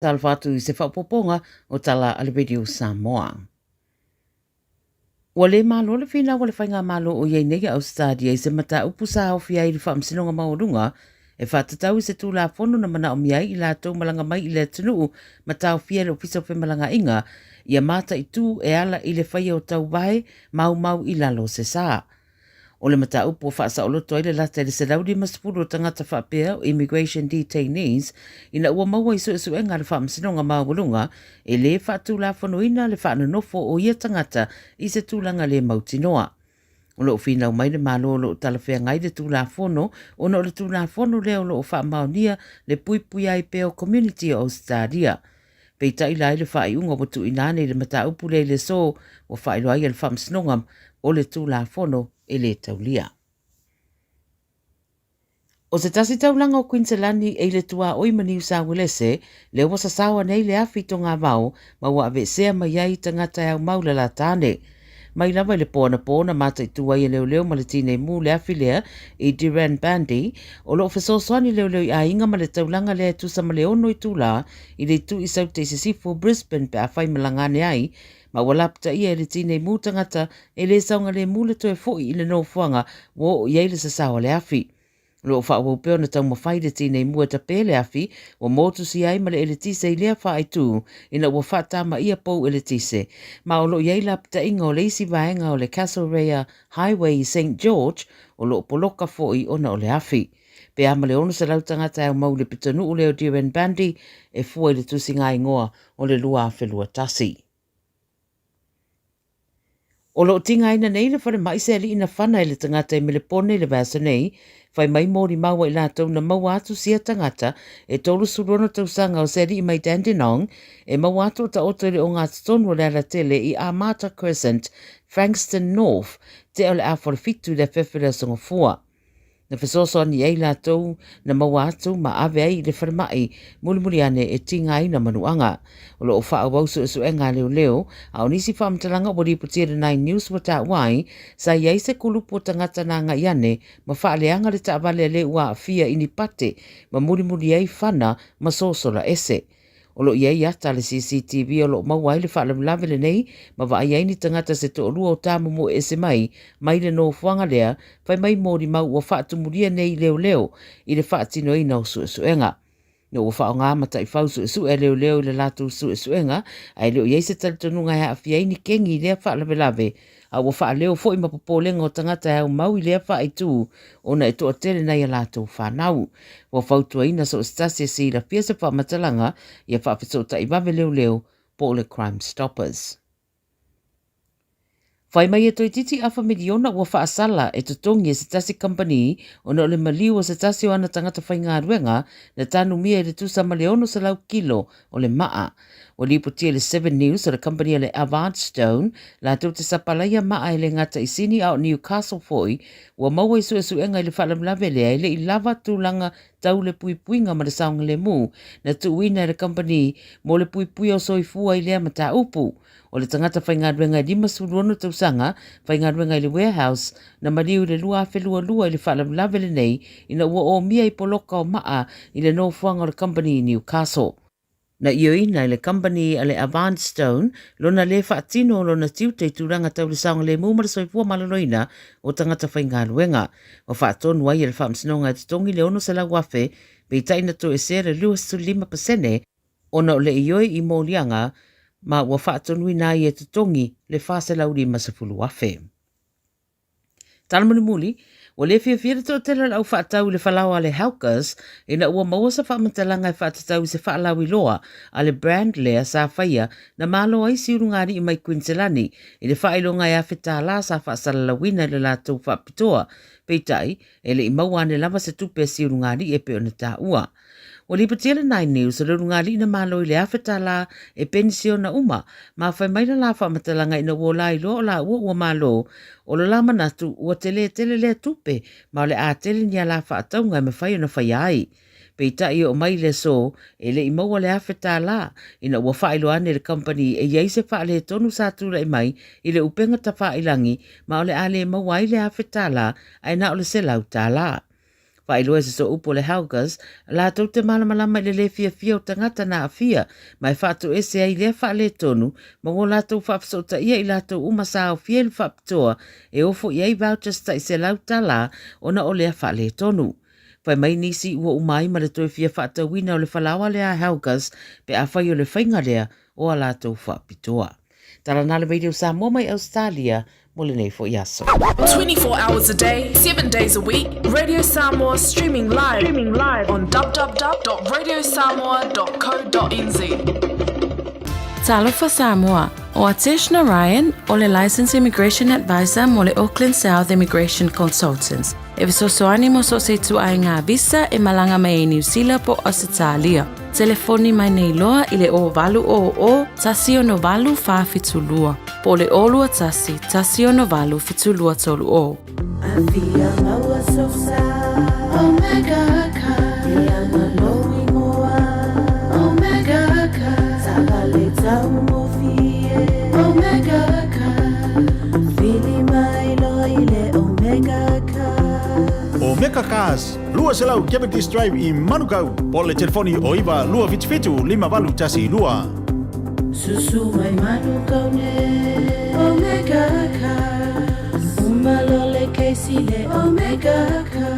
Talvatu I se whapoponga o tala Albedio Samoa. Wale malo le fina wale whainga malo o iei nega au stadia I se mata upusa au fia I le whaamsinonga maurunga e whatatau I se tū la whono na mana o miai I la tau malanga mai I le tunu mata o fia le ofisa o malanga inga ia mata I tū e ala I le whaia o tau vai mau I lalo se saa. O le mata upo whaasa o loto le lata le se laudi masipuru o tangata whapea o immigration detainees ina ua maua I su e ngā le whaamsinonga maurunga e le whaatu la whanoina le whaanonofo o ia tangata I se tūlanga le mautinoa. O lo whina o mai le malo o lo talawhea ngai le tūla whono o no le tūla whono leo lo o whaamaunia le pui ai peo community o Australia. Peita I lai le whaiunga watu inane le mata upu le so o whailoai le whaamsinonga o le tūla whono e le taulia. O se tasi taulanga o Queensland e le tua o ima New South Wales le wasa sawa nei le afi to ngā mau ma wa ave sea mai ai tangata au maula la tāne. Mai lava le pōna mata I tua I leo ma le tine mū le afi lea I Duran Bandi o lo whesoswani leo I a inga ma le taulanga lea tusa ma le ono I tūla I le tu I saute se sifo Brisbane pe a whai malangane ai ma walapta ia le tine mū tangata e le saunga le mū le toe foi I le no fuanga wo I eile sa sawa le afi. Lo fa wo pe ona tau mawhai le tine mua ta pele afi o motu si ai ma le ele tise I lea wha tu ina ua whata ma ia pou ele tise. Ma o lo iei lapta inga o leisi vaenga o le Castlereagh Highway I St. George o lo poloka foi ona o le afi. Pe ama le ono sa lautangata au mau le pitanu o leo Duran Bandi e fua I le tusinga ingoa o le lua whelua tasi. O lo tinga ina nei le whare mai se li ina whana le tangata I mele pone le vasa nei, whai mai mōri maua I lātou na mau atu sia tangata e tolu surono tausanga o se li I mai Dandenong e mau atu ta oto le o ngā tonu le ala tele I Amata Crescent, Frankston North, te o le a wharafitu le whewhira songa fua. Na whesoso ni ei lātou na mau atu ma ave ai le wharamai mulimuri ane e tinga I na manuanga. O lo o wha wausu e su e ngā leo, a o nisi whaamtalanga o ripotira 9 News wata wai, sa iei se kulupo tangata na ngā iane ma wha leanga le taavale le ua a fia ini pate ma mulimuri ei whana ma sosola ese. O lo iei ata le CCTV o lo mawai le whaalamlawe le nei, ma wa iei ni tangata se to rua o tāmu mo ese mai le no fuanga lea, whai mai mōri mau o whaatumuria nei leo, I le whaatino ina o suenga. No o whao ngā mata I whau sue leo le lātou suenga, ai leo iei se talitonu ngai a fia ini kengi lea whaalamlawe, a o wha leo fo I mapopolenga o tangata au mau I lea wha I tū, ona e toa tele nei a lātou whanau. O whautua ina so stasi si la pia se wha matalanga, ia wha whisota I wawe leo po le Crime Stoppers. Whai mai e toi titi awha miliona ua wha asala e tutongi e se tasi company o na le maliu o se tasi o ana tangata whai ngā ruenga na tanu mia e le tusa maleono sa lau kilo o le maa. O liputia le 7 News o le company le Avardstone la tau te sapalaya maa e le ngata I sini au Newcastle foi ua maua I suenga I le whalamlawe lea I le I lava tūlanga tau le puipuinga ma le saunga le mu na tuuina le company mo le puipui o soifua I lea mata upu. O le tangata whai ngā ruenga I lima suruono tausanga whai ngā ruenga I le warehouse na mariu le lua whelua I le whalamlawe le nei ina ua o mia I poloka o maa I le no fuanga o le company I Newcastle. Na iyo ina le company a le Avardstone lona le whaatino lona tiutei tūranga tau le saunga le mumara soifua malaloina o tangata whai ngā ruenga. O whaatonu ai le whaamsinonga te tongi le ono sa la wafe pe taina to e sere 5% ona o le ioi I mōlianga ma ua whaatonu ina I e te tongi le whase lauri masafulu wafe. Talamuni muli, o le fia to tela lau whaatau le whalawa le Hawkers, ina ua maua sa whaamantalanga I whaatatau se whaalawi loa a le brand lea sa whaia na malo ai siurungari I mai Queensland I le whailonga e awhita la sa whaasalalawina le lātou whaapitoa, peitai e le I mauane lava se tupe siurungari e pe ona tā ua. O li patela 9 News o le rungali na malo I le awhita la e pensiona uma, ma whai maila la whaamatalanga ina ua lai lo o la ua malo o le la manatu ua tele le tupe ma o le a tele ni a la whaataunga me whai ona whai ai. Peita I o mai le so e le I maua le awhita la ina ua whailo ane le company e iei se wha le tonu sa tūra I mai I le upenga ta whailangi ma o le a le maua I le awhita la ai na o le selau tā la. Whailoa se so upo le haugas, la tau te malamalama le le fia o tangata na afia, mai whātu ese ai lea wha le tonu, mongo la tau whapsota ia I la tau umasa o fia le whaptoa, e ofo iei vouchers ta I se lauta la, ona o lea wha le tonu. Pai mai nisi ua umai ma le toi fia whata wina o le whalawa lea haugas, pe a whai o le whainga lea o a la tau whapitoa. Tara nale Radio Samoa mai Australia, mole nei fo iaso. 24 hours a day, 7 days a week, Radio Samoa streaming live on www.radiosamoa.co.nz. Talofa Samoa, o Atish Narayan, o le Licensed Immigration Advisor mo le Auckland South Immigration Consultants. E visosoani mo so se tu ai ngā visa e malanga mai New Zealand po Australia. Telefoni mai nei loa I le o valu o tasi o no valu wha fitulua. Po le olua tasi o no valu fitulua tolu o. Avia maua sosa, Omega ka, Ianga loi moa, Omega ka, Tabale tau mofie, Omega ka, Fili mai loi le Omega ka. Omega Cars, lua selau Capitis Drive I Manukau, po le telefoni o iwa lua fitu 5 tasi lua. Susu mai Manukau ne, Omega ka, Umalole keisi le Omega ka.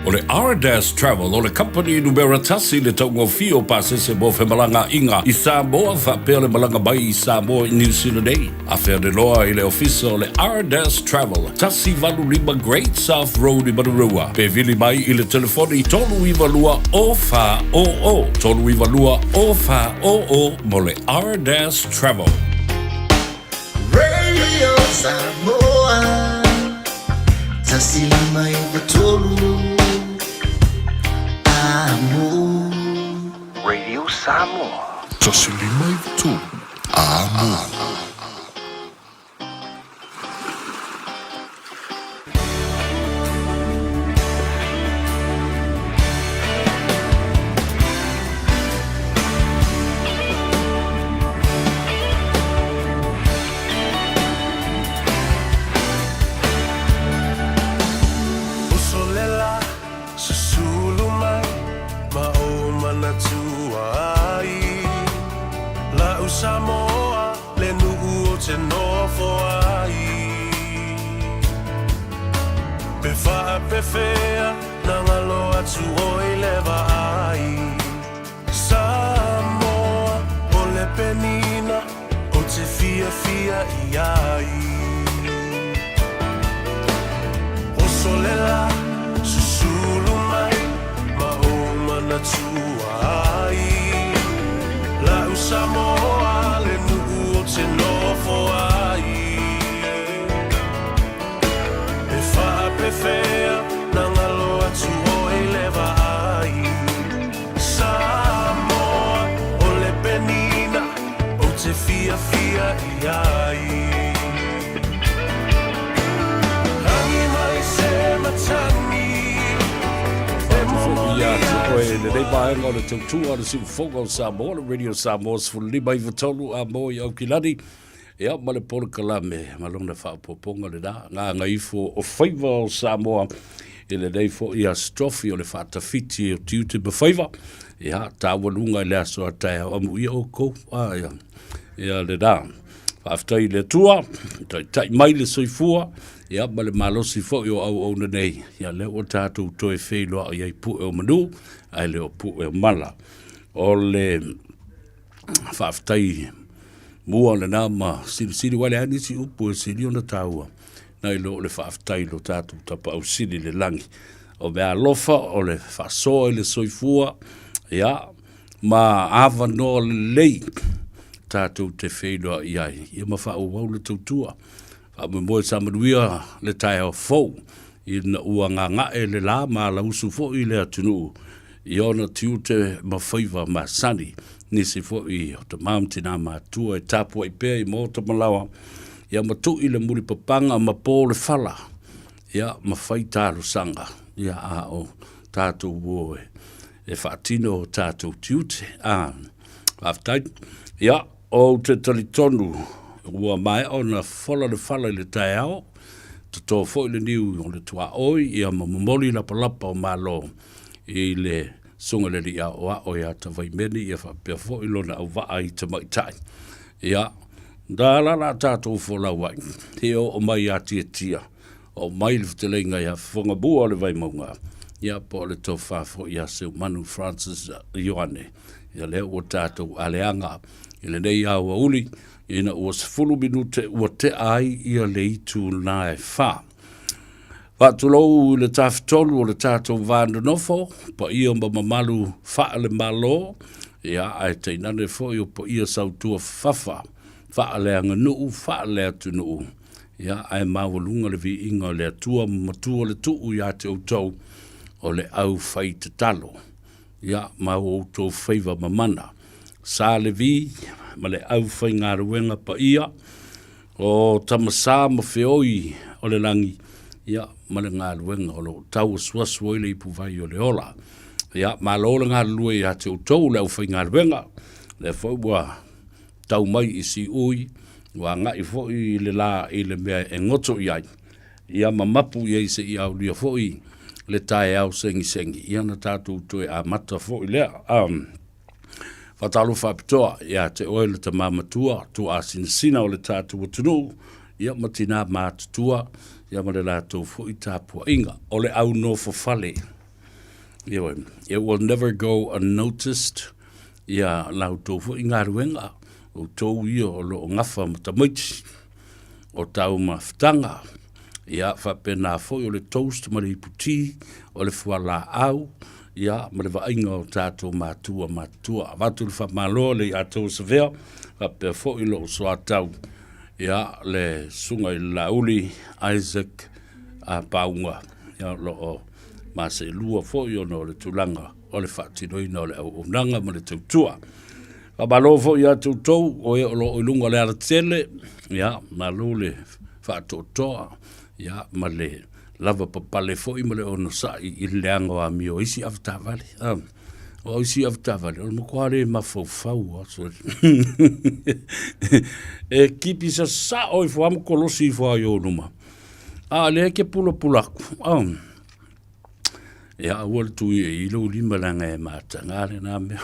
O le R-Dash Travel, o le company numera tasi le taungo fio pasese mo malanga inga I Samoa whapea le malanga mai I Samoa I New Zealand ei. A whea de loa I le ofisa o le R-Dash Travel, tasi valu lima Great South Road I Marurua. Pe vili mai I le telefoni tolu iwa lua o wha o. Tolu iwa lua o wha o mo le R-Dash Travel. Radio Samoa, tasi mai batolu. Radio Samoa. Tasi limai tu. Samoa, le nuu o te nofo ai. Pe wha pe whea, na ngalo atu o I lewa ai. Samoa, o le penina, o te fia I ai. O solela, susulu mai, ma o mana tua ai. La Samoa le nuu o te nofo ai. E wha pe whea na ngalo atu o I lewa ai. Samoa o le penina o te fia I ai. Hangi mai se matani Le nei maenga o le tautua o le siufoga o Samoa, le Radio Samoa sfulima I vatolu a mo I Aukilani. Ea ma le polo kalame, ma lona whaapoponga le da, ngā Gagaifo o Faiva o Samoa, e le nei fo I a strofi o le whaatawhiti o tiute ma Faiva, ea tāwanunga I le aso a tae o amu ia o kou, ea le da. Whaaftai le tua, tai mai le soifua, ia ma le malosi fo I o au na nei, ia leo o tātou toe wheiloa o iei pu e o manu, ai leo pu e o mala. O le whaaftai mua le nā ma siri wale ani si upu e siri o na tāua. Nai leo le whaaftai lo tātou tapa au siri le langi. O mea lofa o le whaasoa I le soifua, ia ma awa no le lei tātou te wheiloa iai. Ia ma whao wau le tautua. Me moe samanuia le tae o fau I na ua ngā e le la ma la usu fo I le atunu I ona tiute ma Faiva ma sani nisi fo I o te maamtina ma tua e tapua I pēr I mōta malawa ia ma tu I le muri papanga ma pō le fala ia ma fai tālu sanga ia a o tātou woe e whaatino o tātou tiute aftai ia o te talitonu ua mai o na fola le fala le tae ao, to fo le niu o le tua oi ia mamoli la palapa o malo i le sunga le ia o ia ta vai meni ia fa pe fo i lona au va ai te mai tai ia da la tatou fo la wai te o mai ati tia o mai le te lenga ia fonga bua le vai maunga ia po le to fa fo ia se Manu Francis Ioane ia le o tatou aleanga i le nei au uli ina o sefulu minute ua te ai ia le itu nae wha. Whatulou le tafitolu o le tātou vāndanofo, pa ia mamalu wha le malo, ia ai te nane fo i o pa ia sautua whawha, wha le anga nuu, wha le atu nuu. Ia ai mawalunga le vi inga le atua matua le tuu ia te utau o le au whai te talo. Ia mau outou Faiva mamana. Sā le vi, ma le au whai ngā ruenga pa ia, o tamasā ma whioi o le langi, ia ma le ngā ruenga o lo tau suasua i le ipu vai o le ola. Ia ma lo le ngā lua i ate utou le au whai ngā ruenga, le whaua tau mai i si ui, wa ngā i whoi le la i le mea e ngoto i ai. Ia ma mapu i eise i au lia whoi le tae au sengi sengi. Ia na tātou toi a mata whoi lea. Whatalu whapitoa, ia te oele ta mamatua, tu a sinsina o le tātua tunu, ia matina mātutua, ia ma le lātou fo i tāpua inga, o le au no fofale. It will never go unnoticed, ia lautou fo i ngā ruenga, o tau ia o lo ngafa matamaiti, o tau mawhtanga, ia whapena fo i o le toast ma le iputi, o le fuala au, ia ma le vainga o tātou mātua. Vatu le whamalo le atou savea, whapea fo i lo soa tau. Ia le sunga i lauli Isaac a paunga. Ia lo o mase lua fo i ono le tulanga o le whatinoina o le au unanga ma le tautua. Whamalo fo i atou tau o e o lo ilunga le aratele. Ia ma lo le whatotoa. Ia ma le lava papale fo i male ono sai i leanga o ami o isi avtavale. O isi avtavale. O mkware ma fau. E kipi sa o i fuamu kolosi i fua i o numa. Le ke pulaku. Ia awal tu i ilo lima langa e mata. Ngare na mea.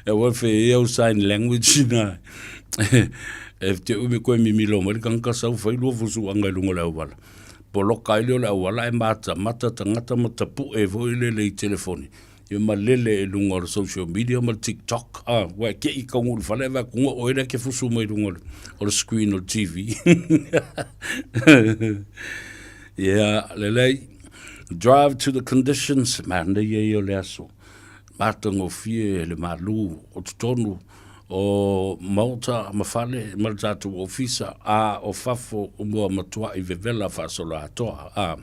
E wafe e au sign language na. E te umi koe mimilo mari kanka sau whai lua fusu anga ilunga le awala. Poloka ili o le awala e mata tangata matapu e vo ile le i telefoni. Ia ma lele e lunga o le social media ma le TikTok. Wa ke i kaungu le whale wa kunga o ere ke fusu mai lunga o le screen o TV. Yeah, lelei. Drive to the conditions. Manda ye o le aso. Mata ngofie le malu o tutonu. O mauta mafale maltatu ofisa o fafo umua matua i vevela fasola atoa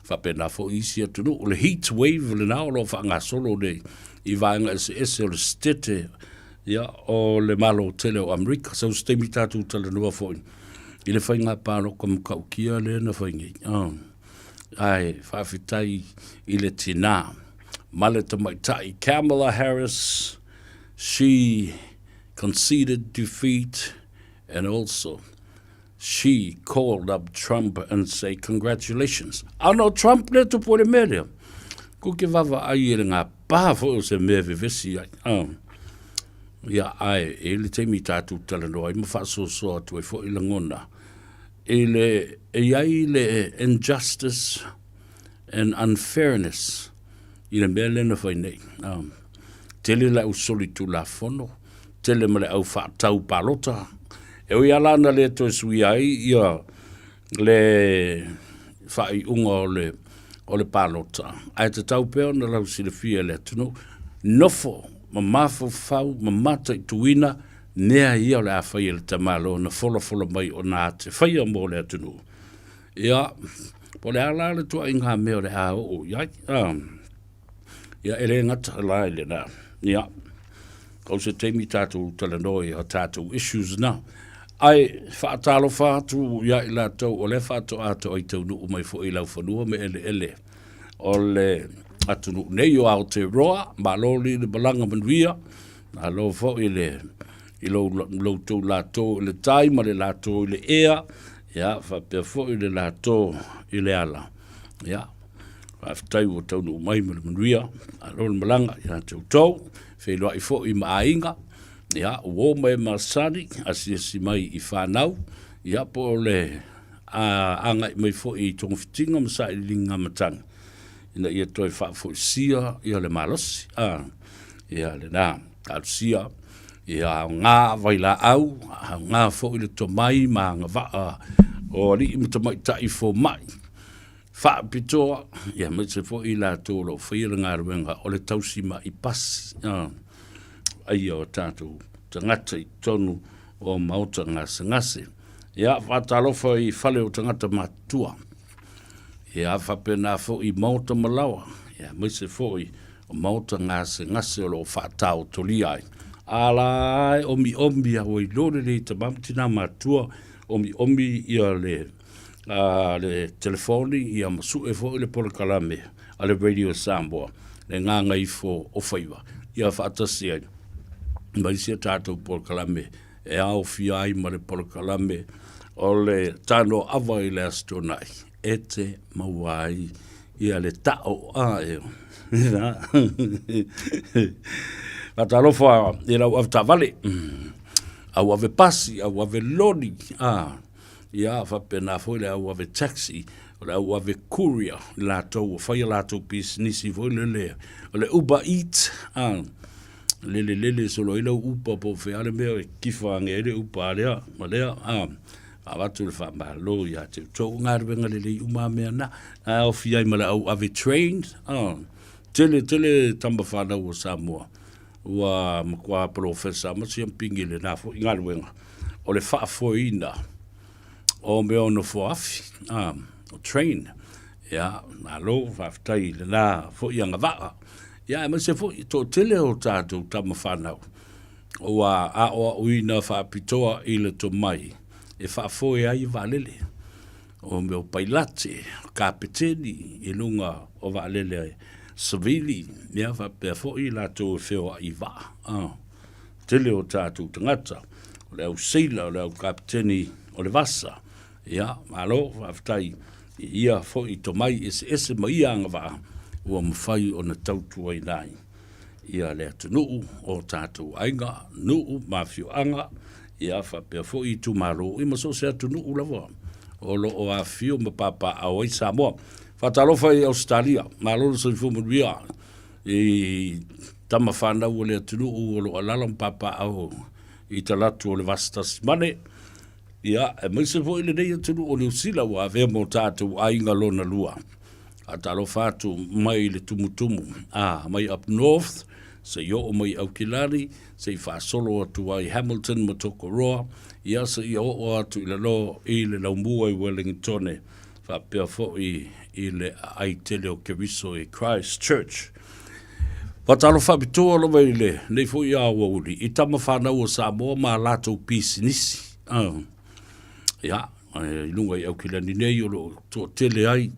fa pena fo isi atunu o le heat wave le nao lo fa nga solo le i vaenga ese o le stete ia o le malo tele o Amerika so stemi tatu tala nua fo i le whainga pālo kam kaukia le na whaingi ai whawhitai i le tina male tamaitai Kamala Harris she conceded defeat, and also she called up Trump and say congratulations. No Trump le tu pole media. Ko ke vava ai le nga pa fo se me vesi ai. Ya ai ele te mi tatu tala no ai ma so tu e fo ile ngona. Ele ai le injustice and unfairness. Ile mele na foi nei. Tele la usoli tu la fono. Tele male au whaatau palota. E ui alana le to sui ai ia le whai unga o le palota. Ai te tau peo na lau sile fia le tunu. Nofo, ma mafo fau, ma mata i tuina, nea ia o le a whai le tamalo na fola mai o nā te whai a mo le tunu. Ia, po le ala le tua inga meo le a o iai. Ia ele ngata lai le na. Ia. Kau se teimi tātou talanoi o tātou issues na. Ai, whaatalo whaatu ia i la tau o le whaatu ato ai tau nuu mai fo i lau whanua me ele. O le atu nuu nei o Aotearoa, ma loli le balanga manuia, ma lo fo i le I lo tau lato le tai ma le lato le ea, ia, whapea fo i le lato i le ala, ia, whaftai o tau no mai ma le manuia, a lo le malanga, ia tau, whelua i fo i maainga, ia, uo mai masani, asi mai i whanau, ia po le anga i mai fo i tonga fitinga masa i linga matanga, ina ia toi wha fo i sia, ia le malosi, ia le nā, sia, ia ngā vaila au, ngā fo i le tomai ma ngā vaa, o li i mta mai tai fo mai, wha pitoa, ia mai se fo i la tōlo, whaira ngā ruenga, o le tausi ma i pasi, ai o tātou, tangata i tonu o mauta ngase ngase, ia whatalofa i whale o tangata matua, ia whapena fo i mauta malawa, ia mai se fo i o mauta ngase ngase o lo whatao toli ai, alai omi a oi lore le tamamtina matua omi ia le telefoni ia masu e fo le polokalame ale radio Samoa le Gagaifo o Faiva ia whaatasi ai mai sia tātou polokalame e au fiai ma le polokalame o le tano awa i le astonai e te mauai ia le tao eo Atalofa i lau avtavale, au ave pasi, au ave loni, ia whapena foi le au ave taxi, le au ave courier, latou, whai latou business, foi le Uber Eats, lele solo i lau upa po whiale mea, kifa nge ele upa lea, ma lea, awatu le whamalo, ia te tau ngāruenga lele uma mea na, au fiai ma le au ave trained, tele tamba whanau o Samoa, ua makua profesa masi ampingi le na fo inga luenga o le whaafoina o me ono fo afi o train ia na lo whaftai le na fo ianga waa ia ma se fo i tō tele o tātou tama whanau ua a oa uina whaapitoa i le to mai e whaafoe ai valele o me o pailate kapeteni i lunga o valele ai Savili, mea whapea fo i lato e wheo i wā. Tele o tātou tangata, o le au seila, o le au kapiteni, o le vasa. Ia, malo, whaftai, ia fo i to mai ese ma ia anga wā, ua mawhai o na tautua i nai. Ia le atu nuu o tātou ainga, nuu mawhio anga, ia whapea fo i tu maro, i maso se atu nuu lawa. O lo o a fio ma papa au ai Samoa. Whatalofa i Australia, malolo sa fumanuia, i tama whanau o le atunu o lo alalam papa au i talatu o le vastas mane, ia, e maise fo i le nei atunu o le usila wa avea mo tātou ainga lona lua. Atalofa atu mai le tumutumu, mai up north, se yo o mai Aukilari, se i whaasolo atu ai Hamilton mo Tokoroa, ia se i o atu i le lo i le laumua i Wellingtone, whapea fo i le aitele o Keriso i Christchurch. Watalo whabitoa loa i le, nei fo i awa uli, i tama whanau o Samoa ma latou pisinisi. Ia, i lunga i Aukilani nei o lo tō tele ai,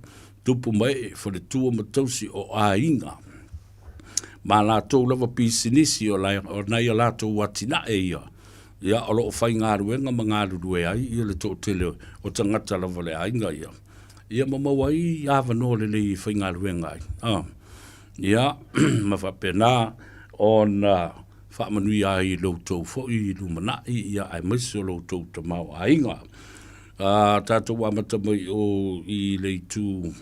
tupu mai fo le tua matausi o ainga. Ma latou lava pisinisi o nai a latou watina e ia. Ia, o lo o whai ngāruenga ma ngārurue ai, ia le tō tele o tangata lava le ainga ia. Ia mamawai awa no le lei whainga ruenga ai. Ia, mawhapena o na whaamanui ai loutou fo i lumanai, ia ai maisi o loutou tamau ainga. Tātou amata mai o i leitu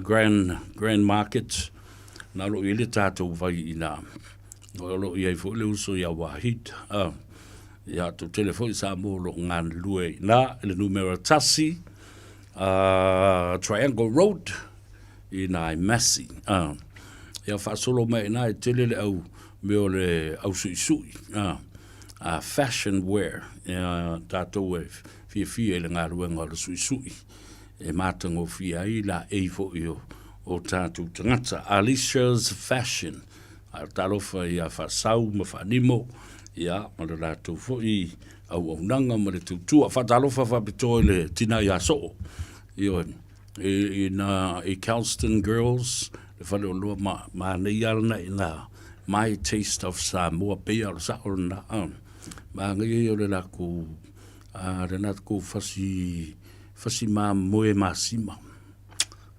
Grand Market, na lo i le tātou vai i nā. O lo i ai fo le uso i a wahid. Ia, tō telefoni sa mo lo ngan lue na, le numero tasi, Triangle Road i nai Massey. Ia whaasolo mai nai tele le au me o le au sui fashion wear. Tātou e fia le ngā ruenga le sui. E mātango fia i la eifo i o tātou tangata. Alicia's Fashion. Talofa i a whaasau ma whanimo. Ia, ma le lātou fo i au nanga ma le tūtua. Whatalofa whapitoi le tina i aso. I Kelston Girls, le whale o loa ma nei alna i la My Taste of Samoa, pea o sa o na Ma ngai o le lako rena ko fasi ma moe masima.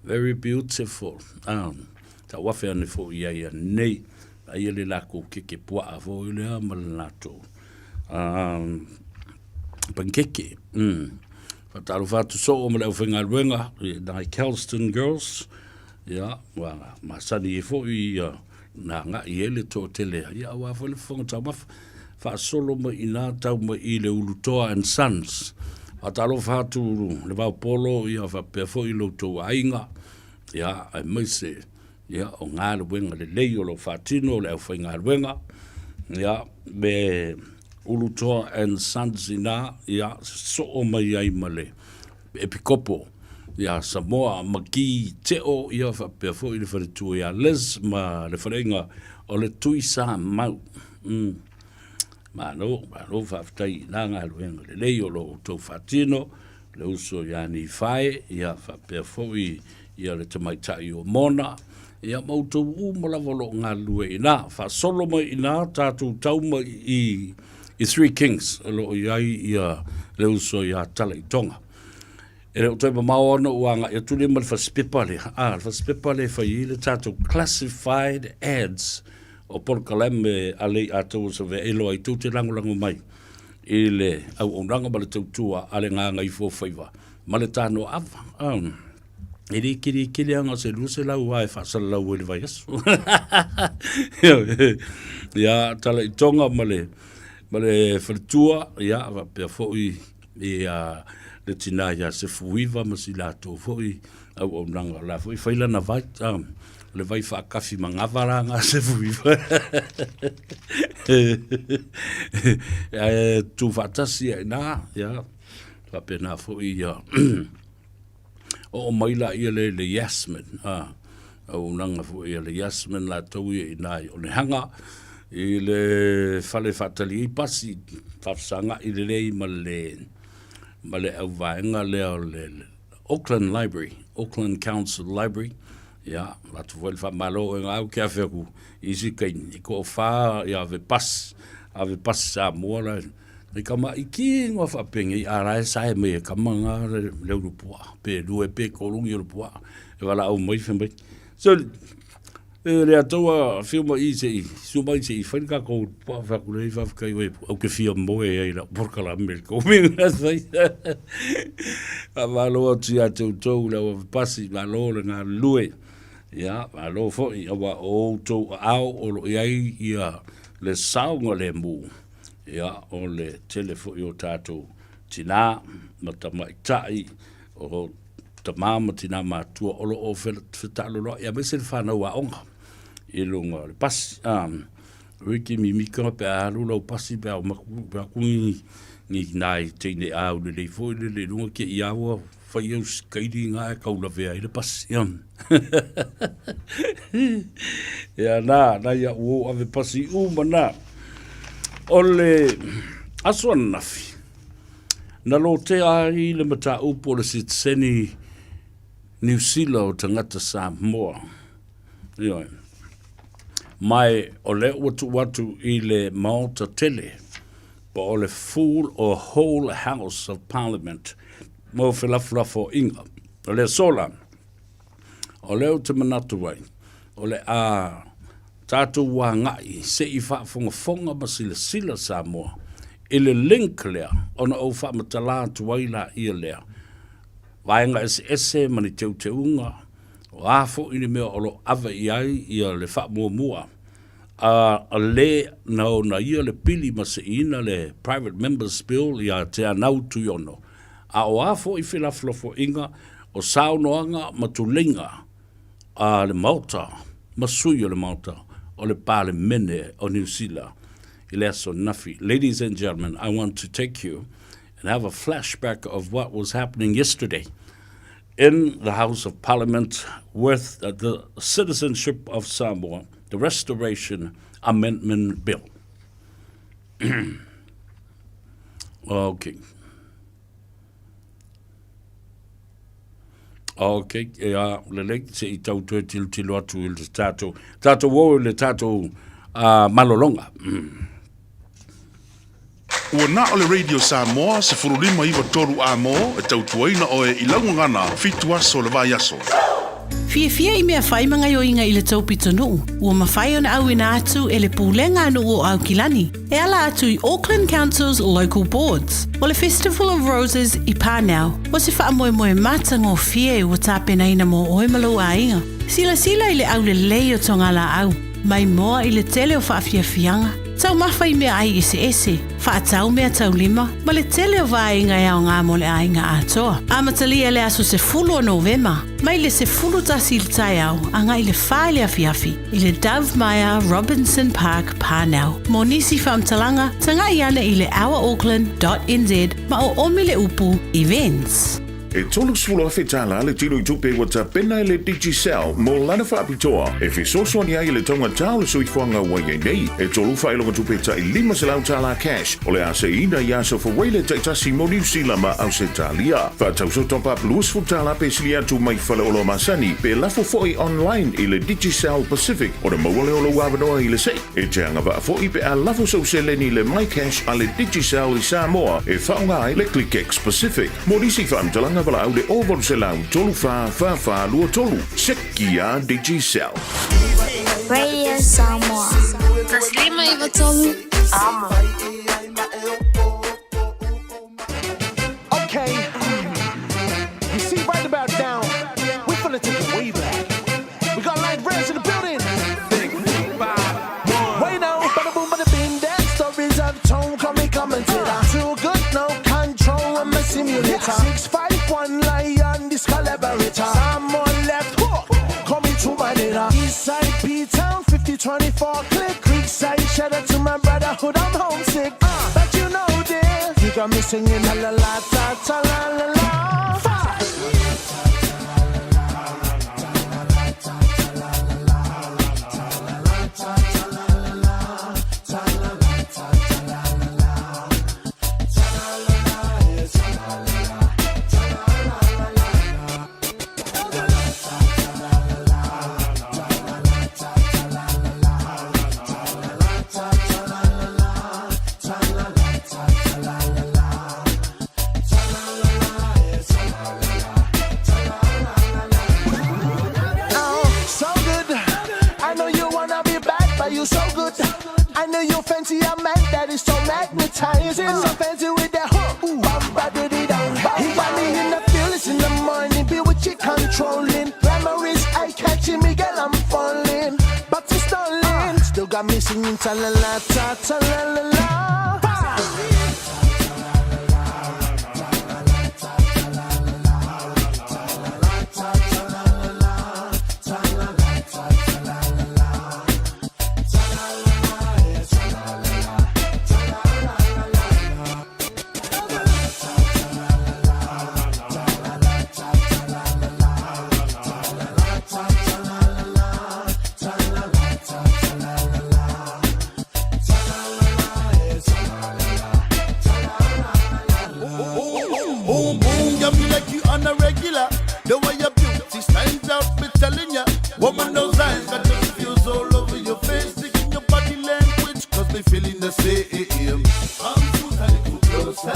Very beautiful. Ta wafe ane fo ia nei. Ai le lako keke pua fo ile amalato. Pankeke. Whataru whatu so o mele uwhenga ruenga. Nai Kelston Girls. Ia, wanga. Masani e fo i na nga i ele tō tele. Ia, wafo le whonga tau mafa. Whaasolo ma i nā tau ma i le Ulutoa and Sons. Whatalo whatu le wau polo. Ia, whapea fo i lo tō ainga. Ia, ai maise. Ia, o ngā ruenga le lei o lo whatino le uwhenga ruenga. Ia, me Ulutoa and Sons ina. Ia, so o mai ai male. Epikopo. Ia, Samoa, maki teo. Ia, whapea fo i le wharetua. Ia, les ma le wharenga o le tui sa mau. Mano, whaftai nā ngā ruenga le lei o lo tau whatino. Le uso ia ni whae. Ia, whapea fo ia le tamaitai o mona. Ia mautou umalawalo ngā lue ina. Whasolo mai ina tātou tauma i Three Kings. Alo iai ia le uso ia tala i tonga. E reo toi mamao ana uanga ia tuli ma le whaspepale. Le whaspepale whai i le tātou classified ads o Porkaleme alei atou sa ve elo ai tū te langolango mai. I le au onranga ma le tautua ale ngā ngai fō Faiva. Ma le tāno ava. Iri kiri anga se luse lau wae whaasala lau ele vai asu. Ia tala i tonga ma le whalitua. Ia pia fōi i le tina ia se fuiva ma si lato fōi au onranga la fōi whaila na vai. Le vai whaakafi mangawaranga se fuiva. Tu whaatasi ai nā. Ia whapena fōi ia. O maila ia le Yasmin. Au nanga fu ia le Yasmin la tau i nai o le hanga. I le whale whatali i pasi. Whafsanga i le rei ma le au vaenga leo le Auckland Library. Auckland Council Library. Ia, latu fuel whamalo e ngau kia wheku. Isi kaini. I ko wha ia ave pas. Ave pas Samoa la. Nei kama i ki ngā whapengi i arae sae mea kama ngā leo rupua. Pe rue pe korungi rupua. E wala au mai whamai. So, rea toa whiuma i se i. Suma i se i whaika kou rupua whakurei whawkai we. Au ke whia moe ei la porkala Amerika. O minga sai. A waloa ti a tau leo pasi. Waloa le ngā lue. Ia, waloa fwoi. Awa o tau au o lo iai ia le saunga le mu. Ia, o le telefo i o tātou tina, ma tamaitai, o tamama tina mātua, o lo o whetalo loa, ia mese le whanau a onga, i lunga le pasi, riki mi mika pe alu lau pasi pe au makungi ni nai teine au le leifo, le lunga ke i aua, whai au skairi ngā e kaula vea i le pasi, ia nā ia uo ave pasi umana, ole aswan nafi na lo te ai le mata upo le sitseni New Zealand o tangata Samoa. Ia mai ole watu i le Maota tele pa ole full or whole House of Parliament mo filaflafo inga ole sola ole o te manatu wai ole a tātou wā ngai se i whaafonga ma sila Samoa. I le link lea, ona au whaamatala tuaila ia lea. Vaenga ese mani te unga, o afo ini mea olo ava i ai ia le whaamua. A le na ia le pili ma se ina le Private Members Bill ia te anau tuiono. A o afo i whilaflofo inga o saunoanga matulinga a le Malta, masuyo le Malta. O le Parliamentary o New Zealand. Ileso nafi. Ladies and gentlemen, I want to take you and have a flashback of what was happening yesterday in the House of Parliament with the Citizenship of Samoa, the Restoration Amendment Bill. Okay. Okay, le lei se i tau tue tilo atu i le tātou wō le tātou malolonga. Ua na o le Radio Samoa se furulima iwa toru a mo e tautuaina o e ilaungangana fitu aso le vai aso. Fia I mea whai mga yo inga I le taupito nuu. Ua mawhai ona au ina atu e le pūlenga anu o au kilani. E ala atu I Auckland Council's local boards. O le Festival of Roses I pānau. O se wha moe mata ngō fia e ua tāpena ina mo oe malau a inga. Sila I le au le lei o tongala au. Mai moa I le tele o whaafia fianga. Tau mawhai mea ai ese. Whaatau mea tau lima. Ma le tele o vainga e ao ngā mo le ainga atoa. Amatalia le aso se fulu o Novema. Mai le se fulu tasi il tai au. Anga I le whaile afiafi. I le Dove Maya Robinson Park Pānau. Mo nisi whaamtalanga. Tanga I ana I le ourauckland.nz. Ma o omi le upu events. E tolu sfulu afe tala le tino I tupe wa tapena I le Digicel mo lana whaapitoa. E fisoso ni ai le tonga tau le suifuanga waia nei. E tolu whailonga tupe ta I lima se lau tala cash. O le ase ina I aso whaweile taitasi mo New Zealand ma au se talia. Whaatau so top up luas futala pe sili atu mai whale olo masani. Pe lafo foi online I le Digicel Pacific. O le mawale olo wawanoa I le sei. E te anga wa foi pe a lafo so se leni le my cash a le Digicel I Samoa. E whaunga ai le ClickX Pacific. Mo nisi whaamtalanga wala au le over se lau tolu fa lua tolu. Sekia Digicel. Radio Samoa. Taslima iwa tolu. Ama. Okay. You see right about now, we're gonna take it way back. We got live reds in the building. Wait now, bada boom, bada bing, that stories of tone, commentator. Too good, no control, I'm a simulator. 651 lion, this collaborator. Someone left hook, coming to my data. Eastside P-Town, 5024 click. Creekside, shout out to my brotherhood, I'm homesick. But you know this, you got me singing la la la ta ta la la la. So good, I know you fancy a man that is so magnetizing, so fancy with that hook. He got me in the feelings in the morning, be with you controlling. Glamour is eye catching me, girl, I'm falling, but it's stalling. Still got me singing ta la la ta ta la la la. Woman, those eyes got the fuse all over your face, sticking your body language, cause they feeling the same. Come to a little closer.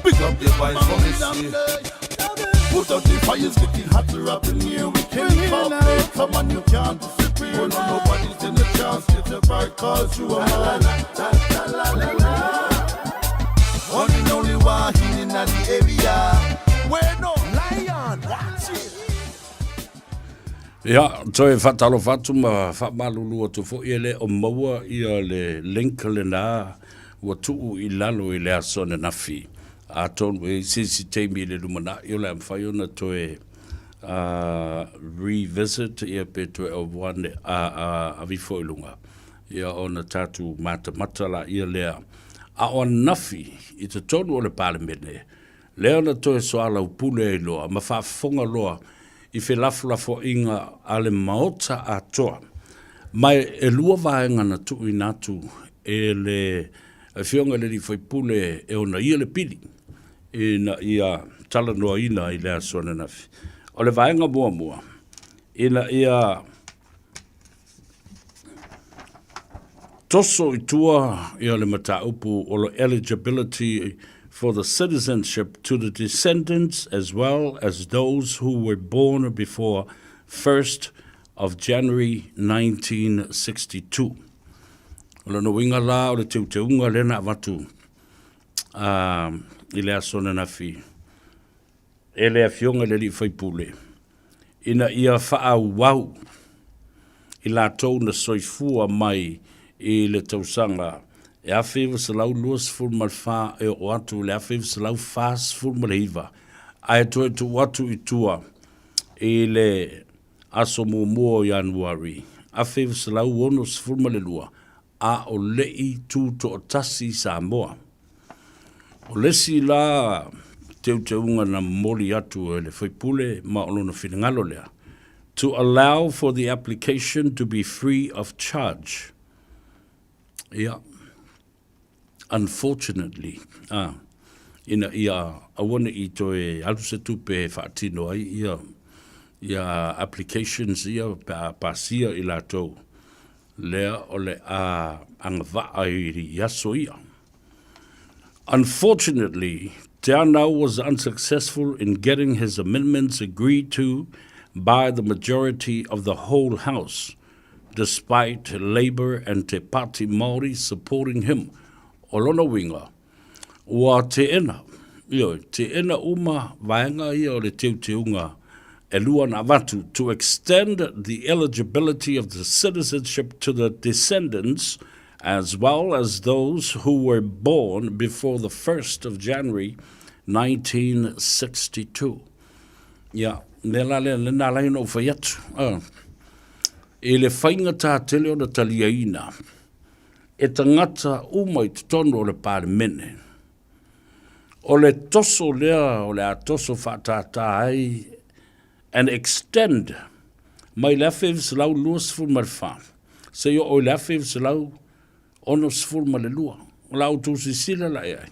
Pick up your voice for me, put out the fires, getting hotter up in here. We can't cooperate, come on, you can't disappear. Oh, no, nobody's in the chance, get a bright cause you are mine. One and only one in the area. Where no lion, watch it. Ja, toi whatalo whatu ma whamalulu o tu fo i le o maua i le link le nā ua tuu I lalo I le asone nafi. A tonu e sisi teimi le lumana i o le amwhai ona toi revisit I pe toi o wane a vifo I lunga. Ia ona tatu matala I lea. A o nafi I te tonu o le Parliamentary. Lea na toi soala upule I loa, ma whaafonga loa I fe lafo inga ale maota a toa. Mai e lua vaenga na tu I natu e le fionga le li foi pule e ona ia le pili. E na ia tala noa ina I le asone nafi. O le vaenga mua. E na ia toso itua ia le mataupu o lo eligibility for the citizenship to the descendants as well as those who were born before 1st of January 1962. O le no winga la o le teuteunga lena watu i le asona na fi. E le afionga le li whaipule. Ina ia whaau wau i la tau na soifua mai i le tausanga. E a Faiva se lau luas ful mal fa e o atu le a Faiva se lau fas ful mal hiva. Ai toe tu watu i tua i le aso mua Januari. A Faiva se lau ono se ful mal lua a o lei tu to tasi Samoa. O lesi la teunga na moli atu e le whaipule ma ono na whinangalo lea. To allow for the application to be free of charge. Yeah. Unfortunately, ina ia awana I toe alu se tupe whaatino ai ia applications ia pasia I lato lea ole a angavaa I yaso ia. Unfortunately, Teanau was unsuccessful in getting his amendments agreed to by the majority of the whole House, despite Labour and Te Pāti Māori supporting him. O lona winga, ua te ena uma vaenga ia o le teuteunga e lua na watu to extend the eligibility of the citizenship to the descendants as well as those who were born before the 1st of January 1962. Ia, nela le nala ino whaiatu. E le whainga tā tele o na taliaina. E tangata umai tonu o le Parliamentary. O le toso lea, o le atoso whaatata ai, and extend mai le awhewis lau lua sifur marwha. Se yo o le awhewis lau ono sifur male lua. O lau tūsi sila lai ai.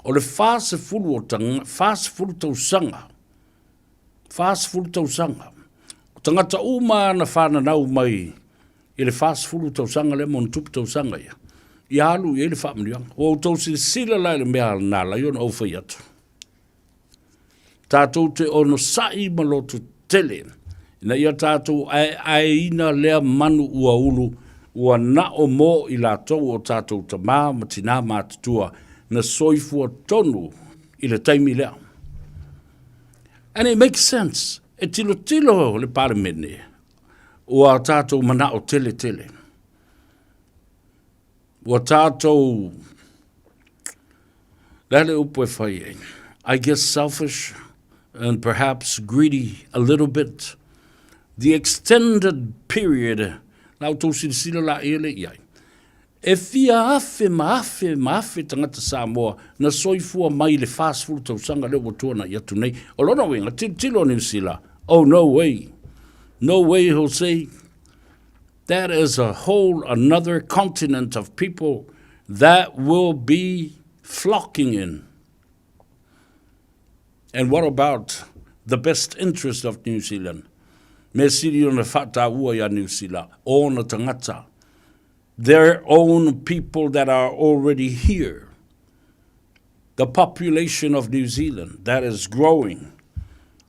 O le whāsifuru o tanga, whāsifuru tausanga. Whāsifuru tausanga. O tangata uma na whāna nau mai I le whāsifuru tausanga le mon tupu tausanga ia. I alu I le whaamrianga. O tausi sila lai le mea nā lai on au whai atu. Tātou te ono sai malotu tele. Ina ia tātou ai ina lea manu ua ulu ua na o mo I lātou o tātou tamā matina mātutua na soifua tonu I le taimi lea. And it makes sense. E tilo le Parliamentary. Ua tātou mana o tele. Ua tātou lele upo e whai. I guess selfish and perhaps greedy a little bit. The extended period, nau tō sila la ele iai. E fia maafe tangata Samoa na soifua mai le fast food tausanga le watua na iatu nei. O lona wenga, tilo New Zealand. Oh, no way. No way, he'll say. That is a whole another continent of people that will be flocking in. And what about the best interest of New Zealand? Me siri ona whata ua ia New Zealand, ona tangata. Their own people that are already here. The population of New Zealand that is growing.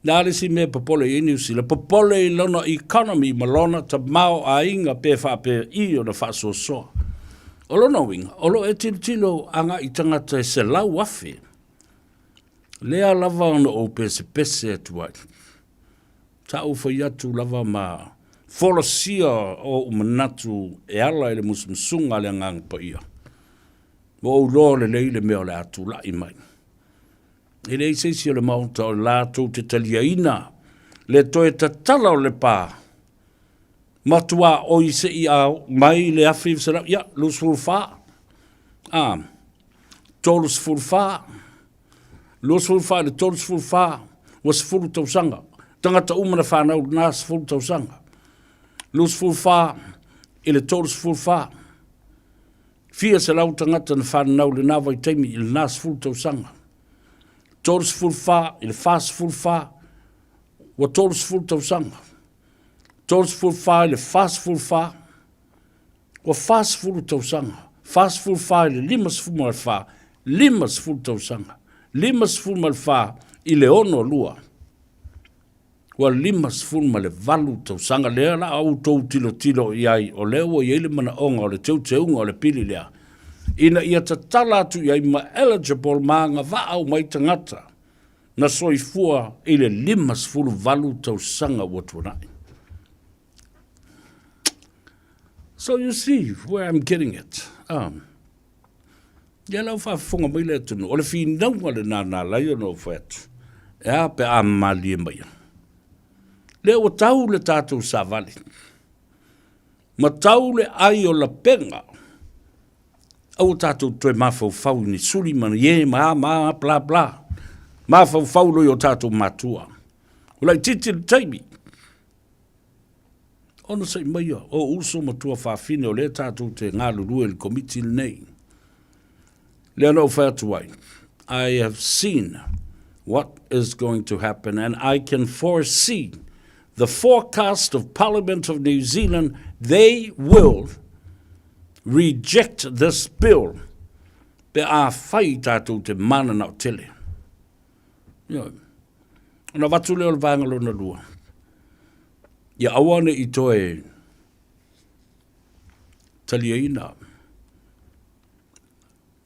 Nā lesi me popole I New Zealand, popole I lona economy malona ta mau a inga pe whape I o na whasosoa. O lona winga, o lo e tilo anga I tangata e se lau wafe. Lea lava ona o pese atuai. Ta uwhai atu lava ma folosia o umanatu e ala ele musumsunga le ngang pa ia. Mo ulo le leile meo le atu lai mai. E le seisi o le mauta o lātou te taliaina, le toe tatala o le pā. Matua o I se I au, mai le awhi visara, ia, lus fulfā. Tolus fulfā. Lus fulfā, le tolus fulfā, was fulu tausanga. Tangata umana whānau, nās fulu tausanga. Lus fulfā, I le tolus fulfā. Fia se lau tangata na whānau le nāwai teimi, I le nās fulu tausanga. Tolus fulfā, I le fās fulfā, wa tolus fulu tausanga. Tolus fulfā, I le fās fulfā, o fasfulu tausanga, fasfulu fa le 5 mal fa, 5 tausanga, 5 mal fa i le ono lua. Wa 5 mal le valu tausanga lea la au tau tilo iai o leo i ele mana onga o le teunga o le pili lea. Ina ia tatala atu iai ma eligible maanga vaau mai tangata na soifua i le 5 valu tausanga watuanai. So you see where I'm getting it. Ia lau whaafonga mai le tunu. O le whinaunga le nāna lai o no whatu. Ea pe a mali e mai. Le o tau le tātou sa vali. Ma tau le ai o la penga. Au tātou toe mawhau ni suri mana ye ma bla bla. Mawhau loi o tātou matua. Ulai titi le taimi. Ono sei mai o uso matua whawhine o le tātou te ngālu rua le komiti le nei. Le anō whātuai. I have seen what is going to happen and I can foresee the forecast of Parliament of New Zealand. They will reject this bill. Pe a whai tātou te mana nao tele. Ona watu leo le vāngalo na rua. Ia awane i toe talia ina.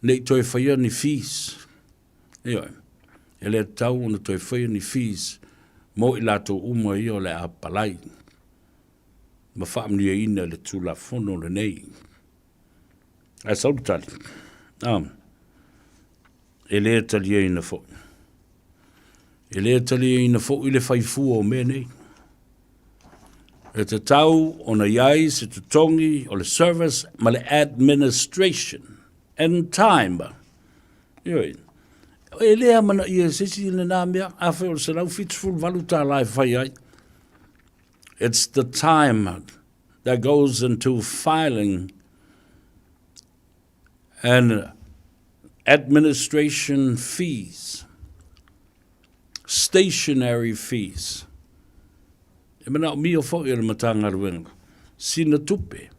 Nei toe whaia ni fees. Ia, ele tau ona toe whaia ni fees. Mo i lato uma i o le apalai. Ma whaamnia ina le tula fono le nei. Ai sautali. Ele talia ina fo. Ele talia ina fo i le whaifua o me nei. E te tau o na iai se te tongi o le service ma le administration and time. Ioi. E lea mana ia sisi le nā mea a whai o se lau fitful valuta lai whai ai. It's the time that goes into filing and administration fees, stationary fees. E mana o mio fo i le matanga ruenga. Sina tupe.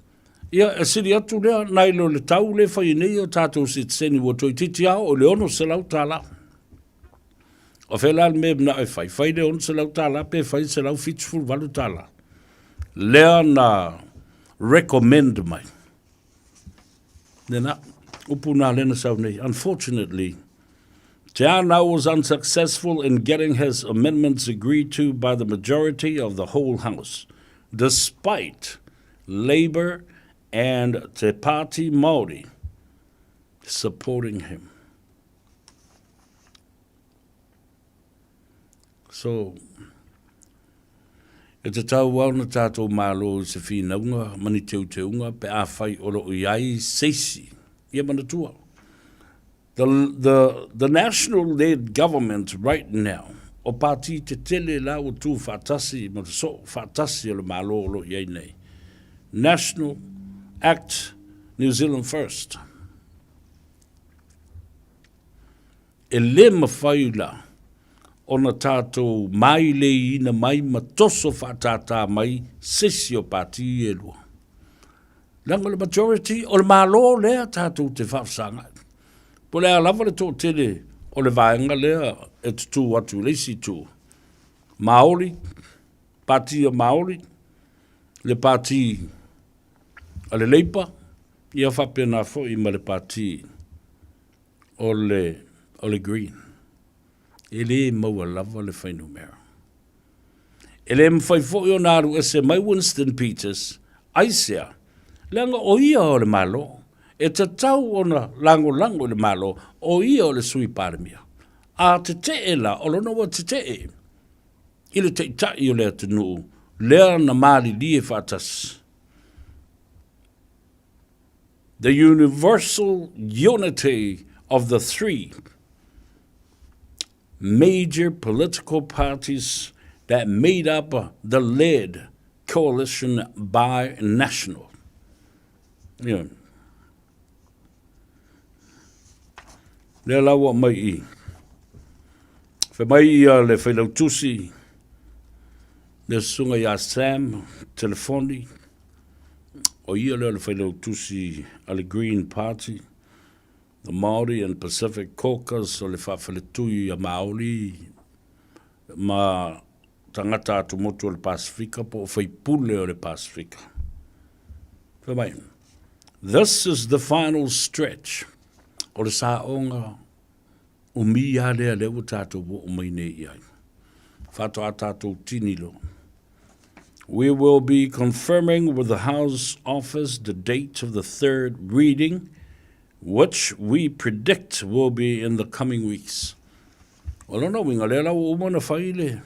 Ia, e siri atu lea, nailo le tau le whai nei o tātou sitseni wo toi titi au, o le ono se lau tāla. O whela al me mna e whai, whai le ono se lau tāla, pe whai se lau fitful valu tāla. Lea na recommend mai. Nena, upu nā lena sau nei. Unfortunately, Te Anau was unsuccessful in getting his amendments agreed to by the majority of the whole House, despite Labour and Te Pāti Māori supporting him. So, e te tau wau na tātou mālo se whinaunga, mani teunga, pe a whai oro iai seisi, ia manatua. The national-led government right now, o pāti te tele la o tū whātasi, ma so whātasi o le mālo o lo iei nei. National Act New Zealand First. E le mawhaila o na tātou mai le ina mai matoso whātātā mai sesi o pāti e lua. Langa le majority o le mālo lea tātou te whawsanga. Po lea lava le tō tele o le vaenga lea e tutu atu leisi tū. Māori, pāti a Māori, le pāti a le leipa, ia whapena fo i ma le pāti o le green. E le maua lava le whainu mera. E le mwhai fo i o nāru e se mai Winston Peters, aisea, leanga o ia o le malo, e te tau o na lango le malo, o ia o le sui pāremia. A te te e la, o lona wa te te e. I le te tai o lea te nuu, lea na māli li e whātas. The universal unity of the three major political parties that made up the led coalition by national. Yeah. Le lawa mai I. Fe mai ia le whailau tusi, le sunga ia Sam, telefoni, o ia leo le whainau tusi ale Green Party, the Māori and Pacific Caucus o le whawhaletui a Māori ma tangata atu motu o le Pasifika po o whaipule o le Pasifika. Whamai, this is the final stretch o le saonga umi a lea leo tātou wo umai nei iai. Whātua tātou tinilo. We will be confirming with the House Office the date of the third reading, which we predict will be in the coming weeks. Olona winga le lau umana whaile.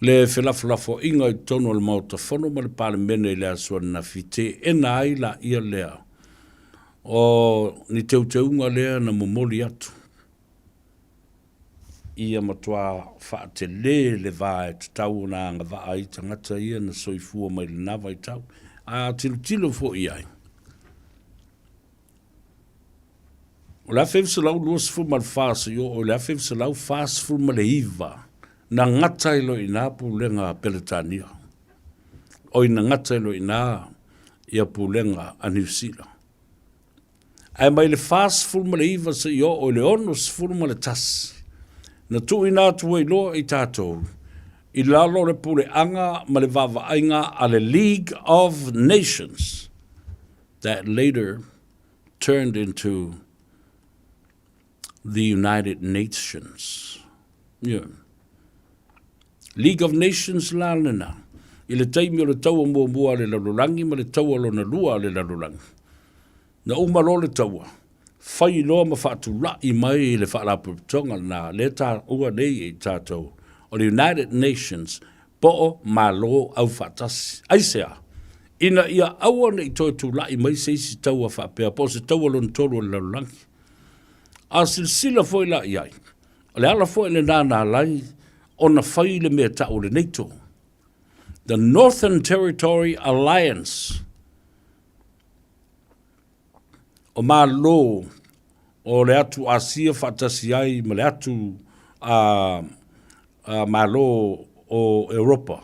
Le whilawhilafo inga I tono le mauta whono ma le Parliamentary le asua na fite ena ai la ia lea. O ni teuteunga lea na momoli atu. Ia matua whaate le vae te tau na anga vaa I tangata ia na soifua mai le nawa I tau. A tilo fo iai. O la fewse lau luas fu mal fasa yo o la fewse lau fasa fu mal iva na ngata ilo ina pulenga Peletania. O ina ngata ilo ina ia pulenga a New Zealand. Ai mai le fasa fu mal iva se yo o le onos fu mal tas. Na tu ina tu ilo I tātou. I lalo le pule anga ma le vava ainga a le League of Nations that later turned into the United Nations. Yeah. League of Nations la lena. I le taimi o le taua mua le lalurangi ma le taua lo na lua le lalurangi. Na umalo le taua. Whai loa ma whaatu rai mai le whaalaputonga na le tā ua nei I tātou. O the United Nations, po ma lo au whaatasi. Aisea, ina ia aua nei toi tu rai mai se isi taua whaapea, po se taua lo ntoro le lalurangi. A silsila foi la iai. O le ala foi le nana lai, o na whai le mea tau le NATO. The Northern Territory Alliance. O ma lo, o le atu Asia whaatasi ai, ma le atu ma lo o Europa.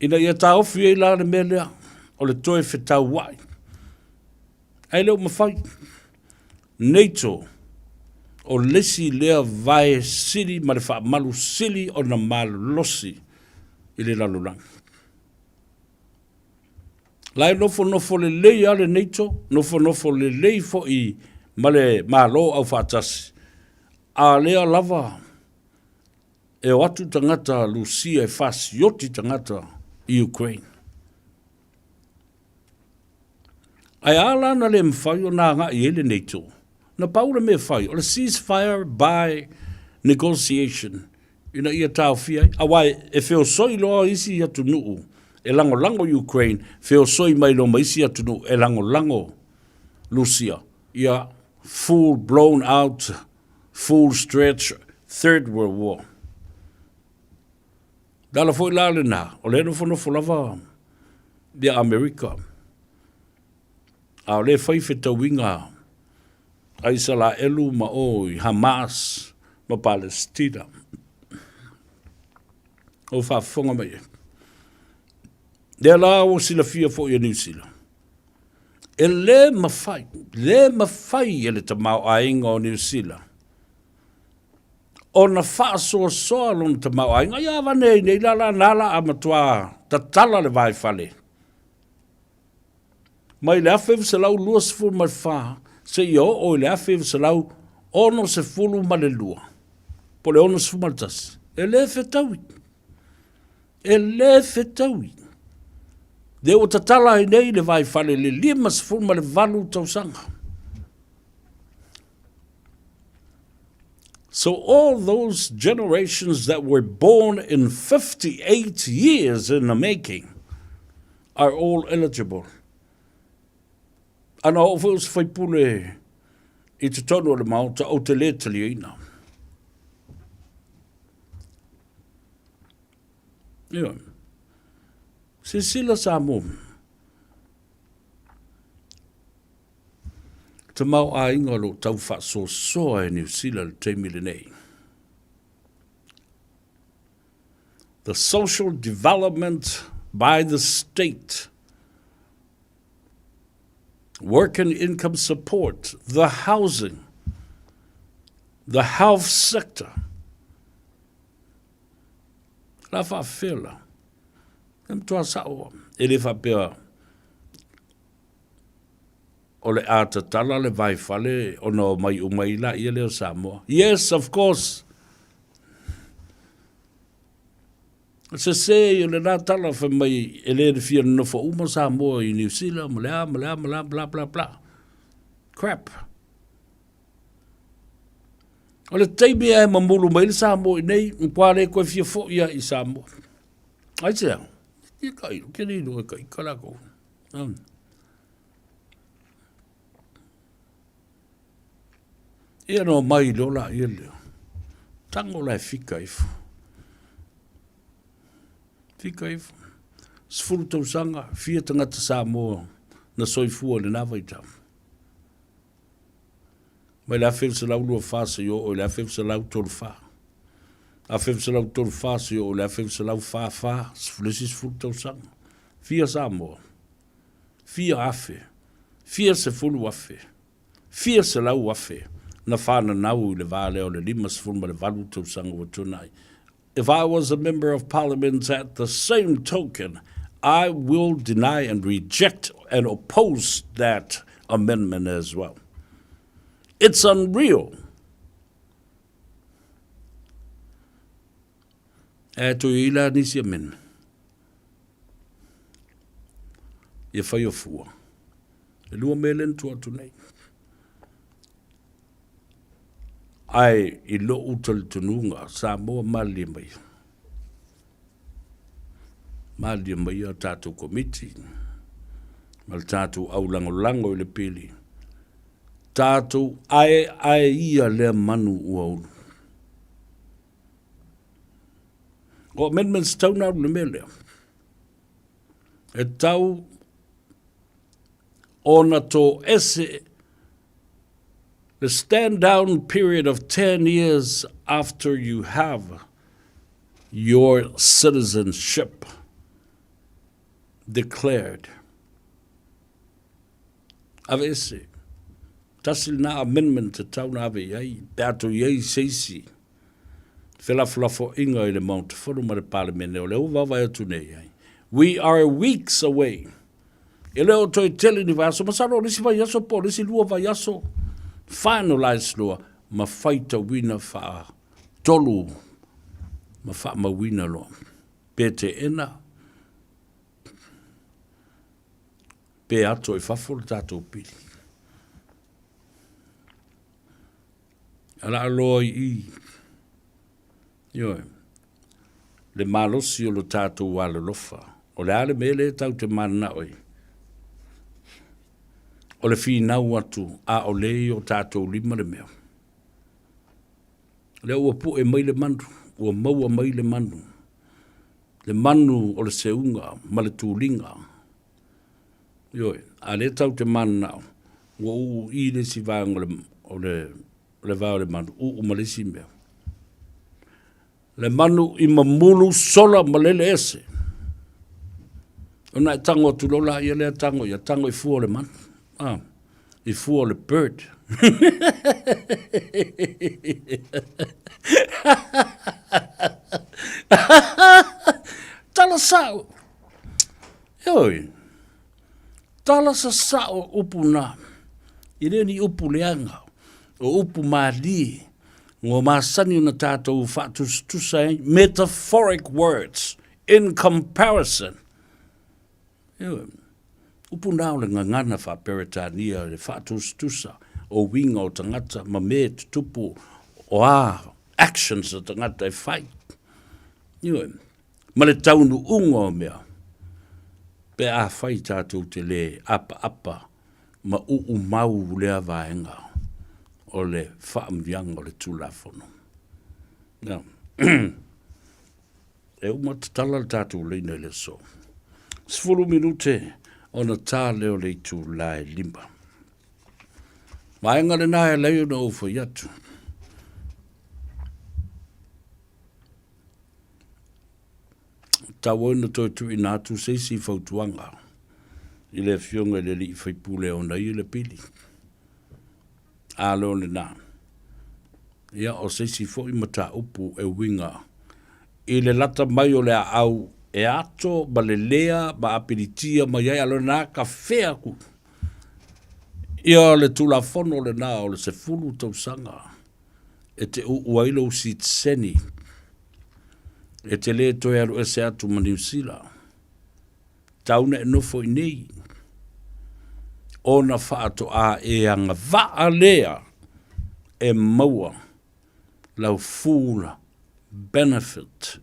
Ina ia ta ofi e la le mea lea, o le toe whetau wai. Ai leo mawhai. NATO, o lesi lea vai sili, ma le wha malu sili o na malu losi I le lalurangi. Lai nofo le lei ale NATO, nofo le lei fo I ma le malo au whaatasi. A lea lava e o atu tangata Lucia e whasioti tangata I Ukraine. Ai ala na le mwhai o nā ngā I ele NATO. Na paura me whai, o le ceasefire by negotiation. Ina ia tau fiai. Awai, e wheo soi loa isi atu nuu. E lango Ukraine, wheo soi mai lo maisi atu nuu. E lango Lucia. Ia full blown out, full stretch, Third World War. Dala foi la le na, o le no fo lava dia America. A le fai fetawinga ai sala elu ma oi Hamas ma Palestina. O fa fonga mai. De la o sila fia fo ia New Zealand. E le mawhai e le tamau ainga o New Zealand. O na whaasoa soa lona tamau ainga, ia wane nei lala nala a matua tatala le vai fale. Mai le awhiv se lau lua se fulu mai wha, se i o le awhiv se lau ono se fulu ma le lua. Po le ono se fulu ma le tasi. E le whetaui. De o tatala i nei le vai fale le lima se fulu ma le valu tausanga. So all those generations that were born in 58 years in the making are all eligible. Ana o fos fai pule I te tono le mauta o te le tali ina. Ia. Se sila Samoa. Te mau a inga lo tau wha soa e New Zealand te milenei. The social development by the state, work and income support, the housing, the health sector. La whawhela. Tua sao, e le whapea o le ātatala le vai whale o no mai umaila i leo Samoa. Yes, of course. Se o le nā tala wha mai e le whia no wha uma Samoa i New Zealand, malea, bla, bla, bla. Crap. O le teimi e mamulu mai le Samoa i nei, mpare koe whia fo ia i Samoa. Ai te au. I kai, ke ni no e kai, kalako. Ia no mai lola ia leo. Tango lai fika ifu. Fika ifu. Sfuru tau sanga, fia tangata Samoa na soifua le nawa i tau. Mai la feu se lau lua fasa yo o la feu se lau tolu fa. A feu se lau tolu fasa yo o la feu se lau fa, sfulesi sfuru tau sanga. Fia Samoa. Fia afe. Fia se fulu afe. Fia se lau afe. Na whana nau le vale o le lima sfuru ma le valu tau sanga wa tunai. If I was a member of parliament at the same token, I will deny and reject and oppose that amendment as well. It's unreal. E to ila nisi amen. Ia whai o fua. E lua melen tua tunei. Ai I lo utal tununga Samoa malia mai. Malia mai a tātou komiti. Mal tātou au lango le pili. Tātou ai ia le manu ua unu. O amendments tau nau le mele. E tau ona to ese the stand-down period of 10 years after you have your citizenship declared. Ave ese. Tasil na amendment te tau na ave iai. Beato iai seisi. Whelaflafo inga I le Mount Whuru ma le Parliament o le uwa vai atu nei iai. We are weeks away. E leo toi tele ni vaso. Masaro risi vai aso po. Risi lua vai aso. Finalize lua. Ma faita wina wha tolu. Ma wha ma wina loa. Pe te ena. Pe ato I whafuru tātou pili. Ala aloi I. Ioe. Le malosi o lo tātou wale lofa. O le ale mele tau te mana oi. O le whinau atu a o lei o tātou lima le mea. Le ua pu e mai le manu. Ua maua mai le manu. Le manu o le seunga ma le tūlinga. Ioe. A le tau te mana ua uu I le si vang o le vao le manu. Uu malesi mea. Le manu I mamulu sola malele ese. Ona tango atu lola ia lea tango. Ia tango I fua le manu. I fua le bird. Tala sao. Ioi. Tala sa sao upu na. I rea ni upu leanga. O upu maali. Ngō māsani na tātou whātustusai, metaphoric words, in comparison. Upu nāo le ngangana whaperetania le whātustusa, o winga o tangata, ma me tupu o actions o tangata e whai. Ma le taunu unga o mea, pe a whai tātou te le apa, ma mau lea vaenga. O le whaamvianga o le tūlafono. Now, e umatatala le tātou leina le so. 10 minute o na tā leo le tū lai limba. Maenga le nāia leo na ufa yatu. tawana toi tu inatu seisi fautuanga. Ile fionga le li faipule ona ile pili. Alo le na. Ia o seisi fo I mata upu e winga. Ile lata mai o le au e ato ba le lea ba apiritia ma iai alo na ka fea ku. Ia le tula fono le na o le se fulu tau sanga. E te uailo si tseni. E te le toi alu e se atu ma New Zealand. Tauna e nofo I nei. Ona whaato a e anga vaa lea e maua lau full benefit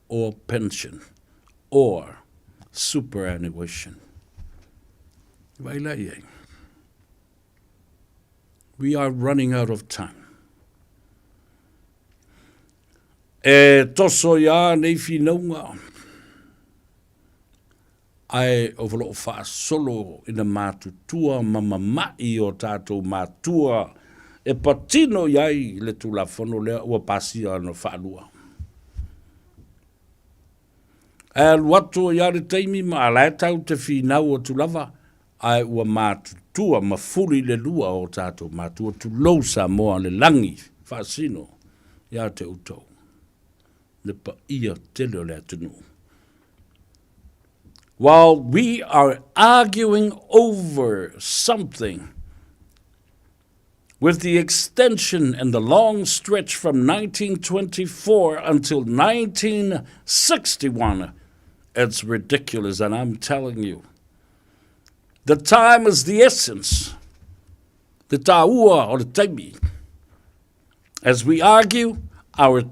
or pension or superannuation. Waila iei. We are running out of time. E toso ia nei finaunga. Ai ovalo fa solo ina matutua mamamai o tatou matua e patino iai le tulafono lea ua pasi ana whaalua. E luato ia le teimi ma alae tau te whinau o tulava ai ua matutua mafuri le lua o tatou matua tu lou Samoa le langi whaasino ia te utou. Le pa ia tele o le atunu. While we are arguing over something with the extension and the long stretch from 1924 until 1961, it's ridiculous, and I'm telling you. The time is the essence, the ta'ua or the taimi. As we argue, our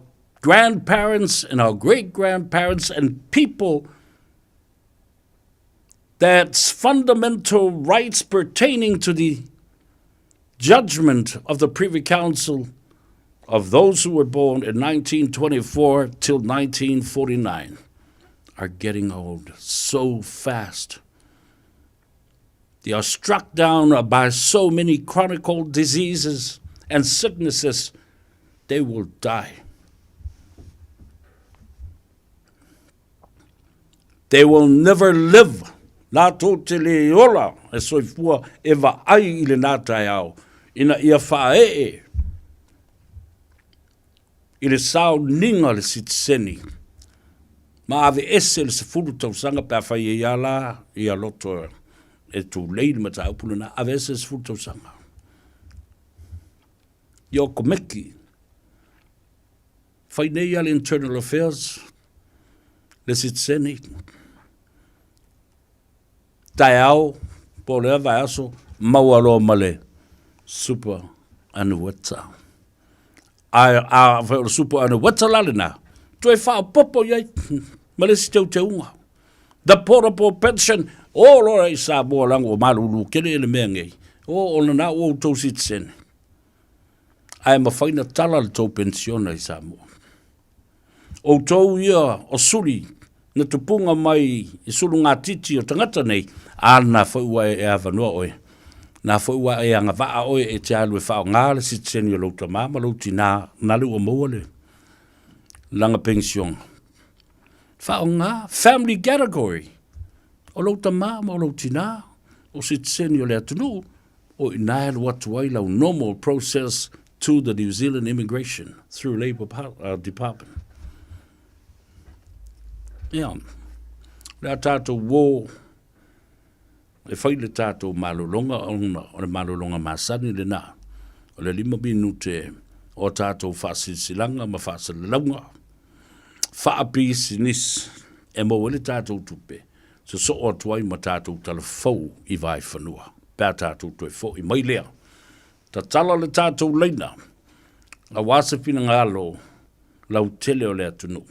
grandparents and our great-grandparents and people that's fundamental rights pertaining to the judgment of the Privy Council of those who were born in 1924 till 1949 are getting old so fast. They are struck down by so many chronic diseases and sicknesses, they will die. They will never live. La to te le ola e soifua e va ai I le nātai au. Ina ia whae I le sao ninga le sitiseni. Ma ave ese le se furu tau sanga pa whai e ala I a loto e tu leili ma ta upuna na ave ese se furu tau sanga. Io komeki. Whai nei ale internal affairs le sitiseni. Tai au, po lea vai aso, maualo male, super anueta. A whaero super anueta lalina, tu e whao popo iai, male si teu te unga. The portable pension, o lora I Samoa lango malulu, kene ele mea ngei, o ona na o tau Citizen. Ai mawhaina tala le tau pensiona I Samoa. O tau ia o suri, na tupunga mai I sulu ngā titi o tangata nei, ana whaua e awanua oe. Nā whaua e anga waa oe e te alu e whao ngāle Citizen o lauta mama lauti nā nalu o mauale. Langa pension. Whao ngā family category. O lauta mama o lauti nā o Citizen o le atunu o inaelu watu ai lau normal process to the New Zealand immigration through Labour Department. Ia, lea tātou wō, e whai le tātou malolonga, o le malolonga masani le nā, o le 5 minute o tātou whasisilanga ma whasilanga, whaapisi nis, e mo le tātou tupe, so o tuai ma tātou talafou I vai whanua, pēr tātou tue fo I mai lea, ta tala le tātou leina, a wasapina ngalo, lau tele o le atunu,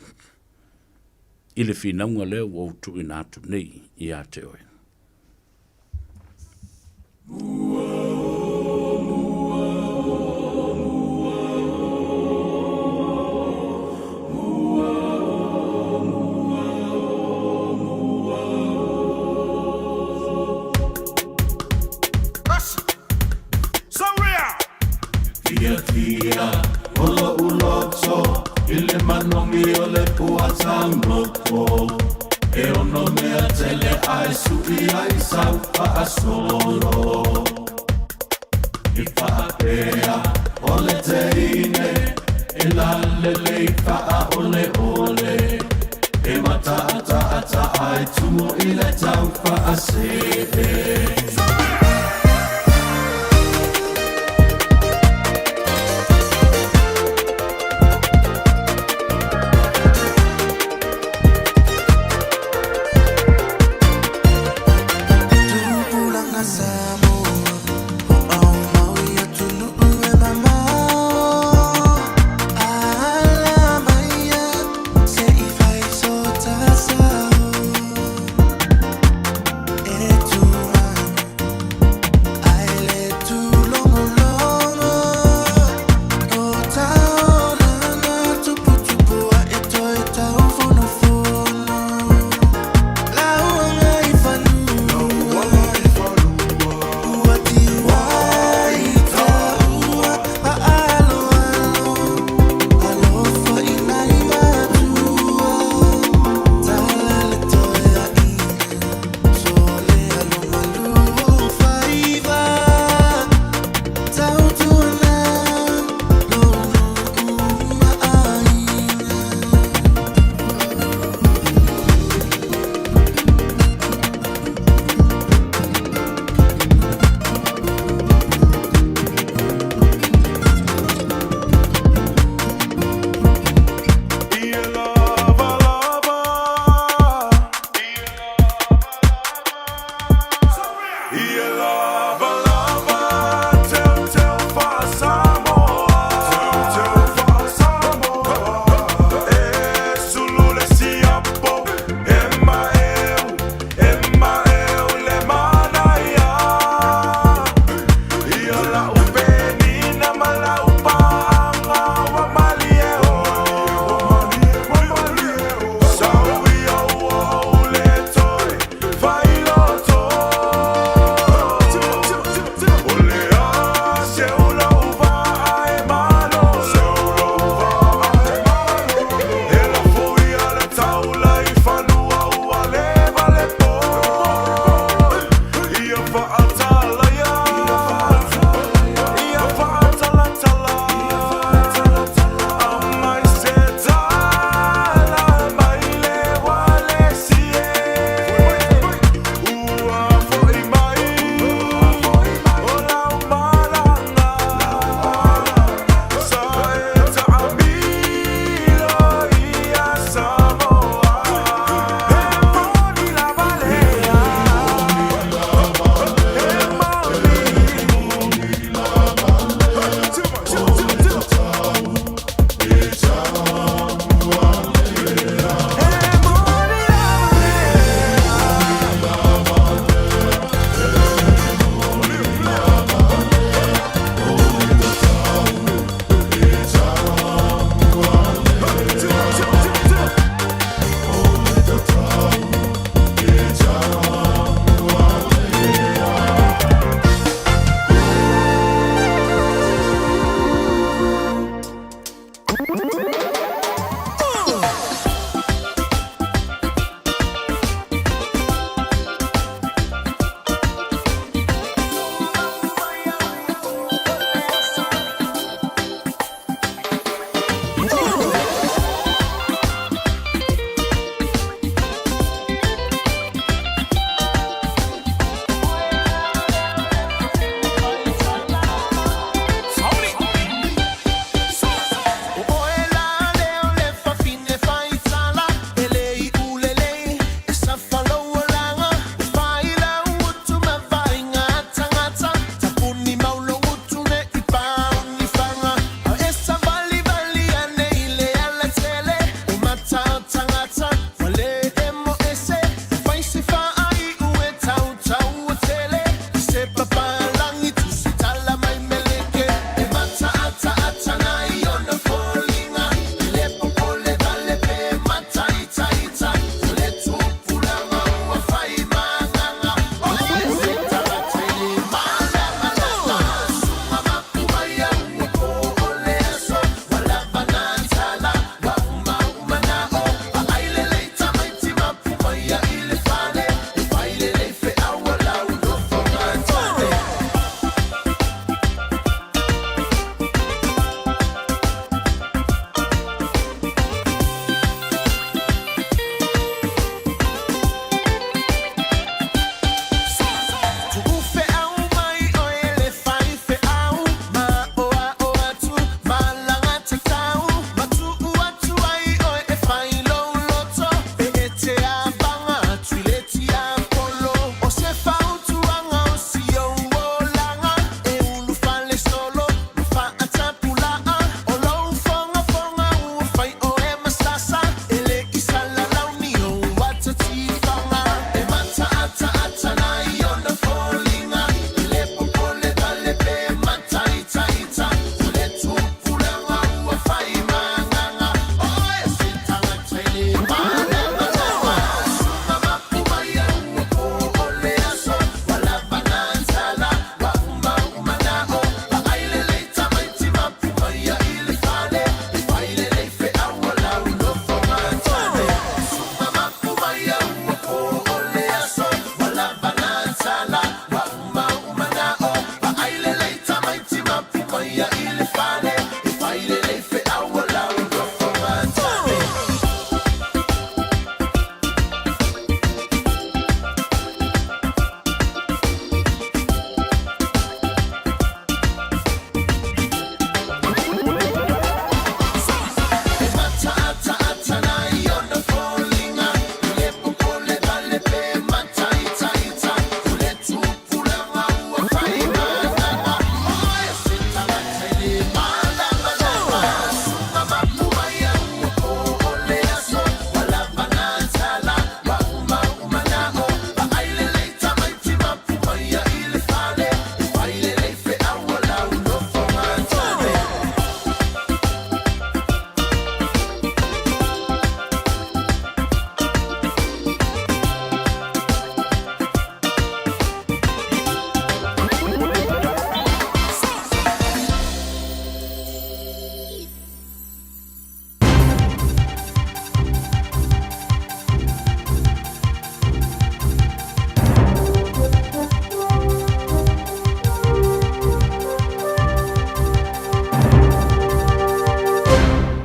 I le whinaunga leo o tu inatu nei I a te oe. Tia, olo uloto, ile manomi ole puatango. ai sau whaasolo I whaapea o le teine E lale lei wha ole ole E mata ai tumo I le tau whaasee Samoa.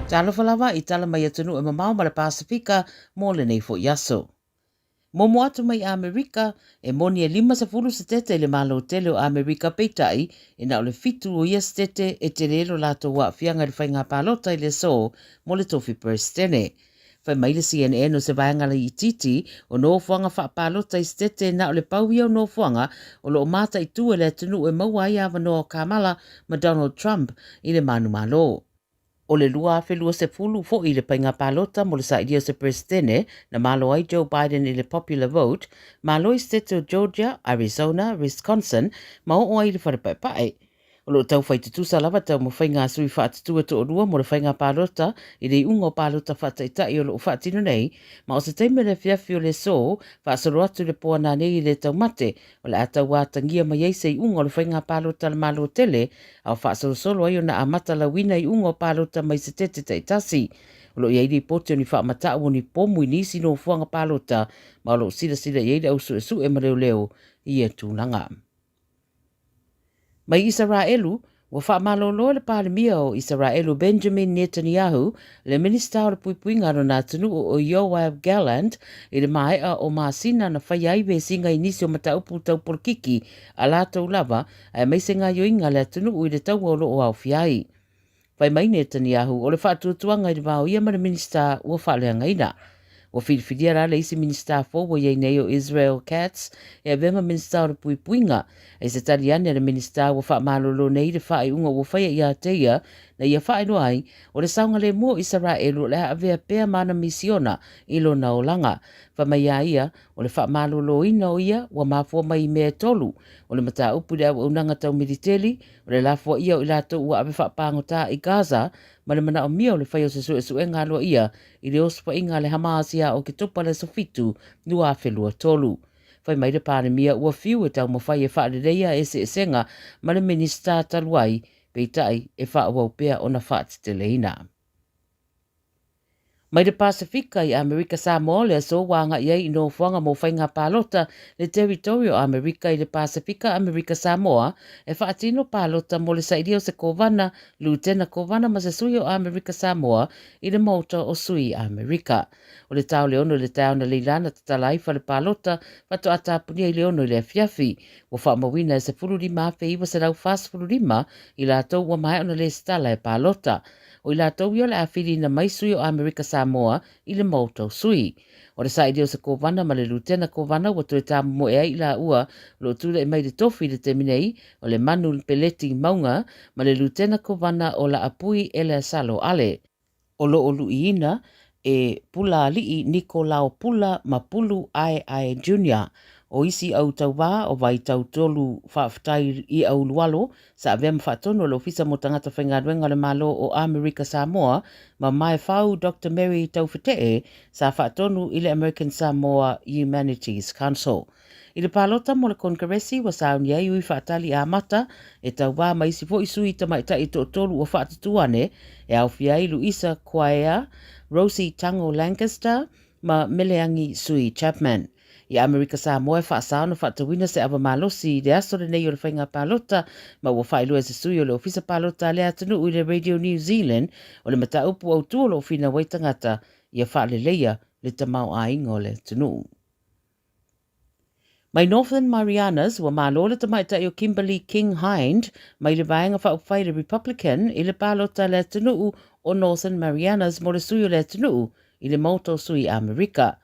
Talofa lava I tala mai atunu e mamau ma le Pasifika mo le nei fo yaso. Momo atu mai Amerika e moni e 5 setete le malo tele o Amerika peitai e na o le fitu o ia setete e te rero lato wa fianga le whainga palota I le so mo le tofi prestene. Whai mai le CNN o se vaenga le ititi o no fuanga wha palota I setete na o le pauia o no fuanga o lo mata I tu e le atunu e maua I ava no Kamala ma Donald Trump I le manu malo. O le lua whelua se fulu fo I le painga palota mo le saidia se presidene na malo ai Joe Biden I le popular vote, malo I state o Georgia, Arizona, Wisconsin, ma o ai le wharepaepae. O lo tau whaitutusa lava tau mo whainga sui whaatutua to o rua mo le whainga palota I le ungo palota whaataitai o lo whaatino nei, ma o se teime le fiafi o le so, whaasoro atu le poa nā nei I le tau mate, o le atau wātangia mai eise I ungo le whainga palota le malo tele, au whaasoro solo ai o na amata la wina I ungo palota mai se tete taitasi. O lo iei poti o ni whaamata o ni pomu I nisi no fuanga palota, ma o lo sila iei au su e mareo leo I e tūlanga. Mai Israelu, wa whaamalolo le palemia o Israelu Benjamin Netanyahu, le minista o le puipuinga no nā tunu o Yoav Gallant, I le maea o maasina na whaiaiwe singa I nisi o mataupu tau porkiki a lātou lava, a meise ngā yoinga le tunu I le tau olo o au fiai. Whai mai Netanyahu, o le whaatuatuanga I le vāo ia ma le minista ua whaaleanga ina. O whiriwhiria rā le isi minista fōwa iei nei o Israel Katz, e avema minista o le puipuinga, e se tari ane le minista o whaamalolo nei le whae unga o whaia I a teia, na ia whae no ai, o le saunga le mua Israelu le avea pēr mana misiona ilo na o langa. Whamai a ia, o le whaamalolo ina o ia, wa mafua mai mea tolu, o le mata upu le au unanga tau militeli, o le lafua ia o ilato ua ave whaapangota I Gaza, ma le mana o mia o le whaio se su e ngalo ia, I le ospa inga le Hamasia o ke topa le sofitu nua whelua tolu. Whai mai le pāne mia ua fiu e tau mo whai e whaalereia e se esenga, ma le minista taluai, peitai e whaawau pēr o na whaatiteleina. Mai le Pasifika I Amerika Samoa le aso wanga iei no fuanga mo whainga palota le territorio Amerika I le Pasifika Amerika Samoa e whaatino palota mo le saidi o se kovana, lutena kovana ma se sui o Amerika Samoa I le mauta o sui Amerika. O le tau leono le tau na leilana tatalaifa le palota pato atapunia I leono le fiafi. O whaamawina e se fururima fe iwa se lau fast fururima I la tau wa mai ona le stala e palota. O I la tau ia le awhiri na mai sui o Amerika Samoa I le mauta sui. O le saidi o se kovana ma le lutena kovana wa toe tamu mo ea I la ua lo tule mai le tofi le teminei o le manu peleti maunga ma le lutena kovana o la apui ele salo ale. O lo olu iina e pula alii Nikolao Pula Mapulu Ai Jr. O isi au tau wā o vai tau tolu whaaftai I au lualo sa avem whaatono le ofisa mo tangata whaingaruenga le malo o Amerika Samoa ma mai whau Dr. Mary Taufetee sa whaatono I le American Samoa Humanities Council. I le palota mo le kongresi wa sauni ai ui whaatali a mata e tau wā maisi fo isui tamaita I to tolu o whaatituane e au fiai Luisa Kwaea, Rosie Tango Lancaster ma Meleangi Sui Chapman. I Amerika Samoa whaasao na whaatawina se awa malosi le aso le nei o le whainga palota ma ua whailua se sui o le ofisa palota le atanu ui le Radio New Zealand o le mata upu au tuolo o fina waitangata I a whaale leia le tamau a ingo le tunu. Mai Northern Marianas wa malo le tamaita I o Kimberly King Hind mai le vaenga whaupwhai le Republican I le palota le tunu o Northern Marianas mo le sui o le tunu I le mauto sui Amerika.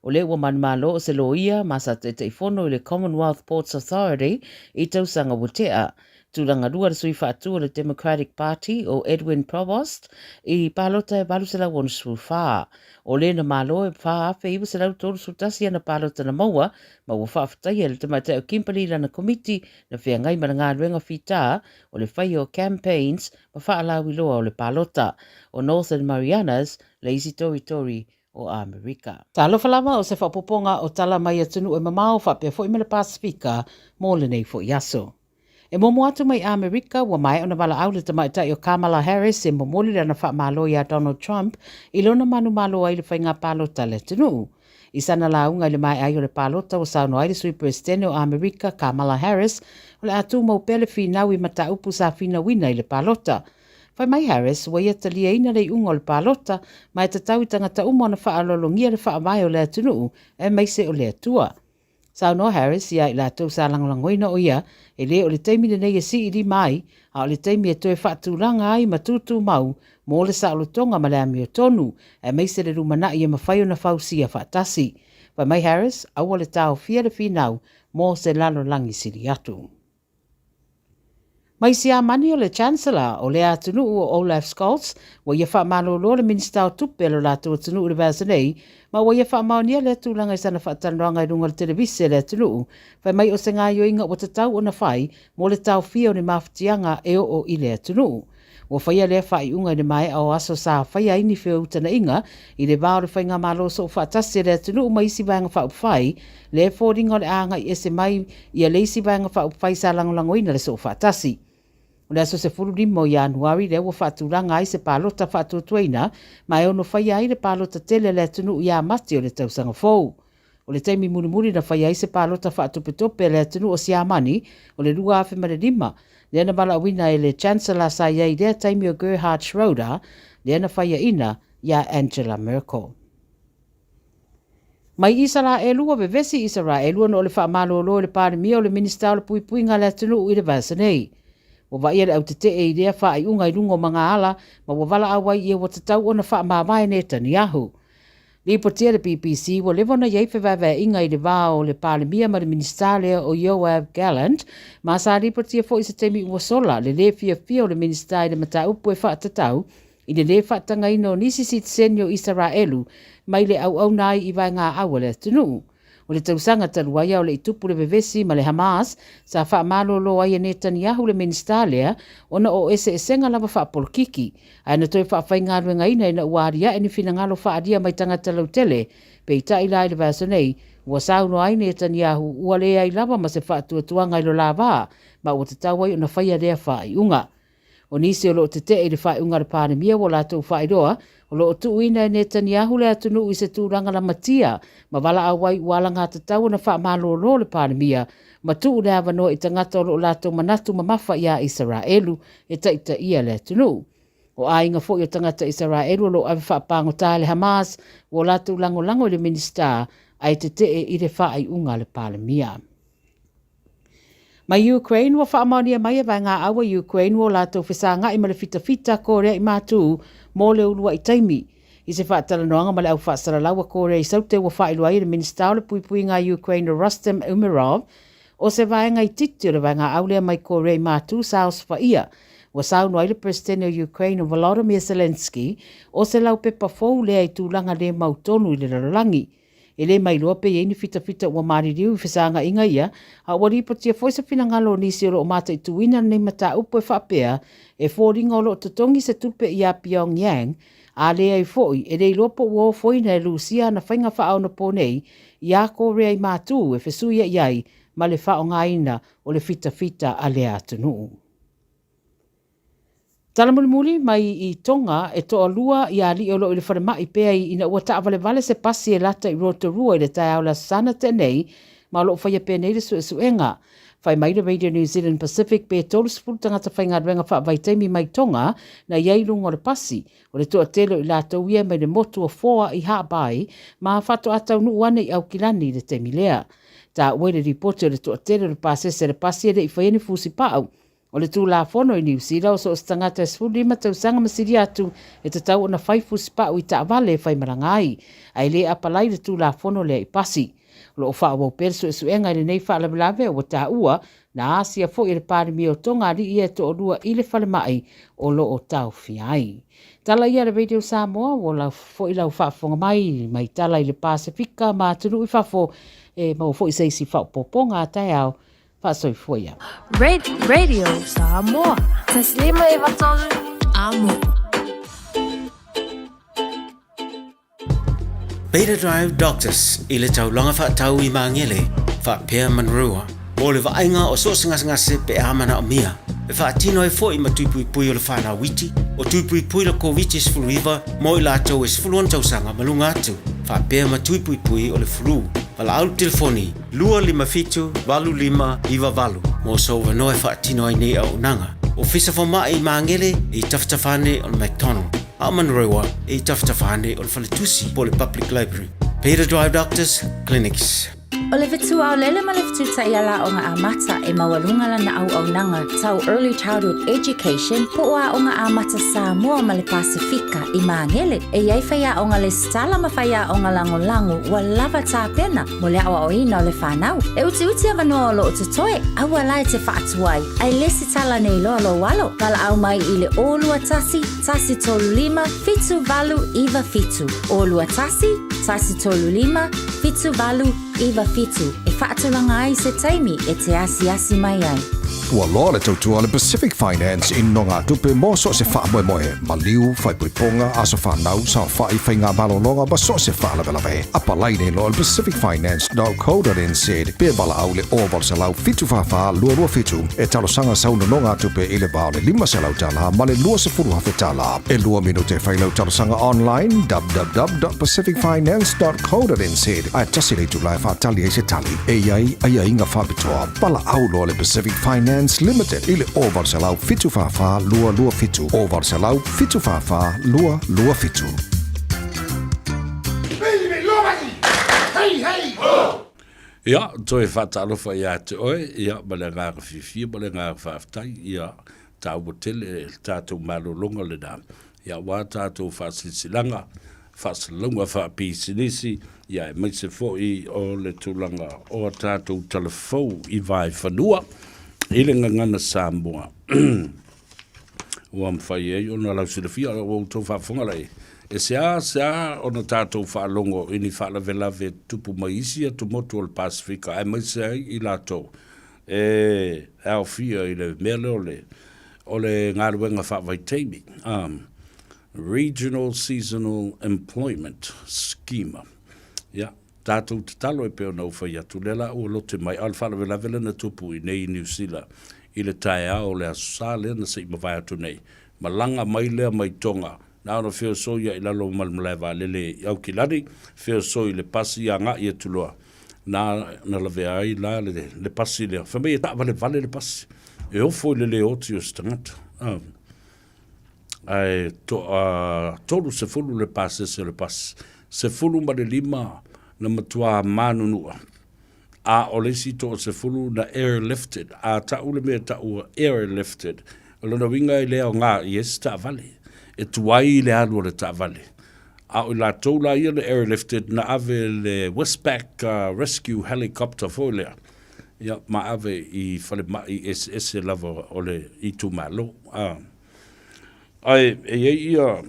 O le ua manmalo o se loia masa te teifono I le Commonwealth Ports Authority I tausanga wutea. Tūlanga rua le sui whaatu o le Democratic Party o Edwin Provost I palota e balu se lau onu su whaa. O le na malo e whaa afe iwa se lau tolu sutasi ana palota na maua ma ua whaafatai e le tamaita o Kimberley lana komiti na whea ngai mana ngā ruenga whita o le whai o campaigns ma whaalau iloa o le palota. O Northern Marianas le isi tori o Amerika. Ta alofalama o se whapoponga o tala mai atunu e mamao whapea fo I le Pasifika mō le nei fo yaso. E momo atu mai Amerika wa mai ona wala au le tamaitai o Kamala Harris e momoli lana whaamalo I a Donald Trump I lona manu malo ai le whainga palota le tunu. I sana launga le mai ai o le palota o sauno ai le sui presidente o Amerika Kamala Harris o le atu mau pele finau I mata upu sa fina wina I le palota. Whai mai Harris, wa ia talia ina rei unga o le pālota, mai te tau i tangata uma na whaalolongia le whaamai o le atunuu, e meise o le atua. Sau no Harris, ia i la tau sa langolangoina o ia, e le o le teimi le nei e si iri mai, a o le teimi e toe whaatūranga ai matutu mau, mo le sa o tonga ma le ami o tonu, e meise le rumana i e mawhaio na whausia whaatasi. Whai mai Harris, aua le tau fia le finau, mo se lalo langi siri atu. Mai si a mani o le Chancellor o le atunuu o Olaf Scholz, wa ia whaamalolo le Minista o tupe lo lato atunuu le Vasanei, ma wa ia whaamaunia le tūlanga i sana whaatanroanga i runga le televise le atunuu, whai mai o se ngā yoinga o te tau o na whai, mo le tau fia o ni mawhitianga e o i le atunuu. Wa whaia lea whai unga i le mai au aso sa whaia ini whio utana inga, i le vāo le whai ngā malo so whaatasi le atunuu mai isi vanga whaupai, le fōringa o le anga i ese mai i a leisi vanga whaupai sa langolangoina le so whaatasi. O le aso se furu limo i Anuari le ua whaatūranga ai se pālota whaatuatuaina, ma e ono whaia ai le pālota tele le atunuu i a mati o le tausanga fōu. O le teimi murimuri na whaia ai se pālota whaatupetope le atunuu o Siamani, o le lua awhi mare lima, le ana bala wina e le Chancellor sa iei lea taimi o Gerhard Schroeder, le ana whaia ina ia Angela Merkel. Mai Israelu o vevesi Israelu no le whaamalo le pāremia o le minista o le puipuinga le atunuu i le Vasanei. O vai ele au te te e idea wha i unga i rungo mga ala, ma wavala awai i e wa tatau o na wha mawai Netanyahu. Li potia le BBC wa levona iei whewawea inga i le vāo le pāremia ma le ministalia o Yoav Gallant, ma sa li potia fo i se temi ua sola le le fia o le minister i le mata upu e wha tatau, i le le wha tanga ino nisi Citizenship Israelu, mai le au nai i vai ngā awa le atunuu. O le tausanga taruaia o le itupu le vevesi ma le Hamas, sa wha malolo ai e Netanyahu le ministalia, ona o ese esenga lava wha polkiki, ai na toi wha whainga ruenga ina ina uaria e ni finangalo wha adia mai tangata lautele, pe ita ila i le Vasanei, ua sauno ai Netanyahu ua lea i lava ma se wha tuatuanga i lo lava, ma ua te tawai ona whaia rea wha i unga. O nisi o lo te te i le wha i unga le pāremia o lātou wha i roa, o lo tu ina e Netanyahu le atunuu i se tūranga la matia, ma wala awai ualanga tatau na wha malolo le pāremia, ma tu le awanoa i tangata o lo lātou manatu mamafa ia Israelu e taita ia le atunuu. O ainga fo i tangata Israelu lo awe wha pangotae le Hamas, o lātou lango le minista, ai te te i le wha i unga le pāremia. Mai Ukraine wa whaamaunia mai e vai ngā awa Ukraine wo lātou whisanga i male fita kore i mātū mō le ulua i taimi. I se whaatala noanga male au whaasara lawa kore i saute wa whailua i le minista o le puipui ngā Ukraine Rustem Umerov o se vai ngā i titi o le vai ngā aulea mai kore i mātū saos whaia. Wa sauno ai le presidente o Ukraine Volodymyr Zelensky o se lau pepa fou lea i tūlanga le mautonu i le rarangi. E le mai loa pe e ni fita ua maririu i whisanga inga ia, a wari patia foisa finangalo nisi o lo o mata i tuina nei mata upo e whapea, e fōringa o lo tatongi se tupe i a Pyongyang, a lea i foi, e rei lopo ua o foina e Lucia na whainga whaau na pōnei, i a kōrea i mātū e whesuia iai, ma le whao ngaina o le fita a lea atunuu. Talamulimuli mai i Tonga e toa lua i a li o lo i le wharamai pēa i ina ua taawale vale se pasi e lata i Rotorua i le tai aula sana tenei, ma lo whaia pēa nei le suenga. Whai mai le Radio New Zealand Pacific pēa tolu spulu tangata whainga ruenga whaavai teimi mai Tonga na iei lungo le pasi, o le toa telo i lata uia mai le motu o foa i Hawaii, ma whato atau nuuane i au kilani le teimi lea. Ta uere ripote o le toa telo le pasese le pasi e le i whaiene fusi pau, o le tū la fono i New Zealand o so stangata e sfuru lima tausanga masiri atu e te tau ona whaifu sipa i ta avale e whai marangai. Ai le apalai le tū la fono le i pasi. Lo o wha wau perso e suenga i le nei wha lavelave o ta ua na asia fo i le pāremi o tonga ri i e to o rua i le whale mai o lo o tau fiai. Tala ia le Radio Samoa o la fo i lau whaafonga mai tala i le Pasifika ma tunu i whafo e mau fo i seisi wha poponga tai au. Radio Samoa. Taslima ivatolu. Amo. Beta Drive Doctors i le taulanga whaatau i mangele, whaapea manrua, o le vainga o so ngase pe amana o mia. E whaatino e fo i matuipui o le whanau witi, o tuipui le COVID sfuluiva, mo i la tau e sfuluan tausanga malunga atu. Whaapea matuipui o le flu. Wala au telefoni, 255 valu. Mo so wanoe whaatino ai nei au nanga. O fisa fo mai mangele e taftafane o McDonald. Aman rewa e taftafane o Faletusi po le Public Library. Peter Drive Doctors Clinics. O le fitu au lele ma le fitu ta iala o ngā amata e mawalunga lana au nanga tau Early Childhood Education po ua o ngā amata Samoa ma le Pasifika i maangele e iai whaia o ngā le stala ma whaia o ngā lango wa lava tā pena mo le awa o ina o le whanau. E uti avanoa o lo o tutoe awa lai te whaatuai ai lesi tala nei lo walo kala au mai i le olua tasi tolu lima fitu valu iwa fitu olua tasi tolu lima fitu valu iwa fitu e whaatulanga ai se taimi e te asi mai ai. Ua loa le tautua le Pacific Finance in no ngā tupe mo so se wha moe ma liu whai puiponga aso whanau sa whai whai ngā balononga ba so se wha lawe. Apa lai nei lo le pacificfinance.co.nz pe bala au le oval se lau fitu whawha lua fitu e talosanga sauna no ngā tupe i le bao le 5 se lau tala ma le lua se furu hawhi tala. E lua minute whai lau talosanga online www.pacificfinance.co.nz ai tasi le tulai whaatali e se tali e iai ngā whabitoa bala au lo le Pacific Finance Limited ile oval se lau fitu whawha lua fitu oval se lau fitu whawha lua fitu. Ia, toi whatalofa ia te oe, ia, bale ngāra whiwhia, bale ngāra whawhtai, ia, tāua tele, tātou malolonga le nā. Ia, wā tātou whasilsilanga, whasilunga whapisinisi, ia, e maise fōi o le tūlanga o tātou talafou i vai whanua, ile ngana Samoa. Ua mwhai ei, ona lau silafia, o tō whafonga lei. E sea ona tātou whaalongo ini whaalawelawe tupu maisia tu motu o le Pasifika, ai maise ai i lātou. E au fia i le mele o le ngāruenga whaavaiteimi. Regional Seasonal Employment Scheme. Ia, tātou te talo e peo nau whai atu lela o lote mai al whaalawelawe na tupu i nei New Zealand. I le tae o le asusa lea na se i mawai atu nei. Malanga mai lea mai tonga. Nā ona whio so ia i lalo malmalewa lele au ki lari, whio so i le pasi a ngā i atulua. Nā lawe ai la le pasi lea. Whamei e tāwa le vale le pasi. E ofo i lele oti o stangata. Ai, tolu se fulu le pasi se le pasi. Se fulu ma le 5 na matua manunua. A olesi to se fulu na airlifted. A ta ule mea ta ua airlifted. Lona winga i lea o ngā i esi ta vale. E tuai le alu le ta'avale. A o la tōla ia le airlifted na ave le Westpac rescue helicopter fo lea. Ia ma ave i whale mai ese lava o le i tu malo. Ai, e ia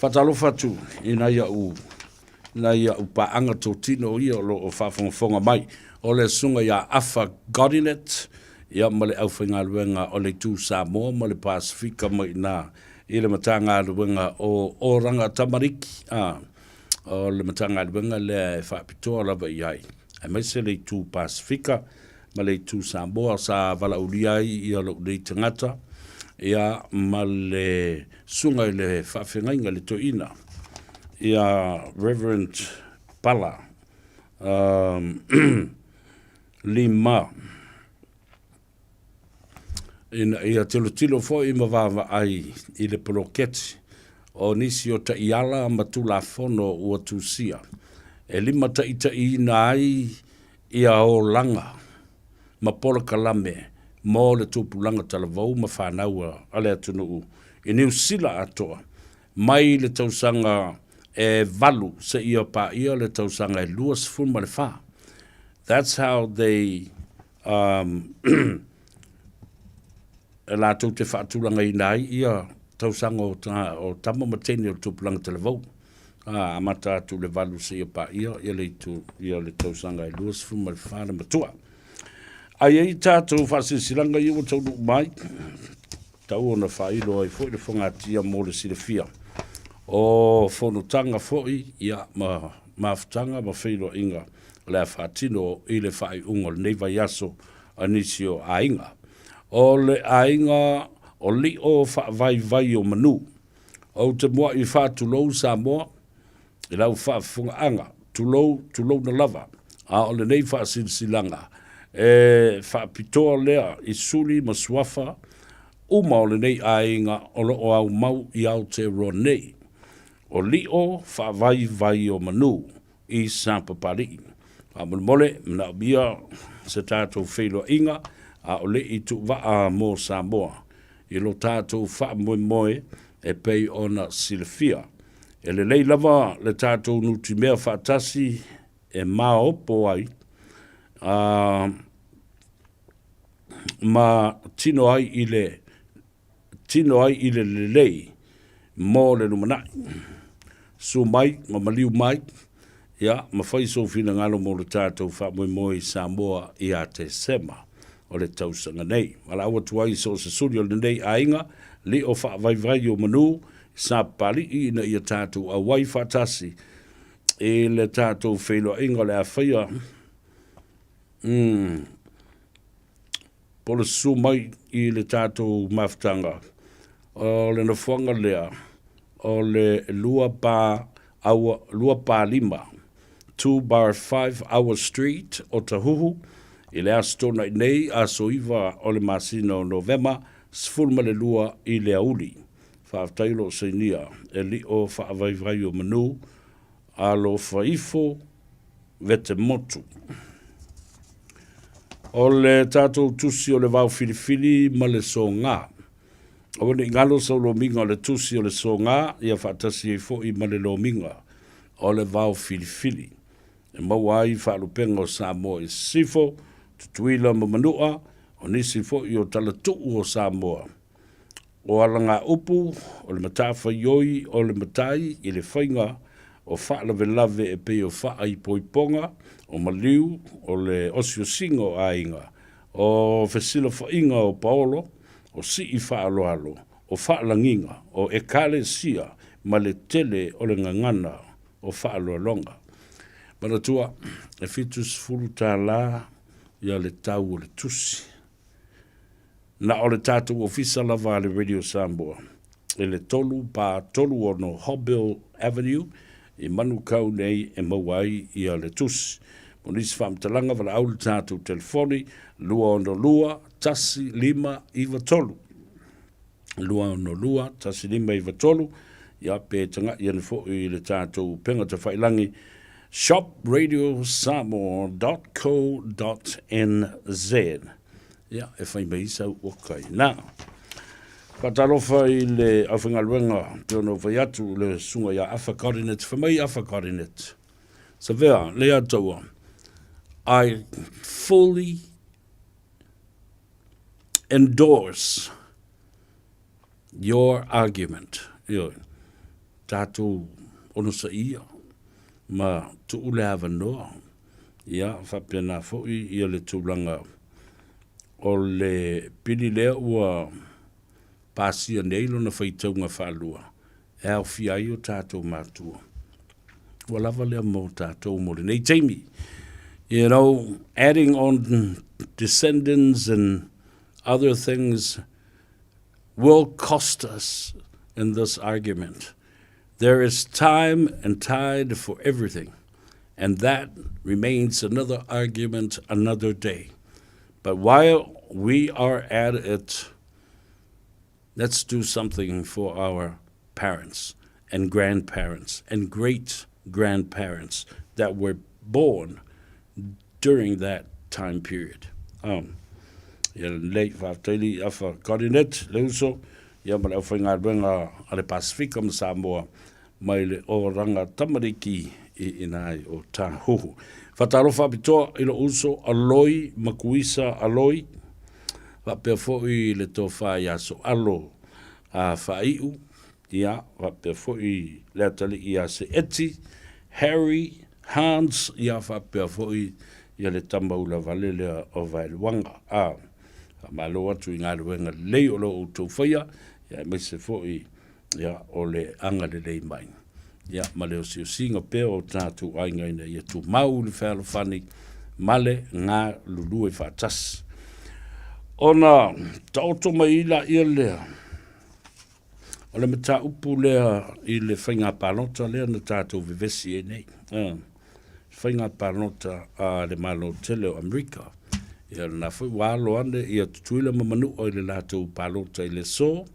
whatalo fatu i na ia u paanga tō tino ia o whafonga mai. O le sunga ia afa Godinet. Ia ma le au whainga luenga o le tū Samoa ma le Pasifika mai nā i le matanga luenga o ranga tamariki. O le matanga luenga le whapitoa lava i ai. Ai mai se le tū Pasifika ma le tū Samoa sa wala uri ai i alo nei tangata. Ia ma le sunga i le whawhengainga le toina. Ia Reverend Pala Lima ia tilo fo i mawava ai i le poloketi o nisi o ta iala ma tu la fono ua tusia. E 5 ta ina ai ia o langa ma polo kalame mo le tupulanga talavau ma whanaua ale atunu i New Zealand atoa. Mai le tausanga e valu se ia pa ia le tausanga e luas fulma le wha. That's how they e la tau te whaatulanga i nai ia tausanga o tamo matene o tupulanga televau. Amata atu le valu se ia pa ia le tausanga e luas fuma le whana matua. Ai ei tātou whaasisilanga i o tau nuk mai. Tau ona whailo ai fwoi le whangatia mo le silefia. O whanutanga fwoi ia mawhtanga ma whilo inga le whaatino i le whai unga le neiva yaso anisio a inga. O le ainga o li o vai o manu. O te mua i whaatulou Samoa, i lau whaafunga anga, tulou na lava, a o le nei whaasilsilanga, whaapitoa lea I suli ma suafa uma o le nei ainga o lo au mau I Aotearoa nei. O lio whaavai o manu I Sapapari. Mole mna bia se tātou whelo inga a o le I tu waa mō Samoa. I lo tātou wha moe e pei ona silfia. E le lei lava le tātou nuti mea whaatasi e maopo ai ma tino ai I le lei mō le numanai. Su mai, ma maliu mai, ia, ma whai so fina ngalo mō le tātou wha moe Samoa I a te sema o le tausanga nei. Mala awa tuai so se suri o le nei ainga, li o wha vai o manu, sa pali I na ia tātou a wai whatasi, e le tātou whelo inga le a whaia, pole su mai I le tātou maftanga, o le na whanga lea, o le lua pa lima, 2-5 Hour Street o Tahuhu, I le astona I nei a soiva o le masino Novema, sfulma le lua I le auli. Whaaftailo se nia, e li o whaavai o manu, a lo whaifo vete motu. O le tātou tusi o le vau filifili ma le so ngā. O le ngalo sa lo minga o le tusi o le so ngā, ia whaatasi e fo I ma le lo minga o le vau filifili. E mawai whaalupenga o Samoa I sifo, tutuila ma manua, o nisi fo I o talatu o Samoa. O alanga upu, o le matafa ioi, o le matai, I le whainga, o whaalave lave e pe o wha I poiponga, o maliu, o le osio singo a inga, o fesila whainga o paolo, o si I whaaloalo, o whaalanginga, o e kale sia, ma le tele o le ngangana, o whaaloalonga. Manatua, e fitus fulu tā la, ia le tau o le tusi. Na o le tātou ofisa lava le Radio Samoa. E le tolu pa tolu o no Hobbill Avenue, I manukau nei e mawai ia le tusi. Monisi whamtalanga wala au le tātou telefoni, lua ono lua, tasi lima iwa tolu. Lua ono lua, tasi lima iwa tolu, ia pētanga ia ne fo I le tātou penga te whailangi, shopradio.samo.co.nz. Ia, e whai mai sau okai. Nā, whatalofa I le awhingaluenga, te ono whai atu le sunga ia awhakarinet, whamai awhakarinet. Sa vea, le ataua, I fully endorse your argument. Ia, tātou ono sa ia, ma tu ule hawa noa. Ia, whapena fōi, ia le tūlanga o le pili lea ua pāsia neilo na whaitaunga whālua. E au whiai o tātou mātua. Ua lava lea mō tātou mōre. Nei teimi, you know, adding on descendants and other things will cost us in this argument. There is time and tide for everything, and that remains another argument another day. But while we are at it, let's do something for our parents and grandparents and great-grandparents that were born during that time period. Ia lei whaateli awha karinet, leuso, ia male au whaingaruenga ale Pasifika ma Samoa, mai le oranga tamariki I inai o Tahuhu. Whatarofa apitoa ilo uso aloi, makuisa aloi, wapea fo'i le tō whai aso alo a whaiu, ia, wapea fo'i le atali I a se eti, Harry, Hans, ia wapea fo'i ia le tamaula vale lea o Vailuanga. Malo atu I ngā ruenga lei o lo o tō whaia, ia mai se fo'i ia o le anga le lei mai. Ia, ma leo si o singa peo o tātou aingaina ia tū mau le whēlo whani male ngā lulue whātas. Ona, taoto mai ila ia lea. O le mata upu lea I le whainga pānota lea na tātou vivesi e nei. Whainga pānota a le malo tele o Amerika. Ia na foi walo ane ia tutuila mamanu o le latou palota i le so.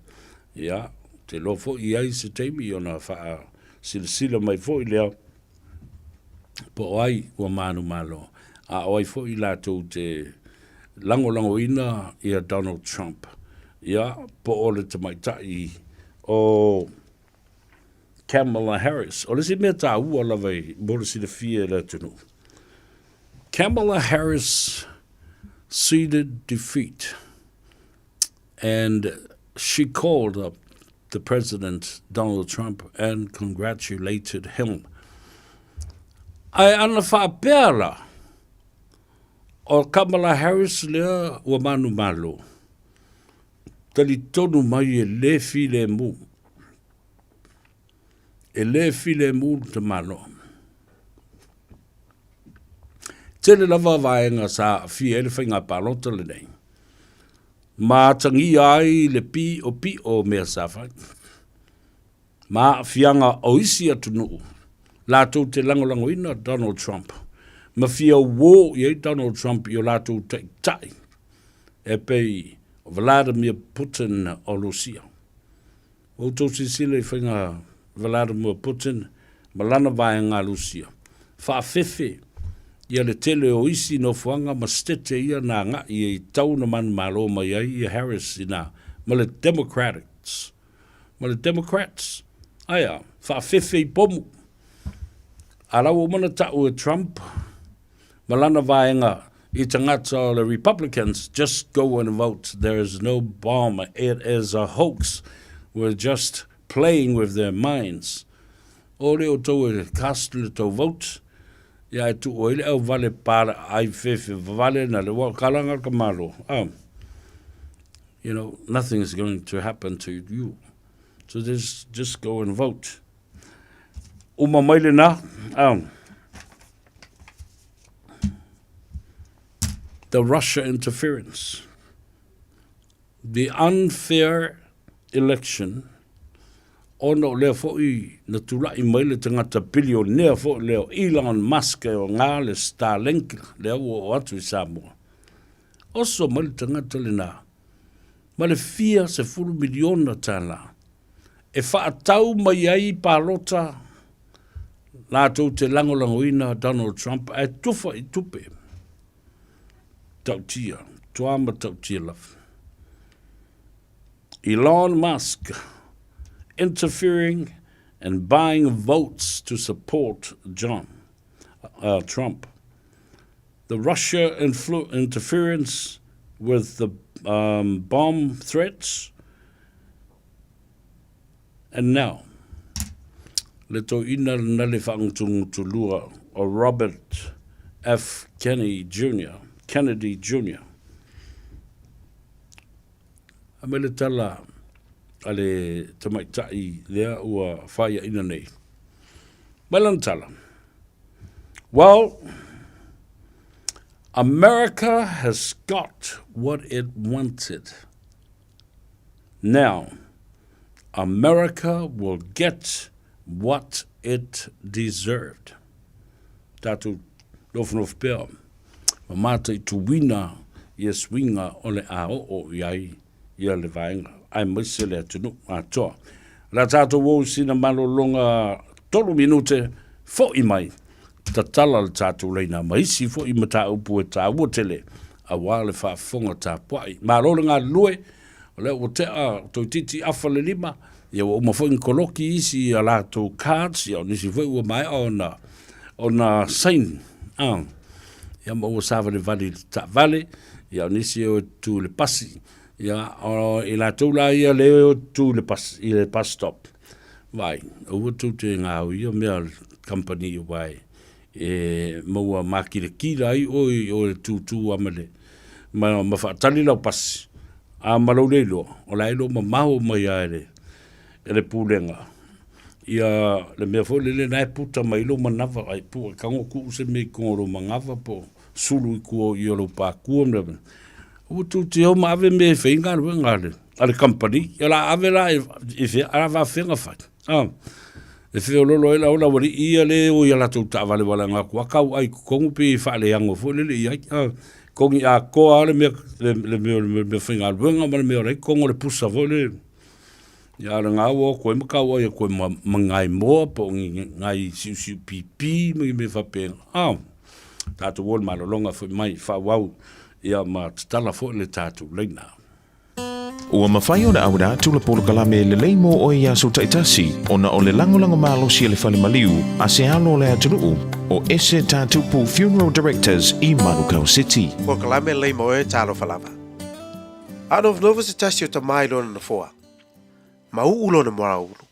Ia te lo fo i ai se teimi o na faa sila mai fo i lea po ai ua manu malo. A o ai fo i latou te lango ina ia Donald Trump. Ia po o le tamaitai o Kamala Harris. O le si mea tā ua lawai bora si le fia le tunu. Kamala Harris ceded defeat and she called up the President Donald Trump and congratulated him. Ai ana whaapea o Kamala Harris lea ua manu malo. Tali tonu mai e le file mu. E le file mu te malo. Tele lava vaenga sa fia ele whainga palota le nei. Ma tangi ai le pi o mea sa whai. Ma fianga o isi atu nuu. Lātou te langolango ina Donald Trump. Ma fia wō i Donald Trump i o lātou tai. E pei Vladimir Putin o Rusia. O tō sisile i whainga Vladimir Putin ma lana vaenga Rusia. Whaafefe ia le tele o isi no fuanga ma stete ia na nga i tau na man malo mai ai i Harris ina ma le Democrats. Ma le Democrats. Aia, whaafefe i pomu. Arau o mana tau e Trump, malana vaenga i tangata o the Republicans, just go and vote. There is no bomb. It is a hoax. We're just playing with their minds. O leo tau e cast le tau vote. Ia e tu o ile au vale para ai fefe vale na le wa kalanga kamalo. You know, nothing is going to happen to you. So just go and vote. Uma maile na, the Russia interference, the unfair election, ono leo fo'i na tula I maile tangata billionaire fo'i leo Elon Musk o ngā le Starlink leo o atu I Samoa. Oso maile tangata le nā, male fia se 10 miliona tāna, e whaatau mai ai palota lātou te langolango ina Donald Trump e tufa I tupe. Tautia, tuama tautia love. Elon Musk interfering and buying votes to support Trump. The Russia interference with the bomb threats. And now, leto ina nale whaangutungu tu lua o Robert F. Kennedy Jr. Amele tala ale tamaitai lea ua whaia ina nei. Malan tala. Well, America has got what it wanted. Now, America will get what it deserved. Tatu lofnof pea. Mamata I tuwina yes winga ole a o iai ia le vaenga. Ai maisele atunu atoa. La tato wo sina malo longa tolu minute fo I mai. Tatala le tato leina maisi fo I mata upu e ta wotele. A wale fa fonga ta puai. Malo ngā lue. Ole o te a toititi afa le lima. Ia o mafo in koloki isi a lato cards. Ia nisi fo ua mai ona sign. Ia ma ua sava le vali ta vale. Ia nisi o tu le pasi. Ia o I lato la ia leo tu le pasi. I le pass stop. Vai. O tu te ngā ia mea company vai. E maua maki le kira ai o le tu amale. Ma whaatali lau pasi. A marau leilo. O la ilo ma maho mai aere. Ele pūlenga. Ia le mea fo le nai puta mai lo manawa ai pu kango ku se me kongoro mangawa po sulu I kuo I olo pa kuo mremen. O tu te o ma ave me whainga ngale. Ale company. Ia la ave la I fea. Ala wa whenga whai. Le feo lolo ela ola wari ia le o ia latou taavale wala ngā kua kau ai kongu pi whaale ango fo le ia kongi a koa le mea whinga ruenga ma le mea rei kongo le pusa fo le ia le ngā ua koe makau ai koe mangai moa po ngai siu pipi me whapenga tātou wole malolonga fo mai whawau ia ma tala fo le tātou leina. Ua mawhai o na awera tula polo kalame le leimo o ia so taitasi o na o le langolango malo si le whale maliu a se alo le atunuu o ese tātupu Funeral Directors i Manukau City. Polo kalame leimo e talo falava. Ano novo se tasi o tamai lona na foa. Ma ulo na mora ulu.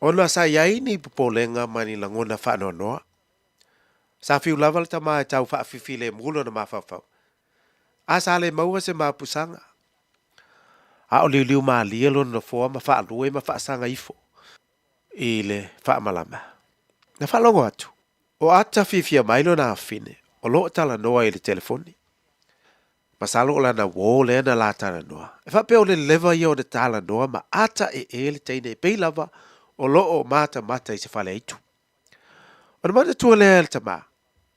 Ona sa yaini pupolenga mani langona whano noa. Sa fiu lava le tamai tau whaafifile mulo na mawhawhau. Asa le maua se mapusanga. A o liu maa lia lona na foa ma wha alue ma wha sanga ifo. I le wha malama. Na wha longo atu. O ata fifia mailo na afine. O loo tala noa i le telefoni. Masalo o lana wō le na la tala noa. E wha peo le leva i o le tala noa ma ata e le teine pei lava o loo mata i se whale itu. O na mata tua lea le tama.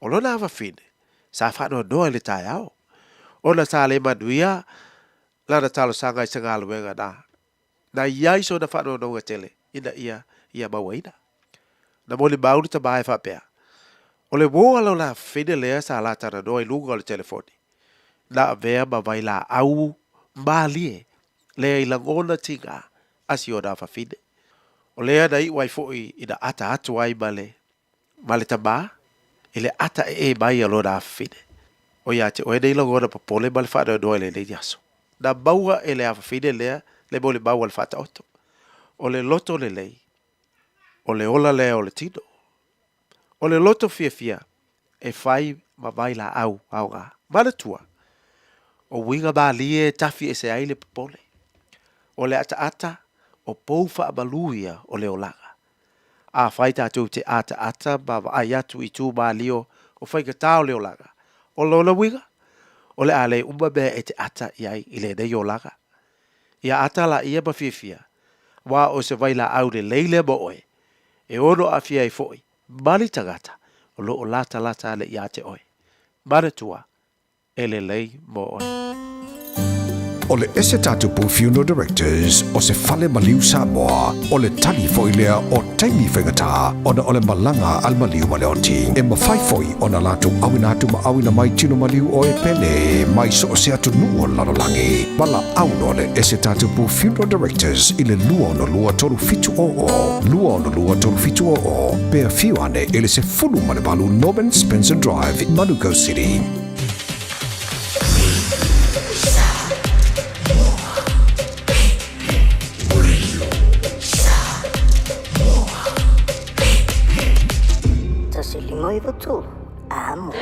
O lona awa fine. Sa whanoa noa i le tai au. O na sa le manuia lana talo sanga i sanga aluenga na. Na iai so na whanau nonga tele. Ina ia mawaina. Na mole mauri ta mai whapea. O le wō alau la whine lea sa la tana noa i lunga o le telefoni. Na avea ma vai la au maalie. Lea i langona tinga. Asi o na whawhine. O lea na i wai fōi ina ata atu ai male. Male ta maa. Ile ata e mai alo na whawhine. O ia te oe nei langona papole male whanau noa i le nei aso. Na maua e le awhawhine lea, le mo le maua le whata oto. O le loto le lei. O le ola lea o le tino. O le loto fia, e whai ma vai la au ngā. Mana tua. O winga ma lie tafi e se ai le popole. O le ata, o pou wha amaluia o le olaga. A whai tātou te ata, ma ai atu i tū ma lio, o whai ka tāo le olaga. O lola winga. O le ale umba bea e te ata iai i le nei o laga. Ia ata la ia mawhiawhia. Wā o se vai la au le leile mo oe. E ono a fia i foi. Mali tangata. O lo o lata le ia te oe. Mana tua. E le lei mo oe. O le ese tātupu Funeral Directors o se whale maliu Samoa o le tali foilea o taimi whengata o na o le malanga al maliu ma le oti. E mawhai foi o na latu awina atu ma awina mai tino maliu o e pene mai so o se atu nuo lalolangi. Mala auno le ese tātupu Funeral Directors i le lua no lua toru fitu o. Lua no lua toru fitu o. Pea fiu ane ele se fulu ma le balu Norman Spencer Drive in Manukau City. Betul. Amo.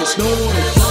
Noise.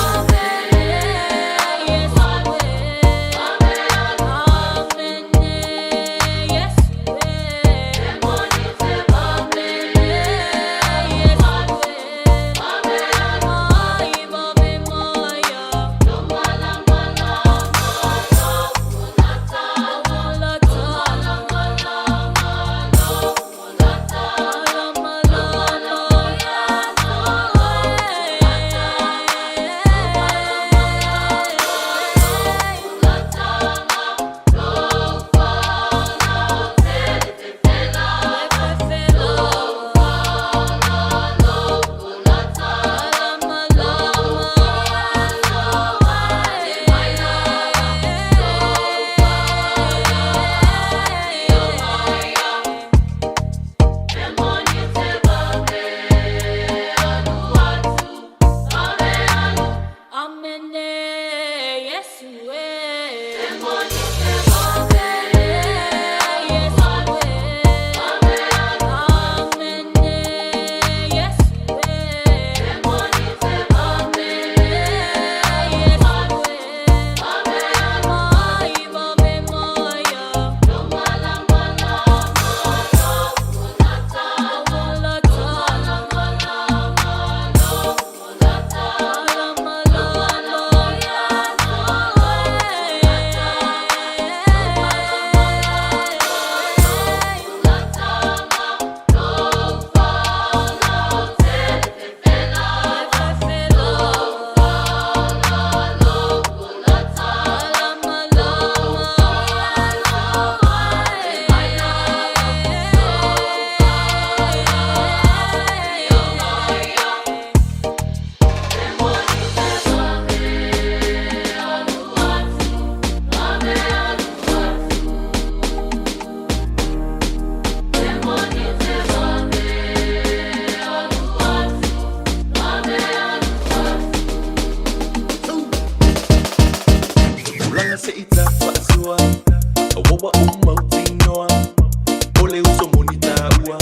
se ita pasua Awawa umautingoa Ole uso monita ua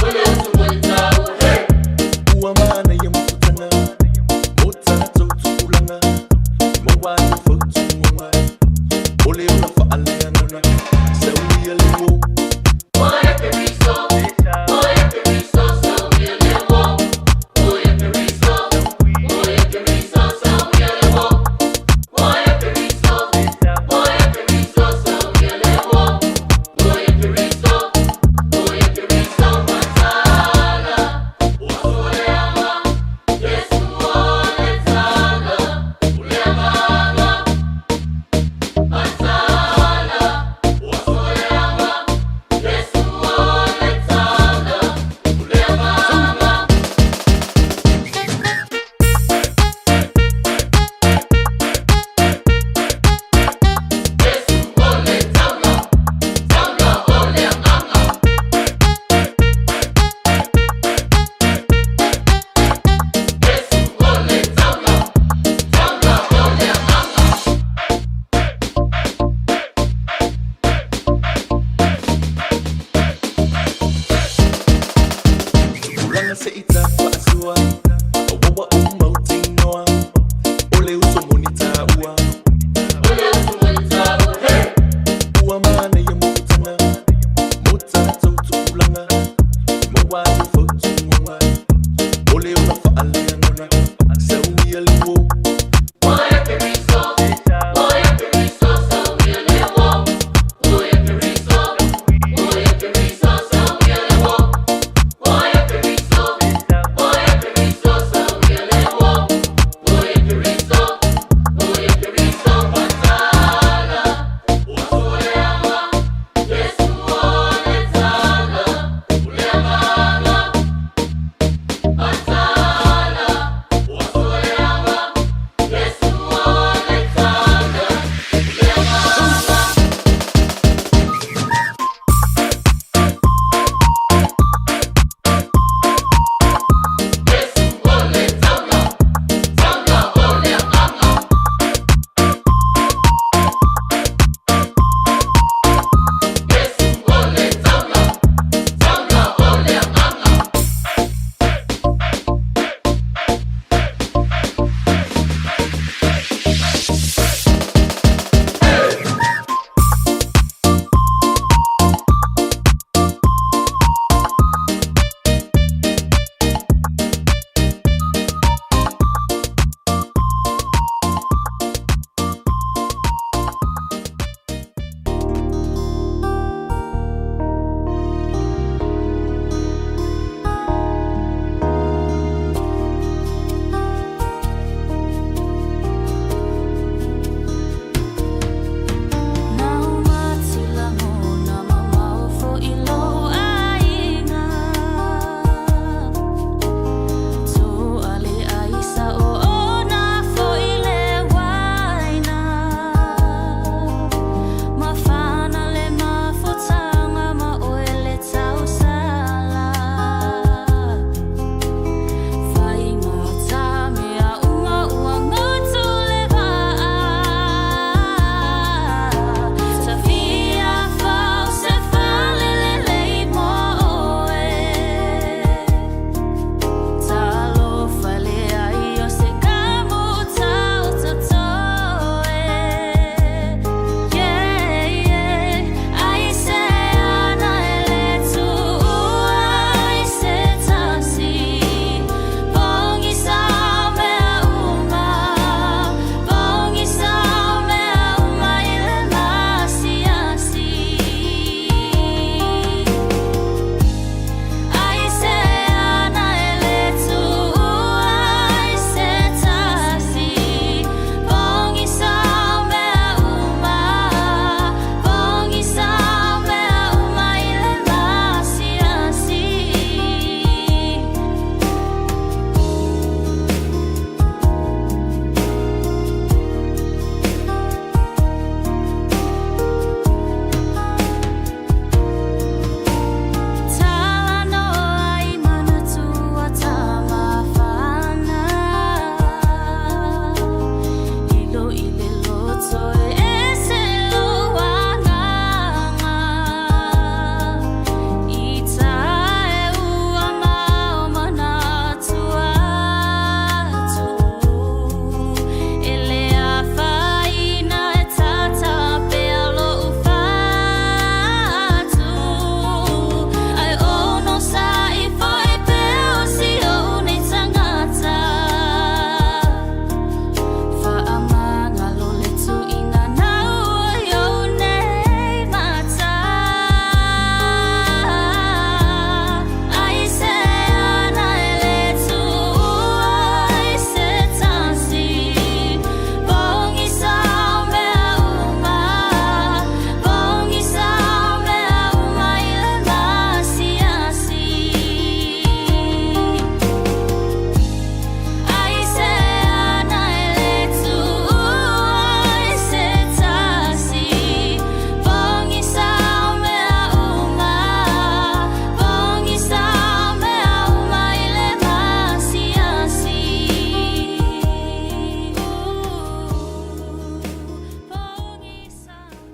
Ole uso monita ua Ua mana ya mututana Mota totulanga Mowa ni fotu mwa Ole una faale anana Sawi ya lewo Oya periso Oya periso Sawi ya lewo Oya periso Oya periso Sawi ya lewo Oya periso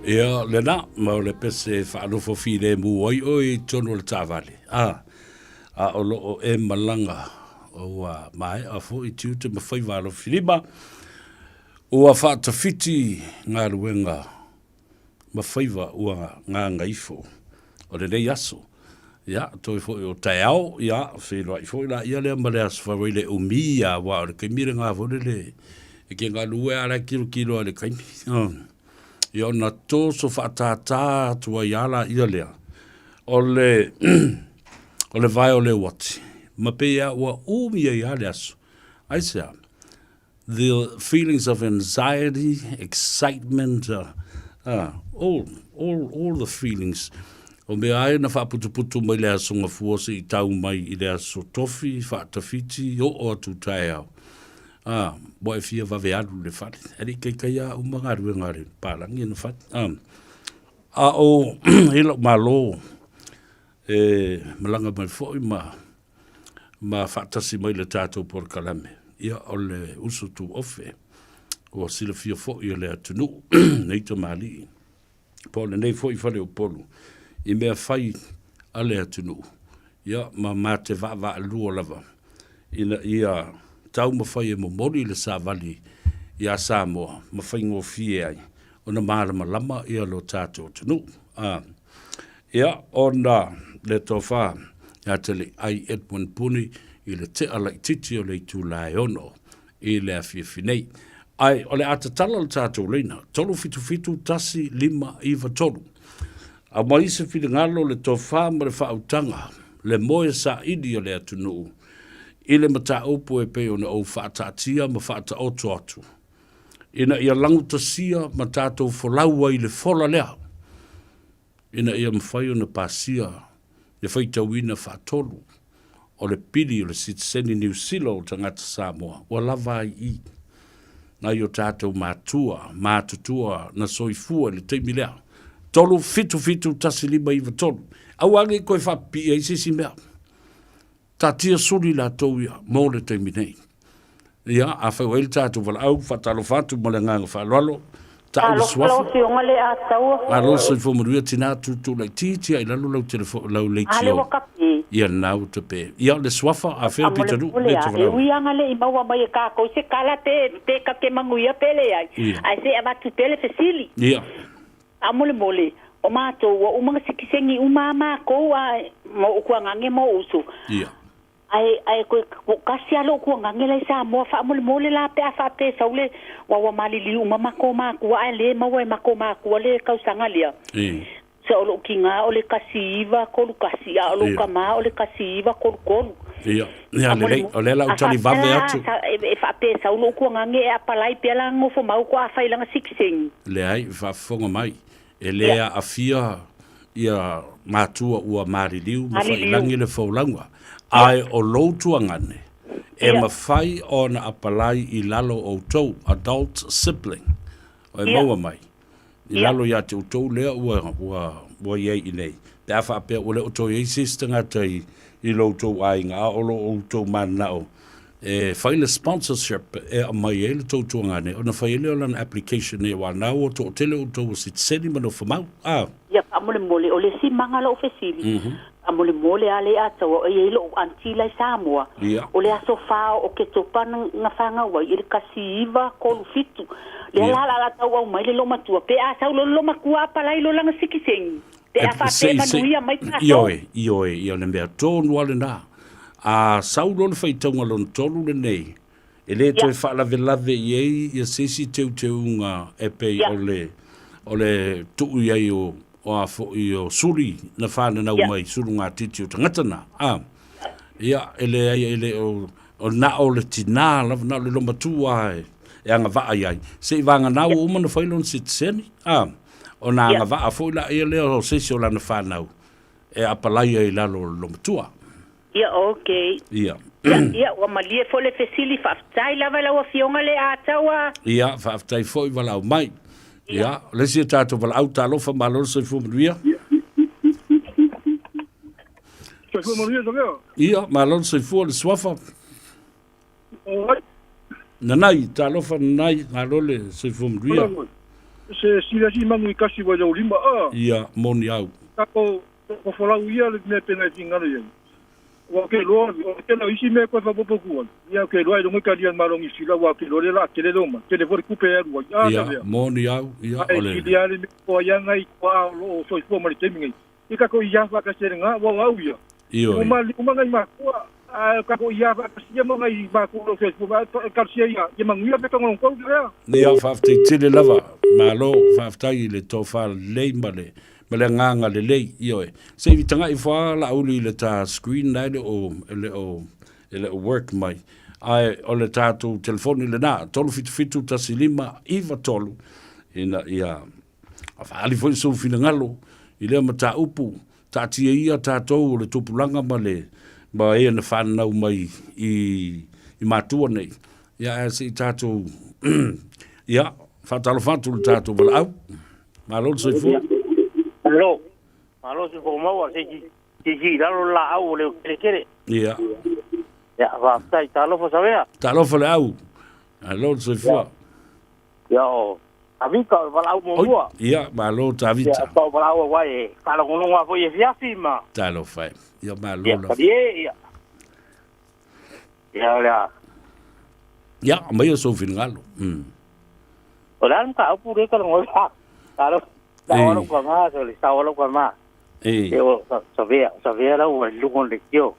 Ia, le na, ma le pese whaanofo fine mu oi tono le tāwale. A o loo e malanga o mai a fo I tiu te mawhaiwa alo whirima o a whaatawhiti ngā ruenga mawhaiwa ua ngā ngaifo o le rei aso. Ia, toi fo o tai au, ia, whenua I fo ila ia lea malea swawaile o mia wa o le kaimire ngā vore le e ke ngā lue ara kilo a le kaimi. Ia o na tō so whaatata tua iala ia lea o le o le vai o le wati. Ma pe ia ua umia ia le aso. Aisea, the feelings of anxiety, excitement, all the feelings. O me ai na whaaputuputu mai le aso ngā fuose I tau mai I le aso tofi, whaatawhiti, o atu tae au. Mo e fia vave alu le whare. Eri kai a umanga rue ngare, pārangi na whare. O hilo malo, malanga mai fōi ma whaatasi mai le tātou por kalame. Ia o le uso tu ofe, o sila fia fōi le atunu, nei to mali. Po le nei fōi whare o polu. I mea whai a le atunu. Ia ma te wa lua lava. Ia tau mawhai e mo mori le sa vali ia Samoa, mawhai ngō fie ai, o na marama lama ia lo tātou tunu. Ia, o na le tofa, ia te le ai Edwin Puni, I le te ala I titi o le tu lai ono, I le a fie finei. Ai, o le atatala le tātou leina, tolu fitu tasi 5 iwa tolu. A mai se fili ngalo le tofa ma le whautanga, le moe sa idi o le atunu. I le mata opo e pe o na o whaatatia ma whaata oto atu. Ina ia languta sia ma tātou wholaua I le whola lea. Ina ia mwhai o na pāsia, ia whaitawina whaatolu. O le pili o le Citizenship New Zealand o tangata Samoa, o lava I. Na i o tātou mātutua na soifua le teimi lea. Tolu fitu tasi 5 iwa tolu. Au ange koe whapi e sisi mea. Ta tia suri la tau ia, mō le teimi nei. Ia, a whau ele tātou wala au, whatalo whatu mo le nganga whalalo. Ta ulu swafu. A loso I whomaruia tina tutu lai titi, ai lalo lau telefo, lau leitio. Ia nau te pe. Ia le swafa, a whea pitaru, le te walau. Ui anga le I maua mai e kākou, se kala te ka ke manguia pele ai. Ai se avatu pele fesili. Ia. A mole. O mātou, o umanga sikisengi umama kou a mo ukuangange mo usu. Ia. Ai ko kasi alo ukuangange lai sa mo fa mole la pe a fa pe saule wa malili umama ko ma ku ai le maua mako ma ku le kausanga lia. So lo kinga o le kasiva ko lu kasia o kama o le kasiva ko ko. Ia. Ia le o le la utali vave atu. E fa pe saulo ukuangange e apalai pe la ngofo mau ko a failanga sikisengi. Le ai fa fonga mai. E lea a fia ia mātua ua mariliu, mawhailangi le whaulangwa. Ai o loutua ngane, e mawhai o na apalai I lalo o tau, adult sibling, o e maua mai. I lalo ia te utau lea ua iei I nei. Te awha apea o le o tau iei sistanga tai I loutou ai ngā olo o tau manao. E whaile sponsorship e a mai e le tautua ngane, o na whaile o lana application e wānau o tō tele o tō Citizenship mano whamau. Ia, mole, o le si mangala o fesili. Mole ale atau e ilo antila Samoa. O le aso whao o ke topana nga whanga wai, I le kasiiva kolu fitu. Le ala tau au mai le loma tua, pe a sau lo makua palai lo langa sikisengi. Pe a whate manuia mai kaso. Ioe, le mea tōnu ale nā. A saulo le whaitaunga lon tolu le nei. E le toi whaalawelave I ei ia sesi teu e pei o le tuu iei o a fo I o suri na whana nau mai suru ngā titi o tangatana. Ia, ele o na o le tina, na le loma tua e anga vaa iai. Se I vanga nau o umana whailon Citizen. O na anga vaa fo ila ia leo o sesi o lana whanau. E apalai ai lalo loma tua. Ia, okay. Ia. Ia, o malie fo le fesili whaftai lava lau a fionga le ataua. Ia, whaftai fo I walau mai. Ia, lesi e tātou wala au tālofa malolo sa I fumanuia. Sa fumanuia tokeo? Ia, malolo sa I fua le swafa. Nanai, tālofa nanai, malole sa I fumanuia. se sila si mangu I kasi wa jau lima ia moni au kako ko folau ia le me pena tinga le wa ke lo ke no isi me ko fa popo ku ia ke lo ai lo ka dia marong isi la wa ke lo le la ke le doma ke le for ku pe wa ia moni au ia ole ai dia le ko ia ngai kwa lo so fo ma le teminga I kako ia fa ka serenga wa au ia io uma ngai ma ko kako ia fa ka sia mo ngai ma ko lo so fo ka sia ia mangia pe ka ngong ko ia ia fa tele lava malo fa le tofa le male mele nganga le lei io se vitanga I fa la uli le ta screen nai ele work mai ai o le tatu telefoni le na tolu fitu ta silima iva tolu ina ia fa ali foi so finangalo ile mata upu ta tia ia tatou le tupulanga male ba e na fa na mai I matua nei ia se tatou ia fa talo fatu le tatou bala malo so fu Hello. Malo se ko mau se ji dalo la au le kere. Ia. Ya va sai talo fo sabea. Talo fo le au. Alo se fu. Ya o. Avika va au mo mo. Ia, malo ta vita. Ya pa va au wa e. Kala ngono wa fo ye fiafi ma. Talo fai. Ia malo. Ya. Ya la. Ya, mai so finalo. Olam ka au pure ka ngol. Talo Tawalo kwa ma, so le tawalo kwa ma. Yo, sabia la o lugon le yo.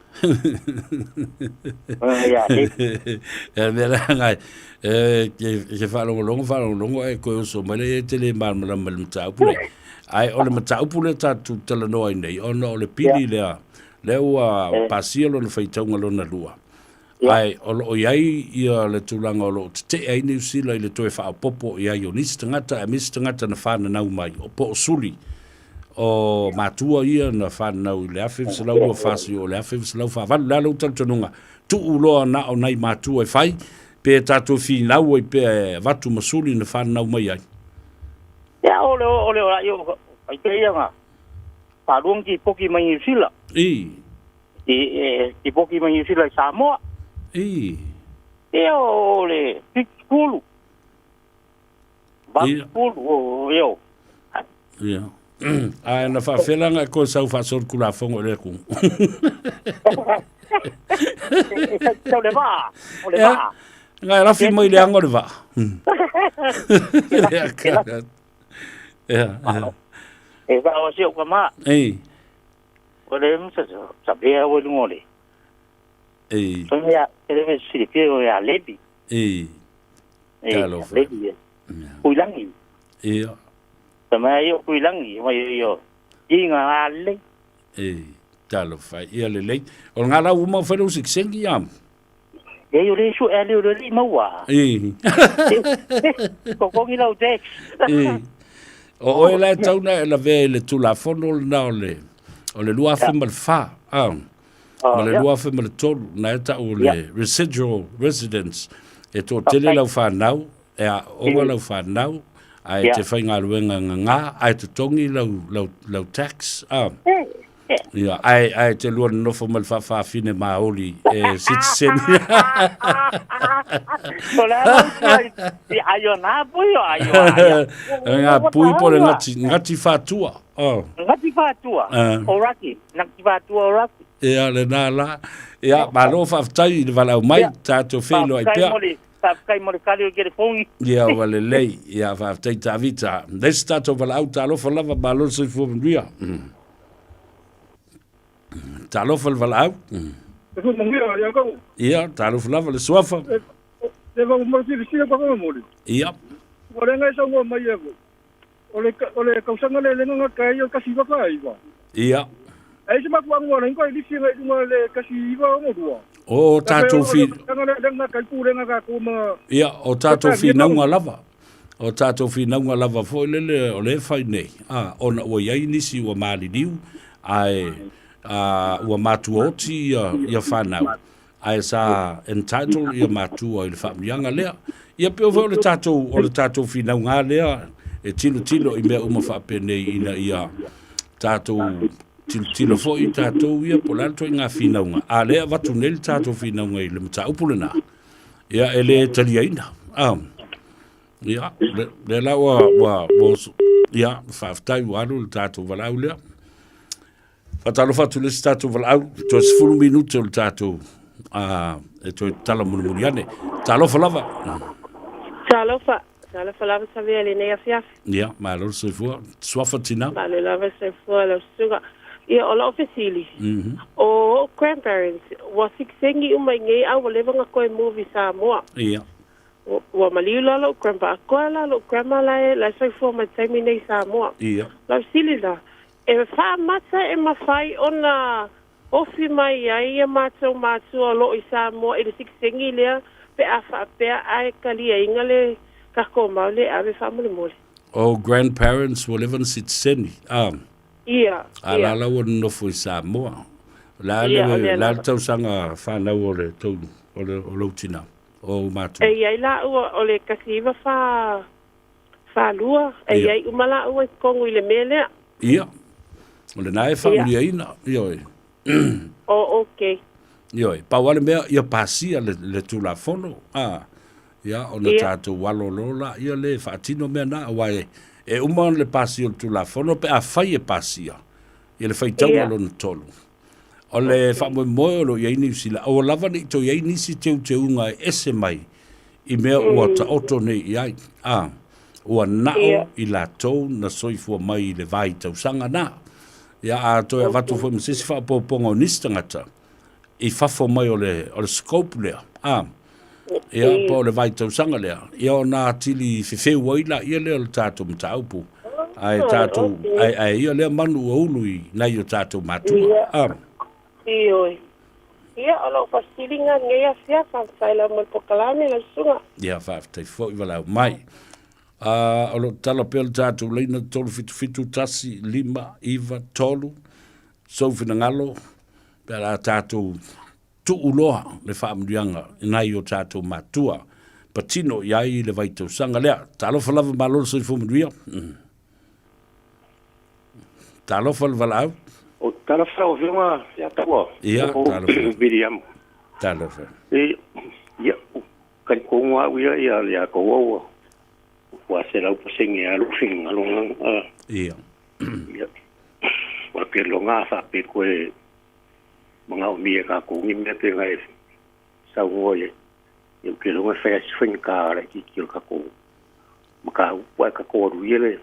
Ya, mera ngai. Ke falo longo e ko so male tele mal mta pule. Ai ole mta pule ta tu tele no nei. Ono le pili le o pasilo le feitanga lona lua. Ai o iai ia le tulanga o lo te ai New Zealand le toe fa popo ia yo nis tangata na fana nau mai o po suli o matua ia na fana nau le afi se lau fasi o le afi se lau fa va la lo tantunga tu ulo na o nai matua fai pe tatu fi nau e pe vatu masuli na fana nau mai ai ya ole yo ai te ia nga pa luong ki poki mai New Zealand ki poki mai New Zealand Samoa ole tikulu bakulu yo ya ai na fa felanga ko sa fa sor kula fongo le ku ole va ngai la fi mai le angor va e va o sio kama ole msa sabia o ngole ya deve si piego ya lebi Talo lebi kuilangi sama yo kuilangi yo inga ale talo fa ia le o ngala uma fa no siksengi yam yo le su ele le mawa ko ngila utex o ela tauna ela ve le tula fono na o le lua fa mal fa ma le lua fe ma le tolu na eta o le residual residence e to tele lau whanau e a owa lau whanau a e te whainga luenga ngā a e te tongi lau tax ia ai te lua nofo ma le whawhawhine maoli e citizen ayo nā pui o ayo ngā pui po le ngati whātua ngati whātua o raki ngati whātua o raki ia le nala ia malo fa tai le vala mai tato felo ai pea kai mo le kali ke le fongi ia wale lei ia fa tai ta vita des tato vala au talo fa lava malo se fu via talo fa vala au ia talo fa lava le sofa le va mo si pa mo ia ora ngai sa mo mai ole kausanga le nga kai yo kasi va kai va ia ai se matua ngora ngoi li singa ngora le kasi iwa mo dua o tato fi nga kai pure nga ka ma ia o tato fi na nga lava fo le o le fai nei ona o ia inisi o mali diu ai o matuoti ia fanau ai sa entitled ia matua il familianga le ia pe o le tato fi na nga le e tilo i me uma fa pene ina ia tato tilo fo i tātou ia po lanto i ngā whinaunga. A lea watu neli tātou whinaunga i le mta upulena. Ia ele taliaina. Ia, le la wa ia, whaaftai waru le tātou walau lea. Whatalo whatu le tātou walau, to 10 minuto le tātou, e toi tala muri ane. Talofa lava. Talofa lava savea le nei afiaf. Ia, malo se fua, swafa tina. Malo lava se fua la suga. Ia, o la ofesili. O grandparents, wa siksengi umai ngei au wa levanga koe movie Samoa. Ia. Wa maliu lalo, grandpa akoa lalo, grandma la soifua mai taimi nei Samoa. Ia. La sili la. E wha mata e mawhai ona ofi mai ai e mātou o lo i Samoa e le siksengi lea pe a wha pea ai kalia inga le kako mau le ave wha mole mole. O grandparents will live in Sitseni. Ia. Ala la o nofo i Samoa. La tau sanga whanau o le tau o lo tina. O mātou. E iai la ua o le kasiva wha lua. E iai umala ua i kongu i le mele. Ia. O le nae whaulia ina. Ioi. Okay. Ioi. Pawale mea ia pasia le tula fono. Ia, o na tātou walolola. Ia le whaatino mea na awai. E uman le pasia le tula fono. Pe a whai e pasia. Ia le whaitau alo na tolu. O le whamoe moe lo iai ni usila. O lava ni to iai nisi te unga e ese mai. I mea ua ta oto nei iai. Ua nao i la tau na soifua mai le vai tau sanga na. Ia a toi a watu fwoi msisi whaapoponga o nistangata. I whafo mai o le scope lea. Ia po le vai tau sanga lea. Ia o nā tili whiwheu waila. Ia lea le tātou mtaupu. Ai tātou. Ai ia lea manu o ului. Nai o tātou matua. Ioi. Ia alo pasilinga ngai asia whaila mo pokalame la sunga. Ia whaaftai fwoi walau mai. Alo tala pele tātou leina tolu fitu tasi, 5, 2, 3. Sofina ngalo. Pela tātou tuuloha le whaamurianga. Nai o tātou matua. Patino iai le vaitau sanga lea. Talofa lava malolo soi fumanuia. Talofa le walau. O talofa o vinga ya tawa. Ia, talofa. Miriam. Talofa. Ia, kan konga uia ia le ako wawa. Wa se la upasengi a lufing along. Ia. Ia. Wa ke longa fa pe koe mga umia ka ko ngi me te ngai. Sa woye. Ia ke longa fa swing ka ra ki ki ka ko. Maka wa ka ko ruile.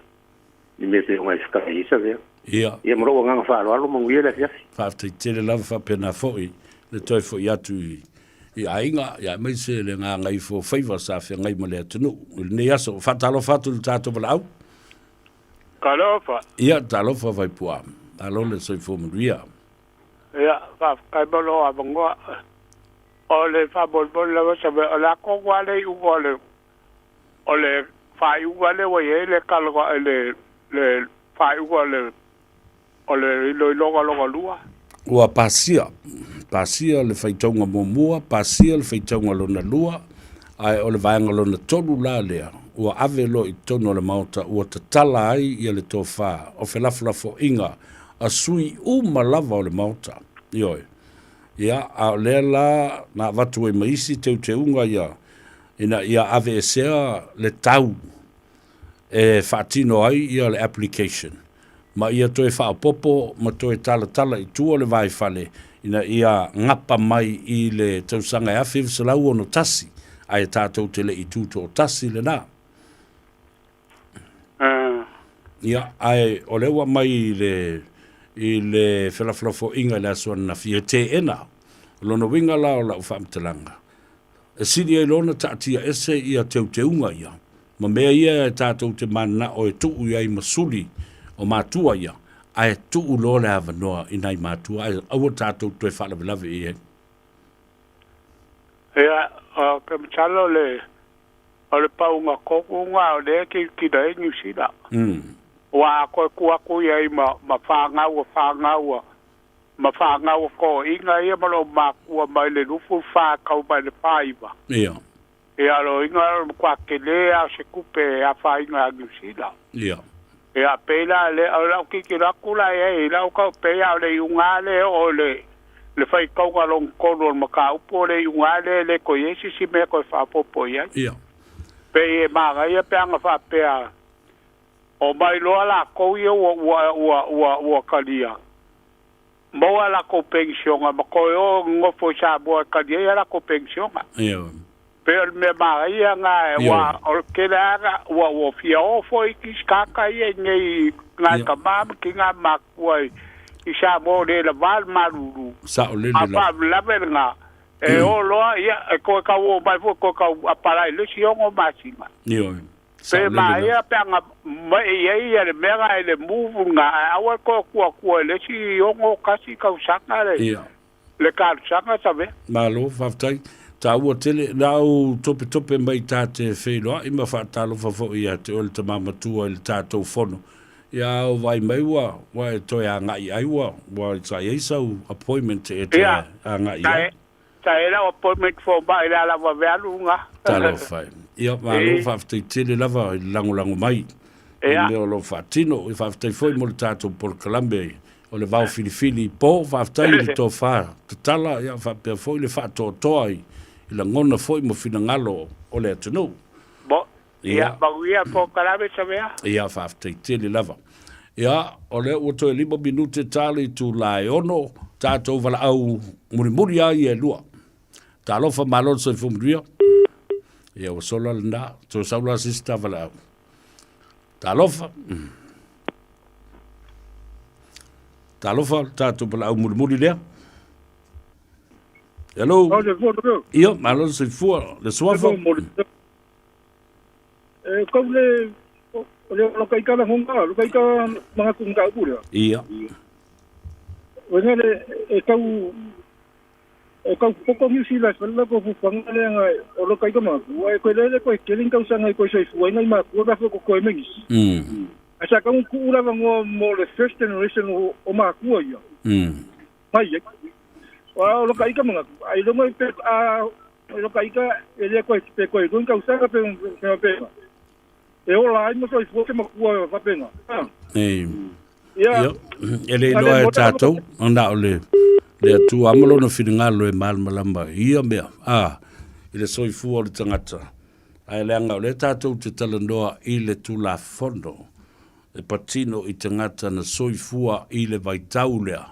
Ni me te ngai ska isa ve. Ia. Ia mro nga fa alo mo ngi le ya. Fa te tele lava fa pena foi. Le toi foi atu i ainga, ia mai se le ngā Gagaifo Faiva sa whia ngai ma le atunu. Ne aso, whatalo whatu le tātou walau? Kalofa. Ia, talofa vai pua. Alo le soi fōmanuia. Ia, kai bolo a vangoa. O le whabol lewa sabe, o le ako wale i uwa o le whai uwa le wa ye le kalwa le whai uwa le o le loga lua. Ua pasia le whaitaunga momua, pasia le whaitaunga lona lua, ai o le vaenga lona tonu la lea, ua ave lo i tono le mauta, ua te tala ai i le tō wha, o whelaflafo inga, a sui lava o le mauta, ioi. Ia, a lea la, na watu e maisi te unga ia, ina ia ave e sea le tau, e whaatino ai ia le application. Ma ia toe whaapopo, ma toe tala i tua le vai whale, ina ia ngapa mai i le tausanga e awhi visalau ono tasi, ai tātou te le i tūto o tasi le nā. Ia, ai o lewa mai i le whelaflafo inga le asuana na fia te ena, lono winga la o lau whaamtalanga. E siri ai lona taatia ese ia te unga ia, ma mea ia e tātou te mana o e tuu ia i masuli, o mātua ia, ai tuu lo le hawa noa i nai mātua, ai aua tātou tue whalawe i e. Ia, ke mtalo o le paunga kokunga o le ki da e New Zealand. Wa koe kuaku ia i ma whāngaua, ma whāngaua ko inga ia malo mākua mai le rufu whākau mai le Faiva. Ia. Ia lo inga kwa ke lea se kupe a whainga a New Zealand. Ia. Ia pela le au ki rakula e la ka pea le unga le o le fai kauga long kono maka upo le unga le ko yesi si me ko fa popo ia. Ia. Pe e manga ia pe anga fa pe a. O mai loa la ko ia wa kalia. Moa la ko pensionga ma ko o ngofo sa boa kalia ia la ko pensionga. Ia. Pe me manga ia nga wa o kela wa fia o foi ki skaka ia nei nga ka mam ki nga makwai. Isa mo le la val maruru. Sa o le la. Apa la venga. E o loa ia ko ka o mai fo ko ka apara le si o masinga. Ia. Pe mai ia pe nga mai ia le mega le move nga awa ko le si o kasi ka usanga le. Ia. Le ka usanga sabe. Malo faftai. Ta ua tele lau tope mai tate whenua ima whaatalo fafo ia te ole te mamatua le tātou whono. Ia o vai mai ua e toi a ngai ai ua i tai eisau appointment e te a ngai ai. Ta e lau appointment for ba i la lava vealunga. Ta lau whai. Ia malo whaftai tele lava i lango mai. Ia. Leo lo whaatino i whaftai foi mo le tātou por Kalambe o le vau filifili po whaftai le tō wha. Te tala ia whapea foi le whaato toa i. La ngona foi mo fina ngalo o le atu no. Bo, ia, baguia po Kalambe sabea? Ia, whaaftei tele lava. Ia, o le uto e 5 minute tali tu lai ono, tātou wala au muri ai e lua. Tā lofa malon sa i fumria. Ia, o sola lana, tō saula sista wala au. Tā lofa. Tā lofa, tātou wala au muri lea. Hello. Ia, malon se fua, le suafa. Kau le lokai ka la honga, lokai ka mga kunga pura. Ia. Wenga le kau poko misi la sala ko fanga le nga o lokai ka ma. Wa ko le ko keling kau sanga ko sai fu nga ma ko ba ko mengis. Asa ka ku ula mo le first generation o ma ku ia. Mai Wa lo kai ka mga ai lo mai pe lo kai ka ele ko pe ko don ka usanga pe e o la mo so fo mo ko fa pena ya ele lo e tato onda ole le tu amolo no finingalo e mal malamba ia mea ile so fu o tangata ai le anga le tato te talandoa ile tu la fondo e patino i tangata na so fua ile vai taulea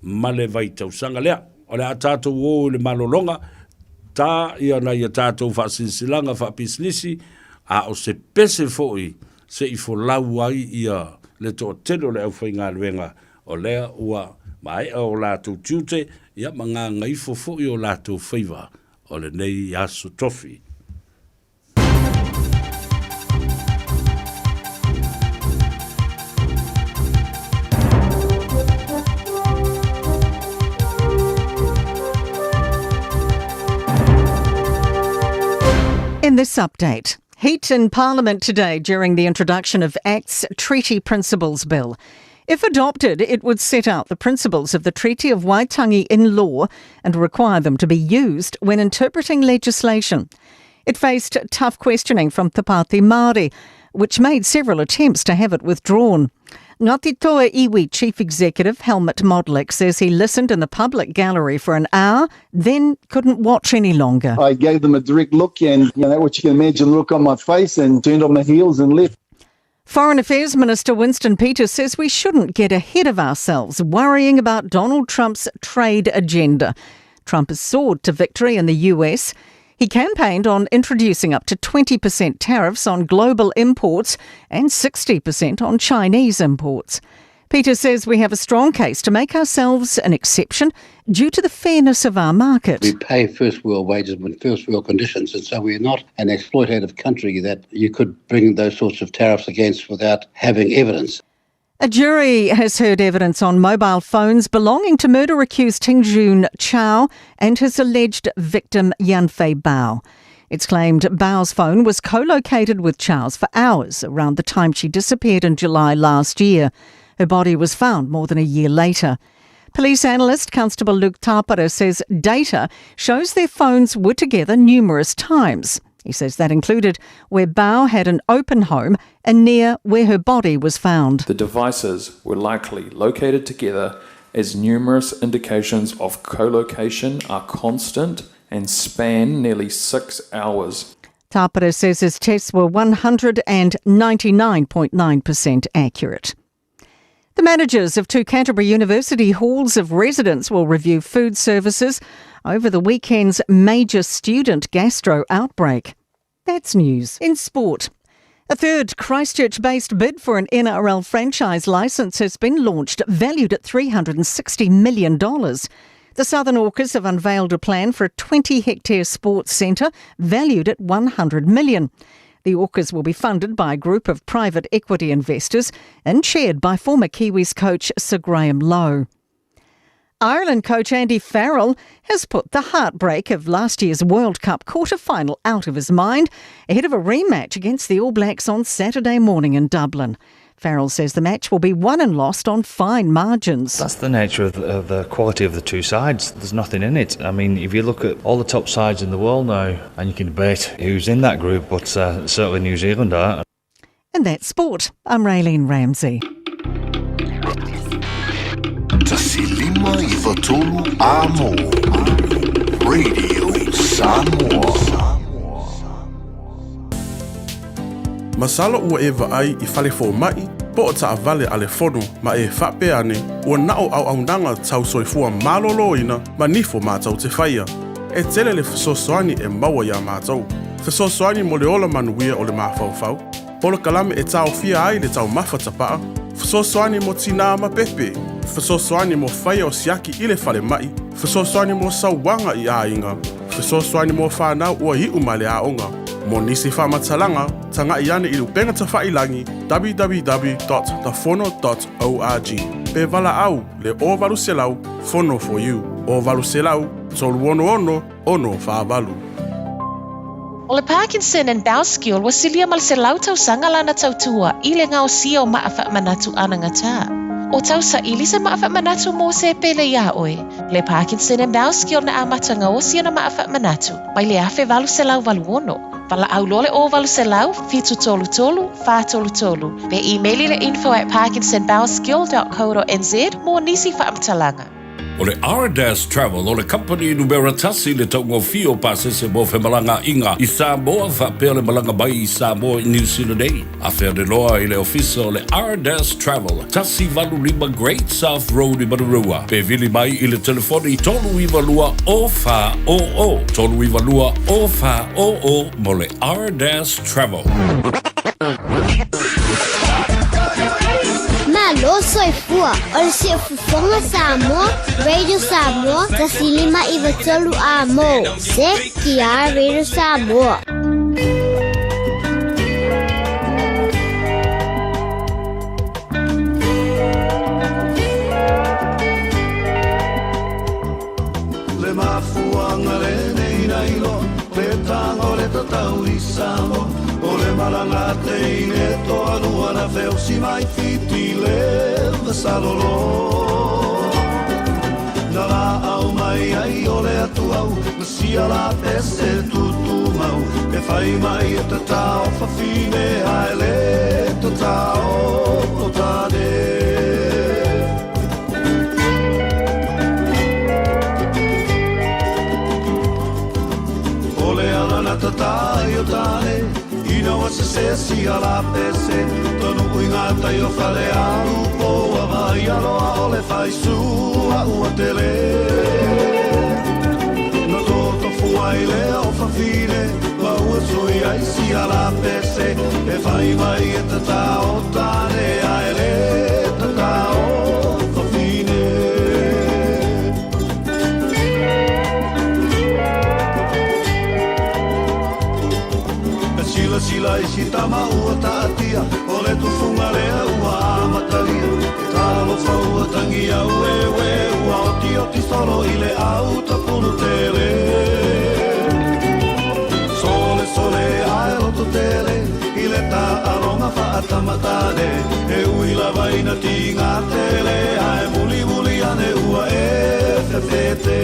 male vai tausanga lea o le atato o le malolonga ta ia na ia tato fa silanga fa pislisi o se pese foi se i fo lau ai ia le to telo le au fainga luenga o lea ua mai o la tu tute ia manga ngai fo foi o la tu Faiva o le nei asu tofi. In this update, heat in Parliament today during the introduction of ACT's Treaty Principles Bill. If adopted, it would set out the principles of the Treaty of Waitangi in law and require them to be used when interpreting legislation. It faced tough questioning from Te Pāti Māori, which made several attempts to have it withdrawn. Ngāti Toa Iwi Chief Executive Helmut Modlik says he listened in the public gallery for an hour, then couldn't watch any longer. I gave them a direct look and, what you can imagine, look on my face and turned on my heels and left. Foreign Affairs Minister Winston Peters says we shouldn't get ahead of ourselves, worrying about Donald Trump's trade agenda. Trump has soared to victory in the US. He campaigned on introducing up to 20% tariffs on global imports and 60% on Chinese imports. Peter says we have a strong case to make ourselves an exception due to the fairness of our market. We pay first world wages with first world conditions, and so we're not an exploitative country that you could bring those sorts of tariffs against without having evidence. A jury has heard evidence on mobile phones belonging to murder-accused Ting-Jun Chow and his alleged victim Yanfei Bao. It's claimed Bao's phone was co-located with Chow's for hours around the time she disappeared in July last year. Her body was found more than a year later. Police analyst Constable Luke Tapara says data shows their phones were together numerous times. He says that included where Bao had an open home and near where her body was found. The devices were likely located together as numerous indications of co-location are constant and span nearly 6 hours. Tapara says his tests were 199.9% accurate. The managers of 2 Canterbury University halls of residence will review food services over the weekend's major student gastro outbreak. That's news. In sport, a third Christchurch-based bid for an NRL franchise licence has been launched, valued at $360 million. The Southern Orcas have unveiled a plan for a 20-hectare sports centre valued at $100 million. The Orcas will be funded by a group of private equity investors and chaired by former Kiwis coach Sir Graham Lowe. Ireland coach Andy Farrell has put the heartbreak of last year's World Cup quarter-final out of his mind ahead of a rematch against the All Blacks on Saturday morning in Dublin. Farrell says the match will be won and lost on fine margins. That's the nature of the quality of the two sides. There's nothing in it. I mean, if you look at all the top sides in the world now, and you can debate who's in that group, but certainly New Zealand are. And that's sport. I'm Raylene Ramsey. Tasilima i Watolu Amo. Radio Samoa. Masala ua e vaai I fale fo mai, po o taa vale ale fono ma e whape ane, ua nao au aunanga tau soifua malolo ina ma nifo mātau te whaia. E tele le whasosoani e maua ia mātau. Whasosoani mo le ola manuia o le mawhauwhau. Polo kalame e tau fia ai le tau mawhatapaa. Whasosoani mo tina ma pepe. Whasosoani mo whaia o siaki I le fale mai. Whasosoani mo sauwanga I a inga. Whasosoani mo whanau ua hi umale a onga. Mo nisi whamatalanga, tanga I ane I lupenga ta whailangi www.thefono.org. Pe vala au, le o valu selau, fono for you. O valu selau, tolu ono whaavalu. O le Parkinson and Bowel skill wa silia mal se lau tau sanga lana tau tua I le ngao sia o maafa manatu ananga tā. O tau sa ili sa maafa manatu mo se pele ia oe. Le Parkinson and Bowel skill na amatanga o sia na maafa manatu. Mai le afe valu se lau valu ono. Vala au lole o valu se lau, fitu tolu tolu, fa tolu tolu. Pe emaili le info@parkinsonbowelskill.co.nz mo nisi whaamtalanga. O le R-Dash Travel, o le company numera tasi le taungo fio pasese mo whemalanga inga I Samoa whapea le malanga bai I Samoa I New Zealand ei. A whea de loa I le ofisa o le R-Dash Travel, tasi valu lima Great South Road I Marurua. Pe vili mai I le telefoni tolu I valua o wha o o. Tolu I valua o wha o o mo le R-Dash Travel. Malo soifua, o le siafufonga Samoa, Radio Samoa, tasilima I Watolu Amo, se kia Radio Samoa. Le mafuanga le nei nei lo, le tango le tatau I Samoa. O le malanga te ine to alua na feo si mai fiti le vasalolo. Na la au mai ai o le atu au, na sia la pese tutu mau. E fai mai e tatao fa fine ai le tatao o tade. O le alana tatai o tane, Ina wa se si ala pese tonu ingata yo fale alu po avai alo ole fai su a uatele no to fuai le o fa fine wa u sui ai si ala pese e fai mai e tata o tane ai le tata o fa fine. Sila I si tama ua tātia, o le tufunga lea ua amatalia. E talo whaua tangi au e ua oti solo I le au tapunu tele. Sole ae loto tele, I le tā aronga whaatamatane. E ui la vaina tinga tele, ae muli ane ua e whewhete.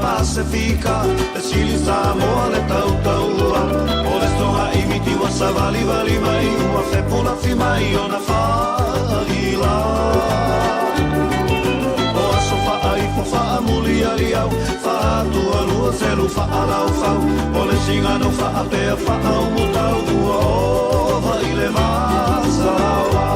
Pacifica, le sili Samoa le tautaua. O le songa imiti wa savali vali mai, wa fepola fi mai ona whaila. whaamuli ali au whaatua lua selu whaalau whau o le singano whaapea whaau mutau ua ova i le masalawa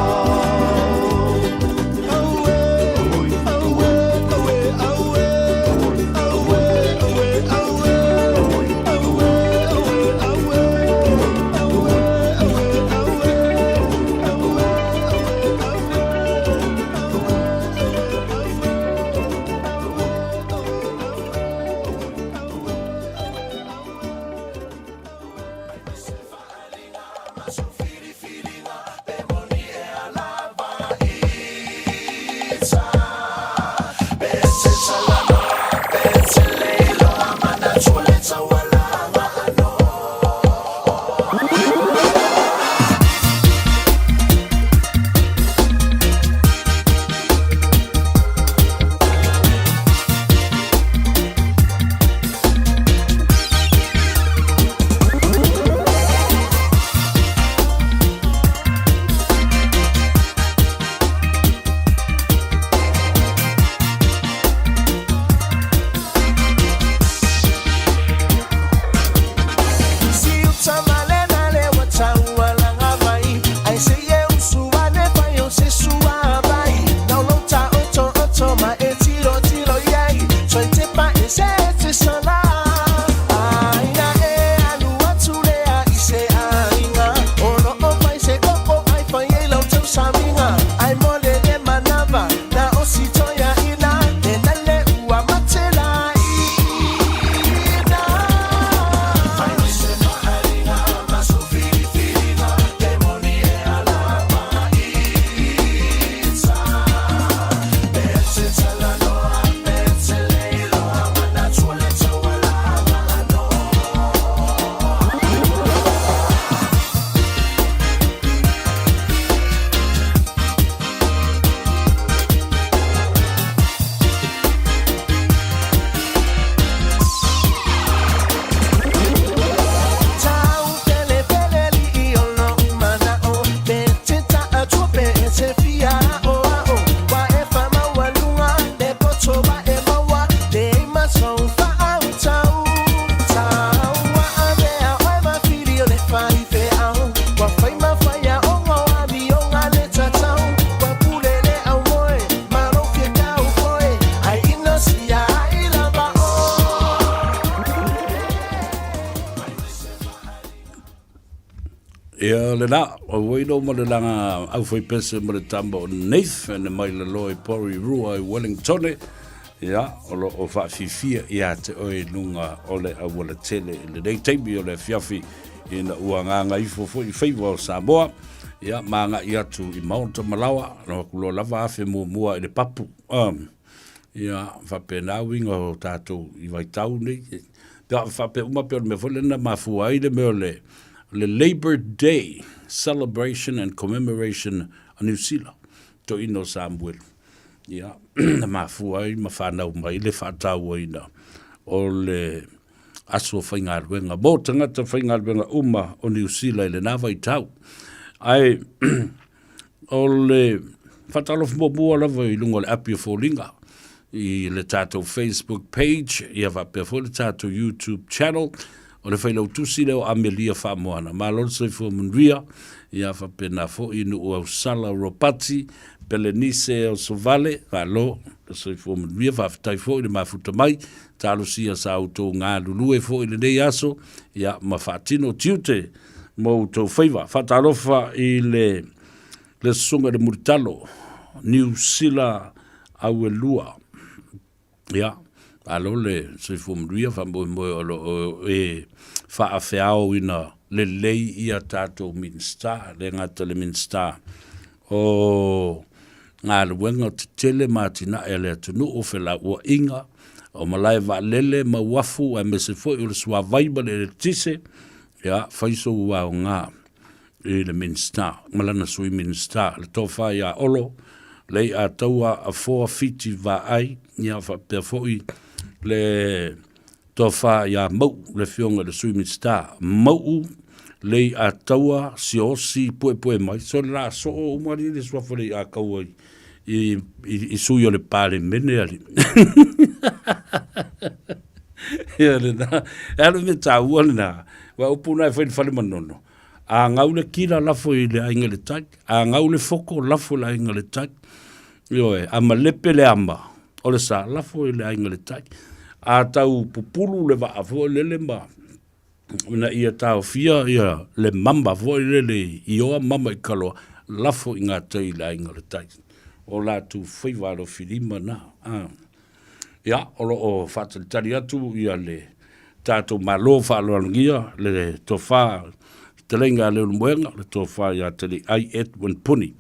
le na o wino mo le langa au foi pese mo le tambo neif and mai le loi pori rua i Wellington ya o fa fifia ya te o lunga o le awala tele le dei teibi o le fiafi ina uanga ngai fo i Faiva o Samoa ya manga ia tu i Mount Malawa no kulo lava afe mua i le papu ya fa pena winga o tato i vai tau nei ya fa pe uma pe me folena mafu ai le me le Labor Day celebration and commemoration a New Zealand to ino Samuel ya mafu ai mafana mai le fatau ina o le aso fainga wenga bo tangata fainga wenga uma o New Zealand le nava i tau ai o le fatalof mo lava i lungo le apia folinga i le tato Facebook page ia va pe fo le tato YouTube channel o le whailau tusi leo Amelia Whamoana. Ma lor se fo munria, ia fa pena fo inu o Sala Ropati, Belenise o Sovale, alo, se fo munria, fa fitai fo ili mafuta mai, talo sia sa auto ngā lulue fo ili nei aso, ia ma fatino tiute, mo to Faiva, fatalofa i le sunga de Muritalo, New Zealand au e lua, ia, alo le se fo munria, fa mo fa afeao ina le lei ia tato minsta le ngata le minsta o ngā luenga te tele mātina e le atunu o whela ua inga o malai wa lele ma wafu a me se fo i le sua vaiba le tise ia whaiso ua o ngā i le minsta malana sui minsta le tofa ia olo lei a taua a foa fiti va ai ia fa pe fo i le tofa ya mau le fionga le swimming star mau le ataua siosi poe mai so la so o mari le swafole a kaua i suyo le pale mene ali Ia le na. Alo me tau na. Wa upuna foi fale manono. A ngau le kila lafo I le ainga le tak. A ngau le foko lafo le ainga le tak. Io a malepe le ama. O le sa lafo I le ainga le tak. A tau pupulu le va avo le ma. Una ia tau fia ia le mamba vo le ioa mama I kaloa. Lafo I ngā tei le ainga le tak. O la tu Faiva lo filima na. Ia, o whātalitari atu ia le tātou malo whāloangia le tofa te lenga le muenga le tofa ia te le ai Edwin Puni.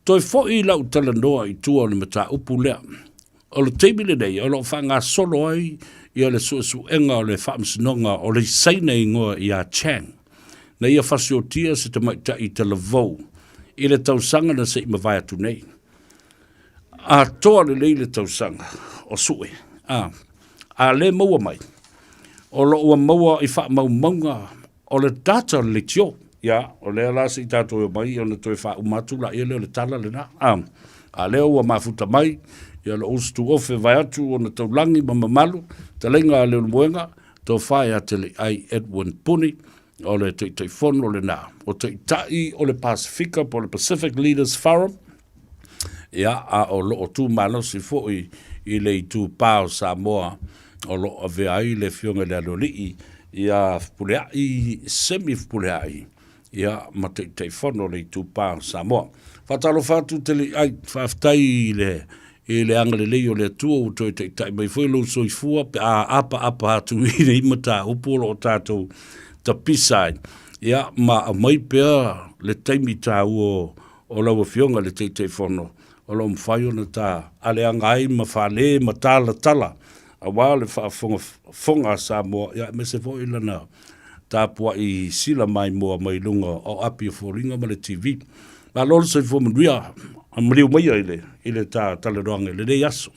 Toi fōi lau talanoa I tua le mata upu lea. O le teimile nei, o lo whanga solo ai ia le suenga o le whaamsinonga o le saina I ngoa ia Chang. Na ia whasiotia se te maita I te lavou. I le tausanga na se ima vai atu nei. A toa le leile tausanga o sue. A le maua mai. O lo ua maua I wha mau maunga o le data le tio. Ia, o le alasa I tātou mai, o le toi wha umatu la ia leo le tala le na. A leo ua mafuta mai, ia le ostu ofe vai atu o na taulangi mamamalu, te lenga a leo muenga, tau whae a te le ai Edwin Puni, o le te fono le na. O te tai o le Pasifika, po le Pacific Leaders Forum, ia a o lo o tu manosi fo I le tu pao Samoa o lo a veai le fionga le alolii ia fuleai semi fuleai ia ma te fono le tu pao Samoa fatalo fatu te le ai faftai le angale le o le tua o toi te tai mai foi lo soifua pe a apa atu I le imata upolo o tātou ta pisai ia ma mai pea le taimi tāu o lau fionga le te fono o lo mwhai ona tā ale angai ma whale ma tāla tala a wale whaafonga Samoa ia me se fo ilana tā pua I sila mai moa mai lunga o api o fōringa ma le TV ma lolo se fo manuia a mriu mai ile tā tala roanga le rei aso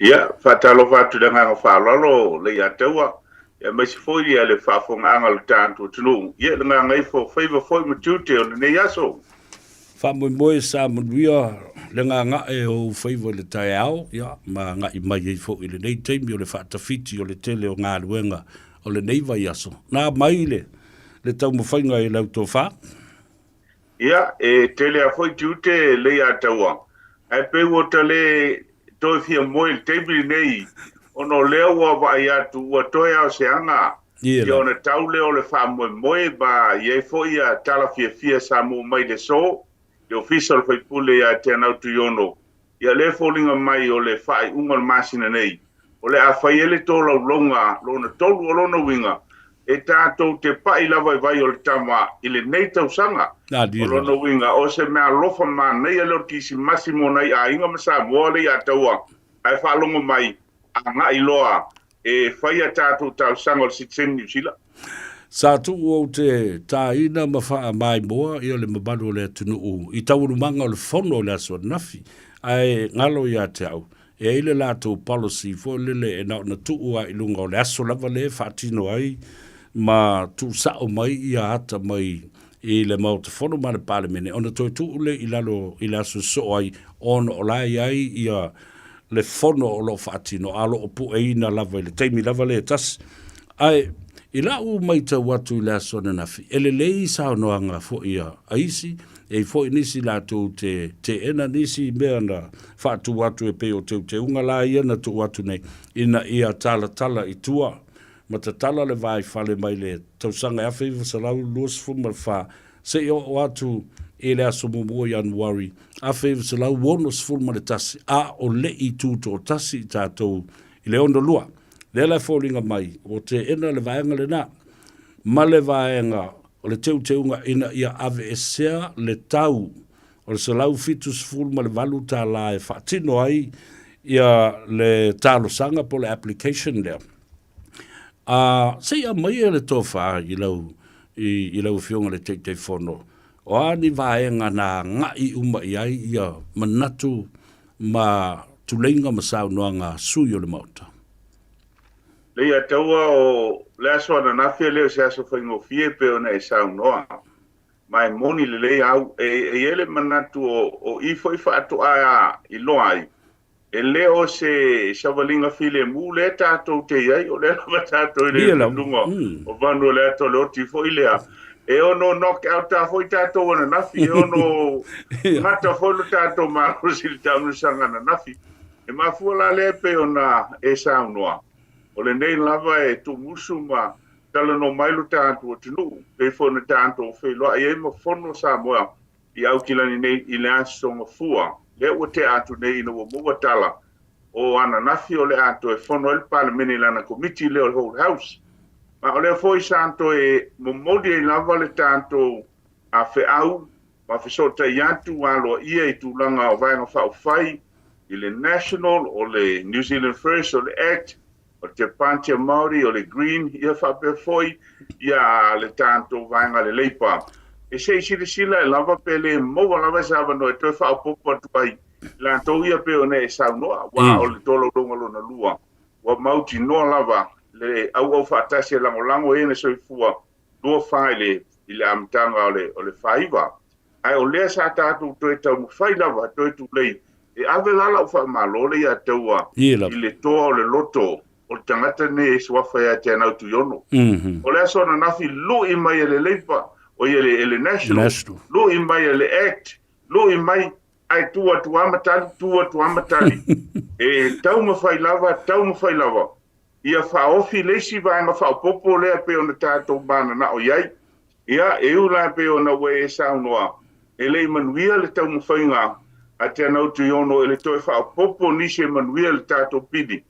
ia whatalo whatu danga ngā whalalo le ia taua ia me se fo ia le whaafonga anga le tāntu tunu ia le ngā ngai fo Faiva foi matute o le rei aso Whamoe sa manuia le ngā o Faiva le tae au, ia, ma ngā I mai ei fo I le nei teimi o le whaatawhiti o le tele o ngā ruenga o le nei vai aso. Nā mai le tau mawhainga I lau tō wha? Ia, tele a foi tiute le a taua. Ai peu o tale toi fia moe le teimi nei, ono leo wa vai atu ua toi au se anga. Ia ona tau leo le wha moe ba iei fo ia tala fia sa mo mai le so. The official fai pule ia te anau tu yono. Ia le fōlinga mai o le whai unga masina nei. O le a whai ele tō lau longa, lona tolu o lona winga. E tātou te pai lava vai o le tama I le nei tau sanga. O lona winga. O se mea lofa ma nei a leo kisi masimo nei a inga masa moa le a taua. Ai whalonga mai a ngā iloa. E whai a tātou tau sanga o le Citizenship New Zealand. Sa tu o te tāina ma wha mai moa I o le mabano le tunu u. I tauru manga o le whono le aso nafi. Ai ngalo ia te au. E ile lātou policy fo lele e nao na tuu a ilunga o le aso lava le whaatino ai. Ma tu sao mai ia hata mai I le mau te whono ma le Parliamentary. Ona toi tuu le I lalo I le aso so ai. Ona o lai ai ia le whono o lo whaatino. Alo o pu e ina lava I le teimi lava le tas. Ai I la u mai tau atu I le aso na nafi. Ele lei sao noanga fo ia aisi. E fo nisi la tu te ena nisi mea na whaatu atu e peo te unga la ia na tu atu nei. Ina ia tala I tua. Ma ta tala le vai fale mai le tausanga a Faiva sa lau luas fuma wha. Se o atu e le aso mumo Januari. A Faiva sa lau wonos fuma le tasi. A o le I tuto o tasi tātou I le ondo lua. Le la fōringa mai, o te ena le vaenga le nā. Ma le vaenga, o le teunga ina ia ave e sea le tau. O le salau fitus ful ma le valu tā la e whaatino ai ia le tālo sanga po le application lea. Se ia mai e le tofa I lau fionga le te whono. O ani vaenga nā ngai uma I ai ia manatu ma tulenga ma sao noa ngā sui o le mauta. Le ia taua o le aso ana nafia leo se aso whaingo fie peo na e sao noa. Mai moni le au e ele manatu o I foi whaatu a I loa ai. e leo se savalinga file mu le tātou te iai, o le lava tātou le lunga, o vanu le ato le oti fo ilea. E ono knock out ta fo tātou wana nafi, e ono ngata fo lo tātou maro sili tāunu sanga na nafi. E mafua la le pe ona e saunoa. O le nei lava e tu musu ma tala no mailu tātou o tinu, pe fo na tātou whailoa, e ma fono Samoa, i au kilani nei i le asonga fua. Le o te atu nei ina wa mua tala o ana nafi o le atu e fono el Parliamentary lana committee le o le whole house. Ma o le foi santo e momodi e lava le tanto a fe au, ma fe sota i atu alo ia i tūlanga o vaenga whao whai i le National o le New Zealand First o le Act o te Pantia Māori o le Green ia whape foi ia le tanto vaenga le leipa. E sei sila e lava pele moa lava sava no e toi wha popo atu ai la tohia pe o ne e saunoa wa o le tolo ronga lona lua wa mauti noa lava le au whaatasi e lango e ne soifua lua whaile i le amtanga o le Faiva ai o lea sa tātou toi tau mwhai lava toi tu lei e ave lala u wha malole ia taua i le toa o le loto o tangata ne e swafa ia te anau tu yono o lea sona nafi lu i mai e le leipa o ele national lo i mai ele act lo i mai ai tua amatali e tau ma fai lava ia fa ofi lesi vai ma fa popo le pe ona tato bana na o yai ia e ula pe ona we sa noa ele manuia le tau ma fai nga ate na tu yono ele to fa popo ni se manuia le tato pidi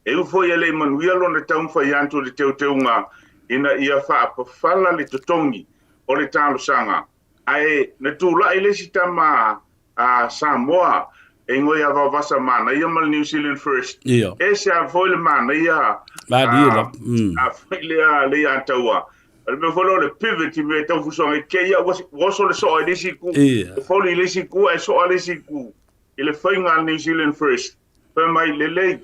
e u foi ele manuia lo na tau fai anto le teu nga ina ia whaapawhala le totongi o le tālo sanga. Ai, na tūla ele si tama a Samoa, e ngoi a wawasa mana, ia mal New Zealand First. E se a foile mana, ia a whaile le a taua. Ale me whalo le pivot i me tau fusonga, ke ia waso le soa le si ku, e wholi le si ku, e soa le si ku. I le whainga New Zealand First. Pea mai le lei,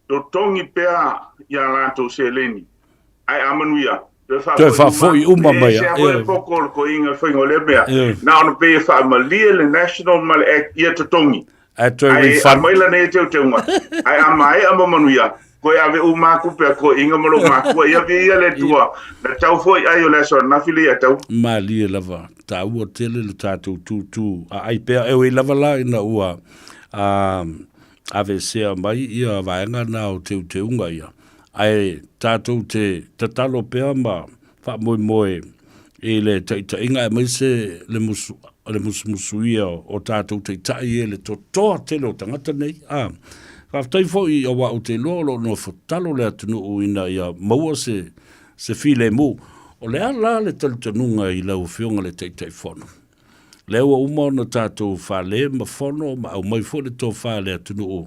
totongi pea ia lanto se leni. Ai amanuia te fa foi uma mai e se poko ko inga foi ngole bea na no pe fa malia le national mal act ia totongi ai mai la ne te unga ai amai amanuia ko ave uma ku pe ko inga malo ma ko ia via le tua na tau foi ai o le so na filia tau malia lava ta u tele le tatu tu ai pe e lava la ina ua ave se mai ia vaenga na o te unga ia ai tātou te tatalo pea ma wha moe e le inga e maise le musu ia o tātou te tai e le toa tele o tangata nei whaftai fo i awa o te lolo no whatalo le atunu o ina ia maua se file mu o le ala le talitanunga i lau whionga le teitai whono le ua uma na tātou whale ma whono ma au mai fo le tō whale atunu o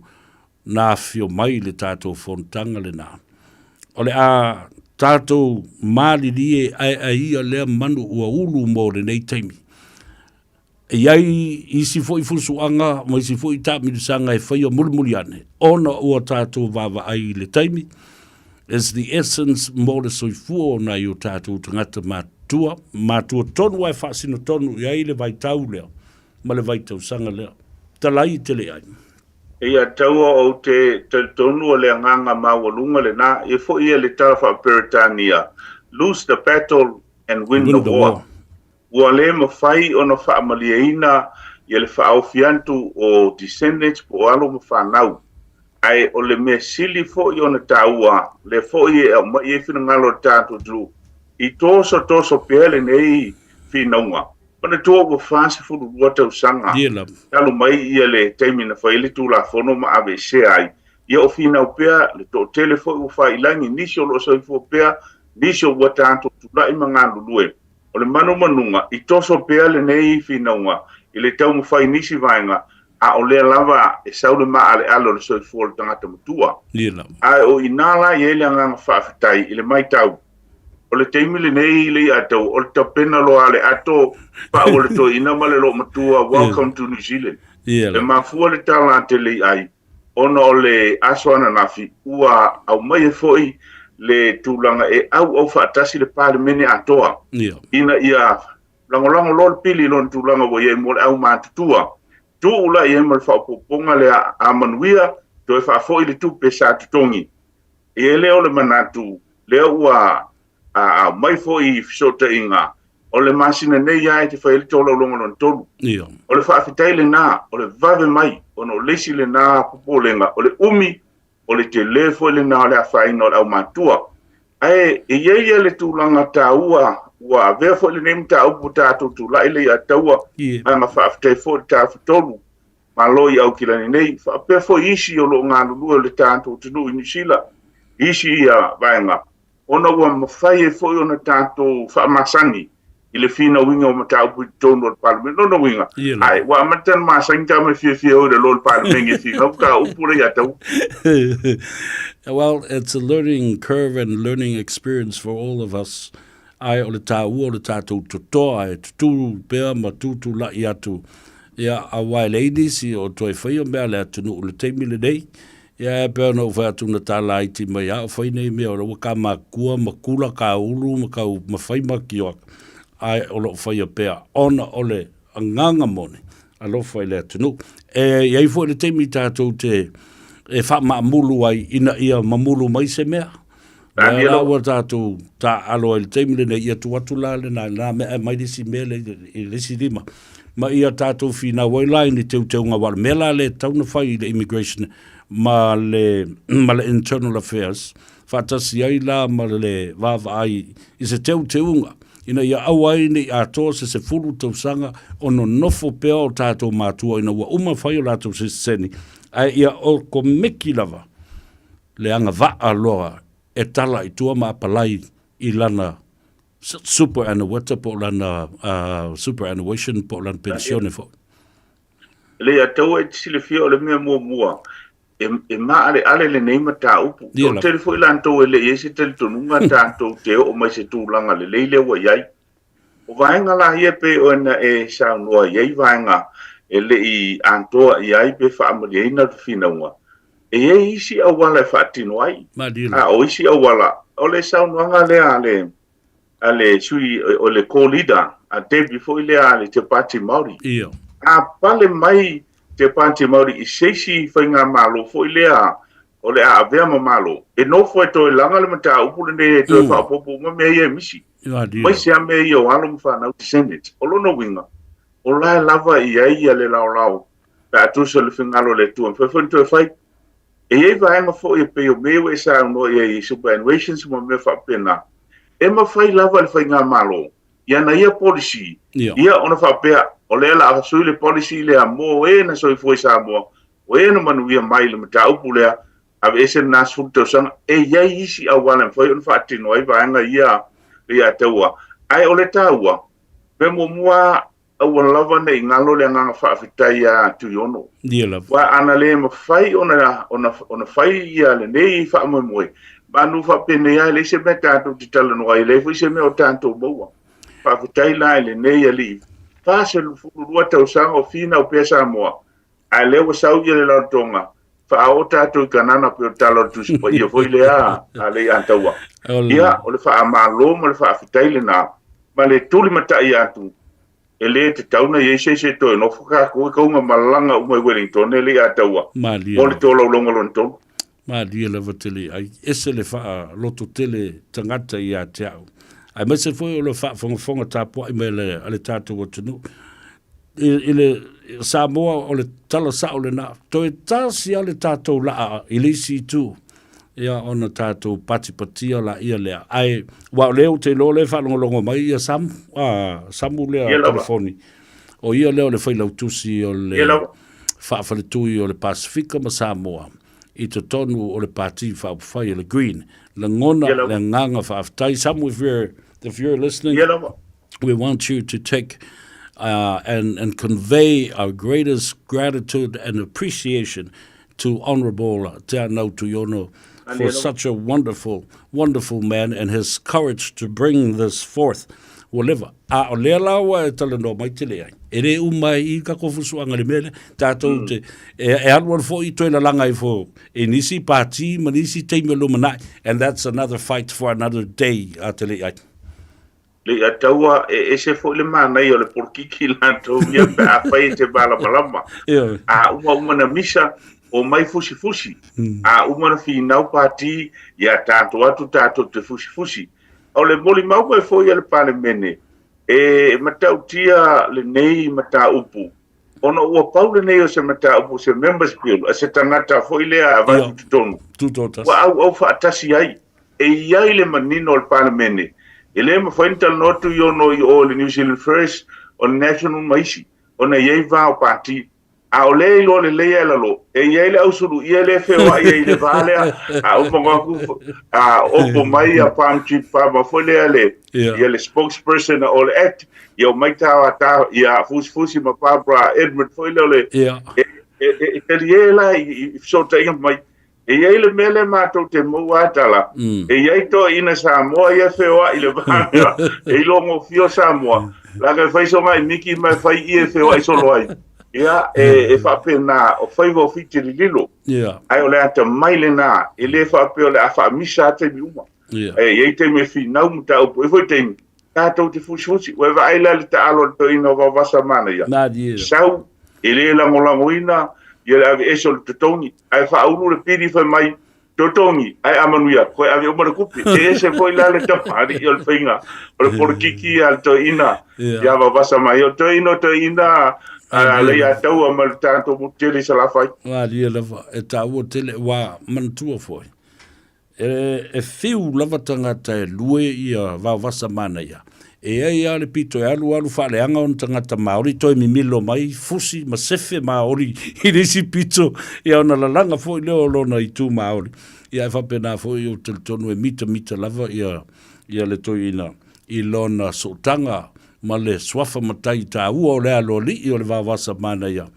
nā whio mai le tātou whontanga le nā o le a tātou mālirie ai ia lea manu ua ulu mō le nei taimi. E iai isi fo i fusuanga, mo isi fo i tāmirisanga e whaia mulimuli ane. Ona ua tātou vava ai le taimi. Is the essence mō le soifua o nai o tātou tangata mātua tonu ai whaasino tonu iai le vai tau lea, ma le vai tau sanga lea. Talai tele ai. Ia taua o te tonu o le anganga mawalunga le na e fo ia le tarafa Peritania lose the battle and win the war. Ua le mawhai o na whaamaliaina ia le whaofiantu o descendants po alo mawhanau. Ai o le mea sili fo i o na taua le fo i e ma i e whina ngalo tātu dru. I toso pele nei whinaunga. Pana tua wa fase fu lua tau sanga. Talo mai ia le taimi na whaile tu la fono ma ave se ai. Ia o fina o pea le to telefo u whailangi nisi o lo soifo pea nisi o watanto tu la ima ngā lulue. O le manu manunga i toso pea le nei fina unga i le tau mu whai nisi vaenga a o le lava e saule ma ale alo le soifo le tangata mutua. Ai o inala i ele anga whaafitai i le mai tau. O le teimi le nei le atau, o le tapena lo ale ato, pa o le to ina male lo matua, welcome to New Zealand. Le mafua le tala te le ai, ono o le aswana nafi, ua au mai e foi le tūlanga e au whaatasi le Parliamentary atoa. Ina ia, langolango lo le pili lo tūlanga wo ye mo le au mātutua. tu ula e mal fa poponga le a manuia to fa fo ile tu pesa tongi e le ole manatu le ua a mai fo I sota inga o le masina nei ai te fa ile tolo longo non tolu o le fa fitaile na o le vave mai ono lesi le na popolenga o le umi o le telefo le na le fa ino au matua ai e ye le tulanga taua wa ve fo le nem ta upu ta tu la ile ya taua anga fa ftai fo ta tolu maloi au kilani nei fa pe fo isi o lo nga lu le tanto tu ni sila isi ya vaenga ona wa mafai fo ona tanto fa masani ile fina winga o mata upu tono al parliament no winga ai wa matan masani ta me fie o de lo parliament fi ka upu le ya tau. Well, it's a learning curve and learning experience for all of us. Ai o le tāua o le tātou totoa e tuturu pēr ma tūtu la I atu. Ia a wai ladies I o toi whaia mea le atunu o le teimile nei. Ia e pēr no whai atu na tāla iti mai a o whai nei mea o le waka makua, makula, ka ulu, makau mawhai maki o. Ai o lo whaia pēr ona o le anganga mone. A lo whai le atunu. E iai fo le teimi tātou te e wha maamulu ai ina ia mamulu mai se mea. La wa tātou tā alo il teimile nei ia tuatu la le na mea mai disi mea le lisi lima. Ma ia tātou fina wailai ni teu ngā wala. Mea la le tauna whai le immigration ma le internal affairs. Whatasi ai la ma le wawa ai I se teu unga. Ina ia awai ni a tō se fulu tau sanga ono nofo pea o tātou mātua ina wa whai o lātou se seni. Ai ia o ko meki lava le anga vaa loa e tala I tua maapalai I lana superannuation po lana superannuation po lana pensione fo. Le atau e sile fia o le mea mua e maa ale le neima ta upu. O telefo ilan tau e le ese tele tonunga tātou te o mai se tūlanga le leile wa iai. O vaenga la hia pe o ena e saunua iai vaenga e le I antoa iai pe whaamari eina whinaunga. E isi awala whaatino ai. O isi awala. O le saunuanga le ale sui o le co-leader a Debbie fo ile ale te pati Māori. A pale mai te pati Māori I seisi whainga malo fo ile o le a avea ma malo. E no fo e toi langa le mata upule ne e toi whaapopo ma mea ia misi. Mai se a mea ia o alo mwhanau te Senate. O lono winga. O lai lava I ai le lao. Ka atusa le whingalo le tuan. Whawhani toi whai. E ei vaenga fo e peo mewe sa no e superannuation mo me fa pena. E ma fai lava le fai ngā malo. Ia na ia policy. Ia ona fa pea o le la sui le policy le a mo e na soi foi sa mo. O e na manu ia mai le mata upu le a ese na sulto sang e ia isi a wala foi on fa tino ai vaenga ia taua. Ai o le taua. Pe mo mua o lava nei ngalo le nganga whaafitai a tuiono. Wa ana le mawhai ona whai ia le nei whaamoemoe. Manu whapene ia le se me tātou te tala no ai le fui se me o tātou maua. Whaafitai la le nei a li. Whaase lua tau sanga o fina o pia Samoa. A le wa sau ia le lau tonga. Wha o tātou kanana pe o tala o tusi pa ia fui le a le antaua. Ia o le whaamalo mo le whaafitai le nā. Ma le tuli matai atu. E le te tauna i se toi no whaka koe kaunga malanga umai Wellington e le a taua. Mo le tōlau longa lon tō. Mālia lava tele. Ai ese le wha loto tele tangata I a te au. Ai mese foi o le wha whangafonga tāpua I mele ale tātou o tunu. I le Samoa o le tala sa o le nā. Toi tāsi ale tātou laa I lisi tū. Ia ona tātou patipatia la ia lea. Ai, wa leo te lo le whanongolongo mai ia Samu lea telefoni. O ia leo le whailautusi o le whaafalitui o le Pasifika ma Samoa. I te tonu o le pāti whaapawhai o le Green. Le ngona, le nganga whaafitai. Samu, if you're listening, we want you to take and convey our greatest gratitude and appreciation to Honourable Te Anau Tuiono for such a wonderful, wonderful man and his courage to bring this forth. Whatever. O lea laua e tala no mai te lea. E re umai I ka kofusu anga le mele. Tātou te e anuan fo I toi la langa I fo. E nisi pāti ma nisi teime lumanai. And that's another fight for another day. A te lea. le ataua e se fo le mana i o le porkiki lantou ia pe a pai te malamalama a uma na misa o mai fusi a uma na finau pati ia tatou atu tatou te fusi o le moli mau mai foi ia le palemene e matautia le nei mataupu ona ua pau le nei o se mataupu se members bill a se tangata foi lea a vai tutonu wa au faatasi ai e iai le manino o le palemene ele ma faintal notu yo no o le New Zealand First on national maisi ona ye va o parti a ole lo le le lo e ye le ausulu ye le fe wa ye le vale a o mongo a o po mai a pam chi pa ma fole ale ye le spokesperson o le act yo mai ta ya fusi ma pa bra Edmund fole le e te ye la so te mai e ia le mele matou te mua tala e ia to ina Samoa ia fewa ile banga e longo fio Samoa la que fai so mai miki mai fai ia fewa i solo ai ia e fa pena o Faiva fiti lilo ai ole ata mai le na ele fa pe ole afa misa te miuma e ia te me fina muta o po foi te tatou te fusi we vai la le talo to ino va vasa mana ia sau ele la molangoina ia le ave eso le totoni ai fa ulu le piri fa mai totoni ai amanuia ko ave o mara kupi e se foi la le tapari o le finga o le porkiki al to ina ia va vasa mai o to ina le ia tau a mal tanto muteli sala fai ali la e tau tele wa man tu foi e fiu lava tangata e lue ia va vasa mana ia e ia le pito e alu whaleanga on tangata Māori toi mimilo mai fusi ma sefe Māori i resi pito ia ona lalanga foi leo lona i tū Māori ia e whapena foi o teltonu e mita lava ia le toi ina i lona sotanga ma le swafa matai ta ua o le alo li i o le vavasa mana ia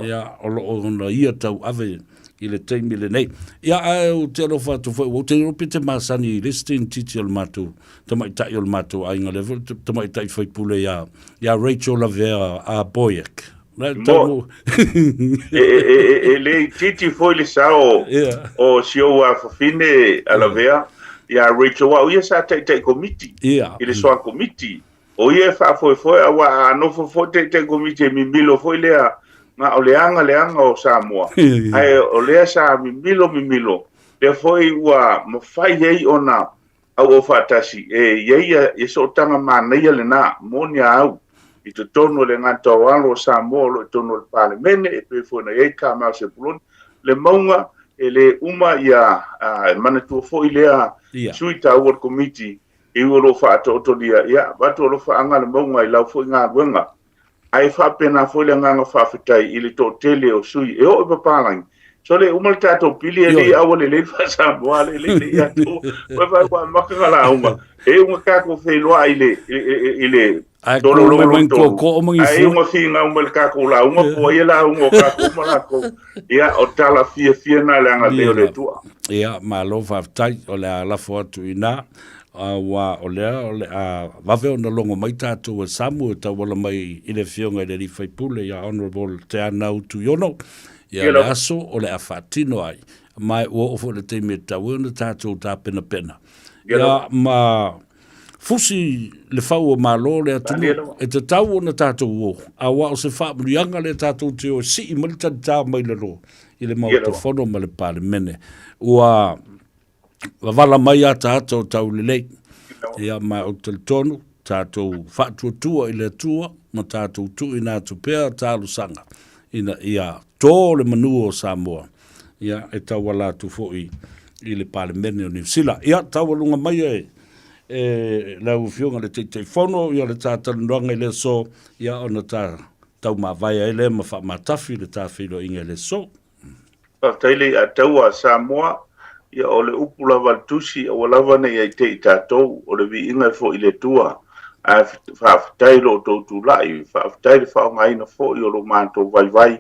ia o na ia tau ave i le teimi le nei. Ia au te alo whatu whai, o te ropi te masani i listing titi o le mātou, te maitai o le mātou a inga level, te maitai whai pule ia Rachel Lavera a Boyek. E le titi foi le sao o sio a fafine a Lavera, ia Rachel wa ia sa te komiti, i le soa komiti, o ia foi a wa no foi te komiti mi milo foi lea, nga o leanga o Samoa ai o lea sa mimilo le foi ua mafai ei ona au o fatasi e ia so tanga mana ia le na monia au i te tono le ngata walo Samoa lo tono le Parliamentary e pe foi na ei ka ma se pulon le maunga e le uma ia mana tu foi lea suita work committee i uro fa to dia ia bato lo fa anga le maunga i lau foi nga wenga ai fa pena foi le nganga fa fitai ili to tele o sui e o papalang so le umal tato pili ali awole le fa sa boale le ya to va kwa makala uma e un ka ko fe lo ile do lo ko ai un finga un ka ko la un po ia la un ka ko mala ko ia o tala fie na le ngale le tu ia malo fa tai o la foto ina wa ole va ve ona longo mai tātou Samoa ta wala mai i le fionga le fai pule ya honorable te anau tu yono ya le aso o le afatino ai mai o fo le te me tau na tātou ta pena ya ma fusi le fau o malo le atu e te tau na tātou o a wa o se fa mrianga le tātou te o si i malita ta mai le ro i le mauta fono ma le Parliamentary ua vala mai a tātou tau lelei. Ia mai o tonu, tātou whatuatua i le tua, ma tātou tu i nā tupea tālu sanga. Ia tō le manu o Samoa. Ia e tau wala tu fōi i le Parliamentary o New Zealand. Ia tau walunga mai e lau fionga le te whono, ia le tātou nronga i le so, ia ona tau mawai e le ma wha matafi le tāwhiro inga le so. Taile a tau a Samoa, ia o le upula valtusi o lava nei ai te i tātou o le vi inga fo i le tua a whaafitai lo tōtu lai whaafitai le whaongaina fo i o lo mātou vai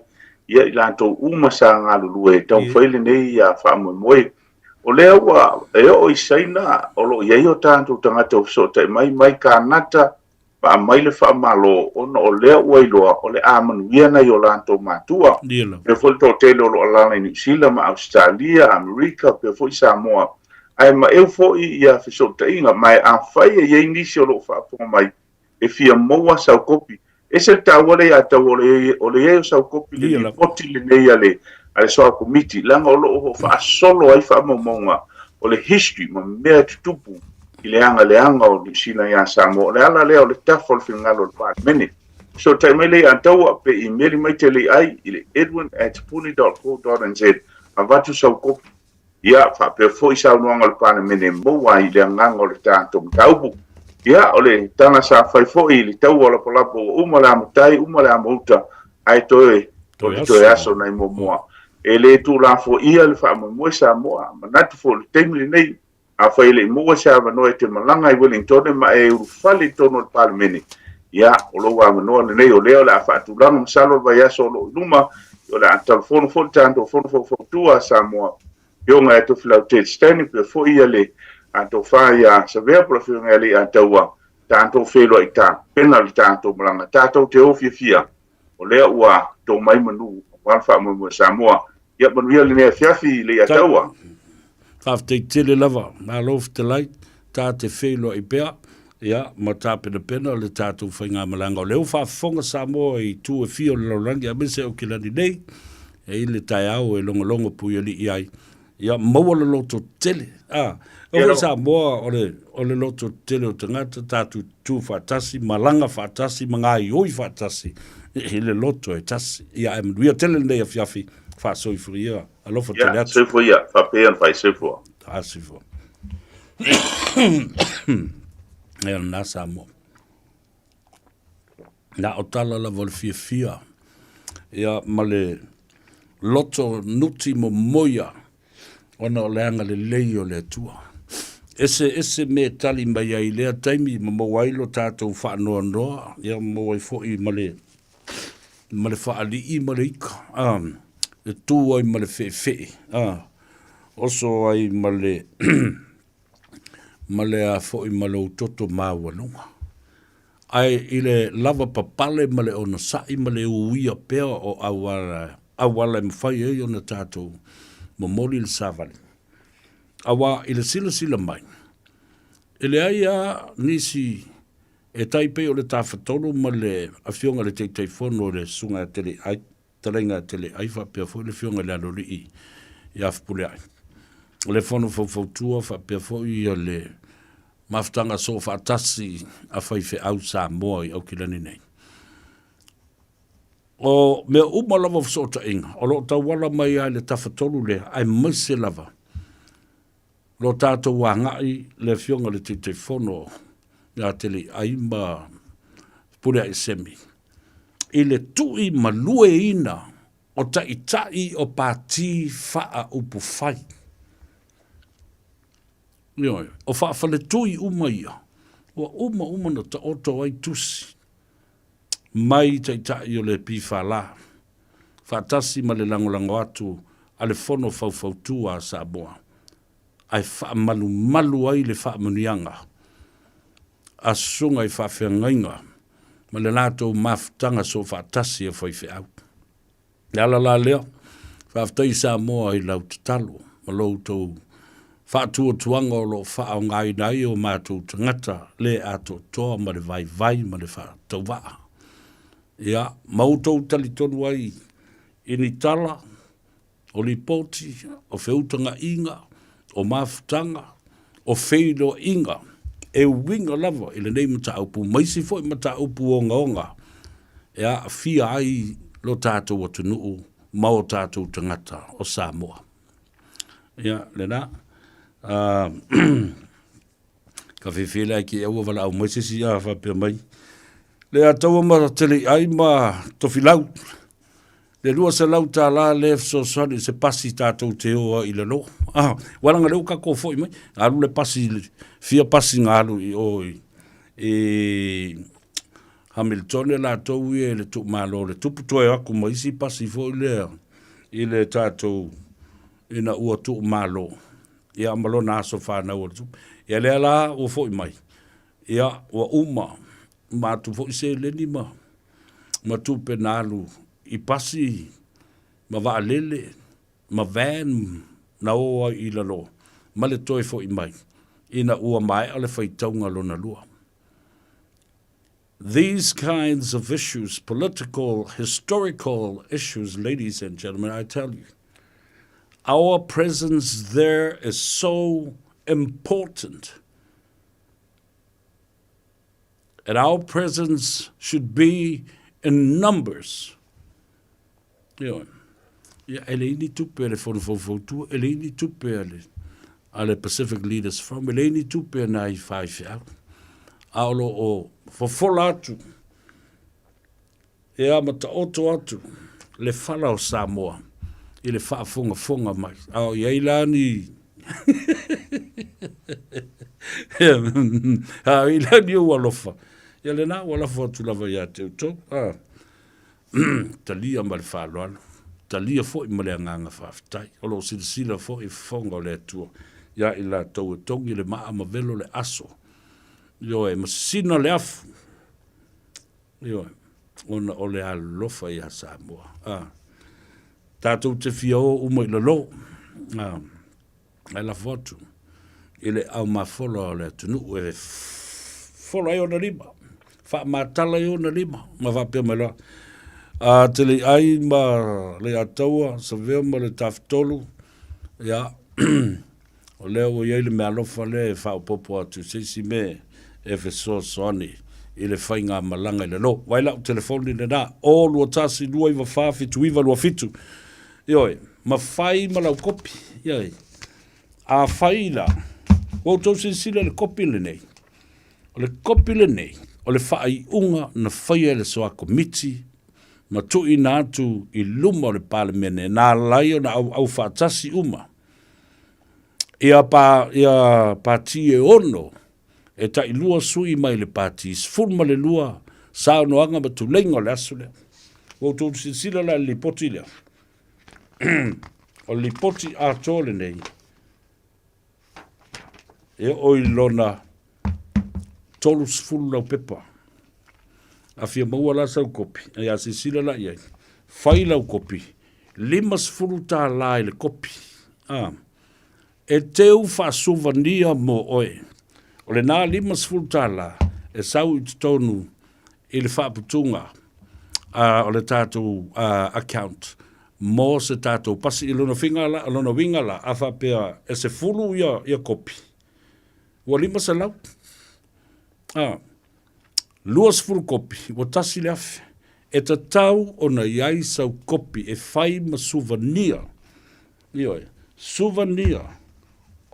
ia i lātou umasa ngā lulu e tau whaile nei ia whaamoe o lea ua e o i saina o lo iei o tātou tangata o sota mai ka nata pa mai le whaamalo ono o lea ua iloa o le amanuia nei o lātou mātua pe foi tō tele o lo alana i New Zealand ma Australia, Amerika, pe foi Samoa ai ma eu fo ia fesootaʻiga mae afai e iai nisi o loo faapoga mai e fia moua saukopi e se tāua le atau o le iai o saukopi le lipoti lenei a le soa komiti laga o loo faasolo ai faamaumaga o le history ma mea tutupu i le agaleaga o niusila iā Samoa o le ala lea o le tafa o le finagalo o le palemene so taimai lei ataua pe i meli mai te leʻai i le edwin@puni.co.nz avatu saukopi ia faapea foʻi saunoaga o le palemene moua i le agaga o le tatou mataupu ia o le tala sa fai foʻi i le taua o lapolapo ua uma le amatai uma le amauta ae toe o le toe aso nai momoa e lē tulafoʻia le faamoemoe Samoa manatu foʻi le taimi lenei afai leʻi moua se avanoa e te malaga i Wellington ma e urufale tonu o le palemene ia o lou avanoa lenei o lea o le a faatulaga masalo le vaiaso o loo iluma o le a talafono foʻi tatou fono faufautua a Samoa ioga e tofilau Tedstani pea foʻi ia le atou fā ia savea po le whiunga ali ataua tātou whelua i tā pena le tātou malanga tātou te ofiafia o lea ua tō mai manu wala wha mo Samoa ia manuia le nea fiafi le ataua whaafte tele lava malof te lai tā te whelua i pea ia ma tā pena le tātou whainga malanga o leo whaafonga Samoa i tū e fio le laurangi a mese o kilani nei e i le tai au e longo pui ali i ai ia maua le loto tele o Samoa o le loto tele o tangata tātu tū whaatasi, malanga whaatasi, mga ioi whaatasi, i le loto e tasi. Ia e manuia tele nei a fiafi whaasoi furia, alofa tele atu. Ia, sifo ia, whapean whai sifo. Sifo. Ia nā Samoa. Nā o tala la vole fia. Ia ma le loto nuti mo moia, ona o leanga le lei o le atua. Ese me tali mai ai lea taimi ma mawailo tātou whaanoa ia mawai fo'i ma le whaali i ma le ika e tū ai ma le whee oso ai ma le a fo'i ma le utoto māwanunga ai i le lava papale ma le ona sai ma le uia pea o awala e mwhai e ona tātou ma mori le savale awa i le sila mai. E le aia nisi e taipe o le tawhatoro ma le awhionga le teitei whono le sunga tele ai, talenga tele ai whapea fo le whionga le alori i awhpule ai. Le whono whautua whapea fo i a le maftanga so whaatasi a whaife au Samoa i au kilani nei. O mea umalava wsota inga, o lo tawala mai ai le tawhatoro le ai maise lava. Lo tātou wāngai le whionga le te whono ngā tele ai ma pure ai semi. I le tui ma lue ina o tai o pāti whaa upu whai. O wha le tui uma ia. O uma na ta oto ai tusi. Mai tai o le pi whala. Whaatasi ma le langolango atu a le whono whaufautua a Samoa. Ai wha malu ai le wha manuianga. A sunga i wha whiangainga. Ma le nātou maftanga so wha tasi e whai whiau. Ala la leo, wha aftai Samoa i lau tatalo. Ma lau tau wha tuanga o lo wha o ngai nai o mātou tangata. Le ato toa ma le vai ma le wha tau waa. Ia, mautou tali tonu ai ini tala, o li poti, o whiutanga inga, o mafutanga, o wheilo inga, e winga lava, i le nei mata upu, maisi fo i mata upu onga, e a fia ai lo tātou atu nuu, mao tātou tangata o Samoa. Ia, le nā, ka whiwhila ki ewa wala au maisi si a whapea mai, le ataua ma tele ai ma tofilau, le lua se lau tā la le so sani se pasi tātou te oa i le no. Walanga leo ka ko foi mai. Alu le pasi, fia pasi ngā alu i oi. Hamilton la tau e le tu malo le tupu toe aku mai si pasi foi le i le tātou ina ua tu malo. Ia amalo na aso whāna ua tu. Ia le ala o foi mai. Ia ua uma. Ma tu foi se leni ma. Ma tu penalu. I pasi, ma waa lele, ma van, na oa i lalo. ma le toi fo i mai. Ina ua mai ale whaitaunga lona lua. These kinds of issues, political, historical issues, ladies and gentlemen, I tell you, our presence there is so important. And our presence should be in numbers. Yeah, eleni tupe le fotu, eleni tupe ale Pacific Leaders Forum, eleni tupe na I Faiva. Aolo o fofola atu. E amata oto atu. Le fala o Samoa. I le whaafonga mai. Ao iailani. Iailani o walofa. Ia le nā walofa atu lava ia te uto. Talia ma le whaaloalo. Talia fo I ma le anganga whaafitai. Olo silasila fo I fonga o le atua. Ia I la tau e tongi le maa ma velo le aso. Yo e masina le afu. Yo ona o le alofa I Samoa. Tātou te fia o umai lalo. Ai la fotu. Ile au mafolo o le tunu e fola I ona lima. Wha matala I ona lima. Ma wapea mai loa. Te le ai ma le ataua. Sa veo ma le taftolu. Ya. O leo o iei le me alofa le wha upopo atu. Seisi me e feso soani. Ile whainga malanga ile lo. Waila o telefoni le na. O lua tasi lua iwa whaafitu iwa lua fitu. Ioi, ma whai ma lau kopi. Ioi, a whaila. Wau tau sila le kopi le nei. O le kopi le nei. O le whai unga na whaia le soa komiti. Ma tui na atu I luma o le Parliamentary. Nā lai o na au whaatasi uma. Ia pati e ono. E ta I lua sui mai le pati. Sfulma le lua. Sao noanga ma tu lengo le asu le. Wau tau sila la li poti lea. O li poti a tole nei. E oi lona tolu sfulu lau pepa. A fia maua la sau kopi. E a sisila la iai. Fai lau kopi. 5 sfulu tā la le kopi. E teu fa suvania mo oe. O le nā 5 sfulu tā la. E sau I tonu I le whaaputunga. O le tātou account. Mo se tātou pasi I lona fingala, lona wingala, a whapea e se fulu ia kopi. Ua 5 sa lau. 2 fulu kopi, ua tasi le afe. E ta tau o na iai sau kopi e whai ma souvenir. Ioi, souvenir.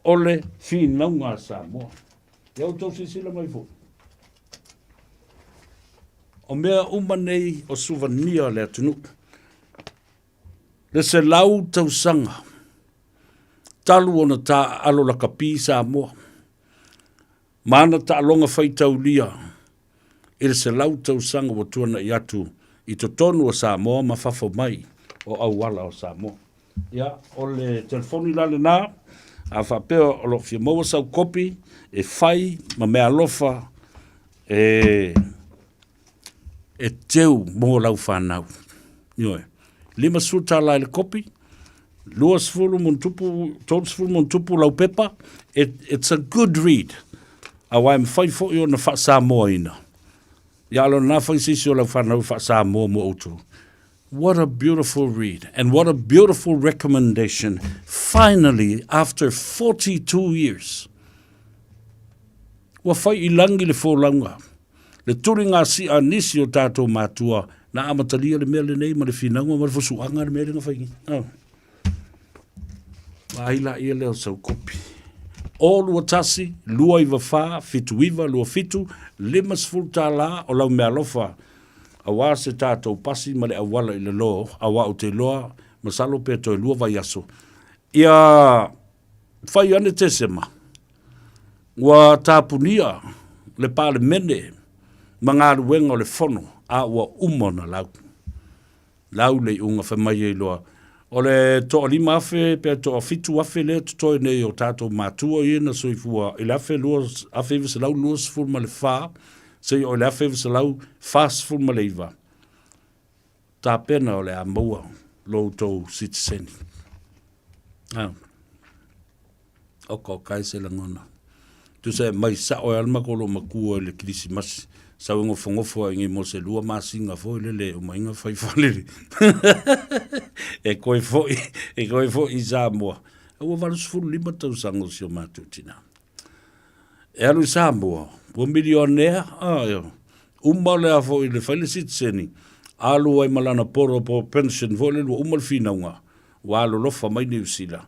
Ole whinaunga Samoa. Iau tau sisila mai fu. O mea umanei o souvenir le atunuku. Le se lau tau sanga. Talu ona ta alo la kapi Samoa. Mana ta alonga fai tau lia. Ile se lau tau sanga wa tuana I atu. I to tonu o Samoa ma fafo mai. O awala o Samoa. Ia, o le telefoni lale nā. A whapea o lo fia maua sau kopi. E fai ma mea lofa. E teu mo lau whanau. Ioe. 5 sfulu tā lai le kopi, 2 sfulu mun tupu lau pepa. It's a good read. Awai mwhai fo I ona wha Samoa ina. Ia alo nā whai sisi o lau whanau wha Samoa mo autu. What a beautiful read. And what a beautiful recommendation. Finally, after 42 years. Wa whai I langi le fōlaunga. Le turi ngā si a nisi o tātou mātua. Na amatalia le mea le nei ma le whinaunga ma le fosuanga le mea le ngawhaingi. Aila ia leo sau kopi. O lua tasi, lua iwa wha, fitu iwa, lua fitu, 5 sfulu tā la o lau mea lofa. Awa se tātou pasi ma le awala I le lo, awa o te loa, masalo pe toi lua vai aso. Ia whai ane te sema. Wa tāpunia le Parliamentary, mga ruenga o le fono. A ua umona lau. Lau le unga whamai e loa. O le toa 5 afe, pe toa 7 afe le, toi nei o tātou mātua I na soifua. I le afe vise lau 2 sfulu ma le wha, se o le afe vise lau 4 sfulu ma le iwa. Tā pena o le a maua, lo tau citizen. O ko kai se la ngona. Tu se mai sa o alma ko lo makua le Christmas. Sa ngo fongofo ngi mo se lua masinga fo le o mainga fai fale. E koi fo i Samoa. O valu sfulu lima tau sango si o matutina. E alu Samoa, po milionea, umale a fo i le fai le citizeni. Alu ai malana poro po pension fo le lua umal finaunga. Wa alu lofa mai New Zealand.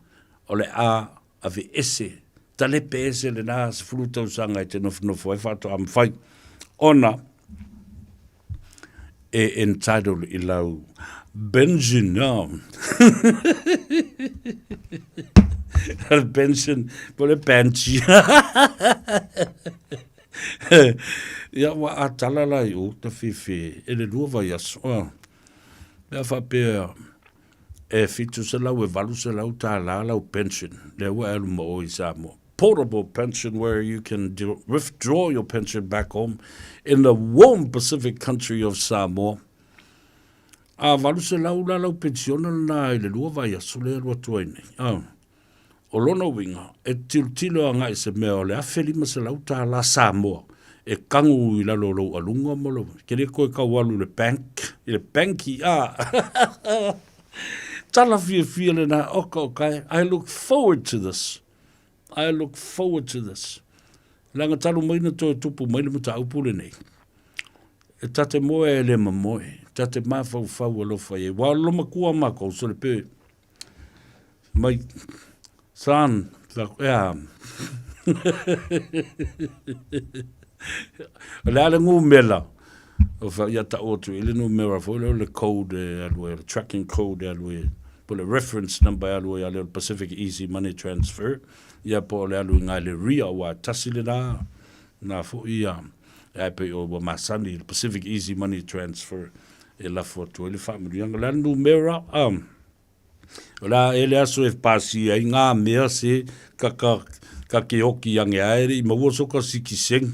O le a vi ese. Tale pese le na se fulu tau sanga i te nofo e fato am fai. Ona e entitled i lau Benjin, Benjin, pole Benji. Ia wa atala lai o ta fifi, e le lua vai aso. Ia fa pe e fitu se lau e valu se lau ta la lau pension. Le wa elu mo o i Samoa. Portable pension where you can withdraw your pension back home in the warm Pacific country of Samoa. A valu se lau la lau pensiona na le lua vai aso le lua tuaine. O lona winga, e tilo anga i se mea o le afeli ma se lau ta la Samoa. E kangu i la lolo alunga molo. Kere koe kawalu le bank, i le banki Tala fia le na oka okai. I look forward to this. I look forward to this. Langa talu maina to tupu maina muta upule nei. E tate moe e le mamoe. Tate mafau fau alofa ye. Wa loma kua mako so le pe. Mai san ea. Le ale ngu mela. O fa ia ta otu. Ile nu mera fo le code alwe. Le tracking code alwe. Po le reference number alwe ale Pacific Easy Money Transfer. Ia po le alu ngai le ria wa tasile na fo ia e pe o wa masani Pacific Easy Money Transfer e la fo to le family yang la numera la ele aso e pasi ai nga mea se ka ke oki yang aere I maua so ka sikiseng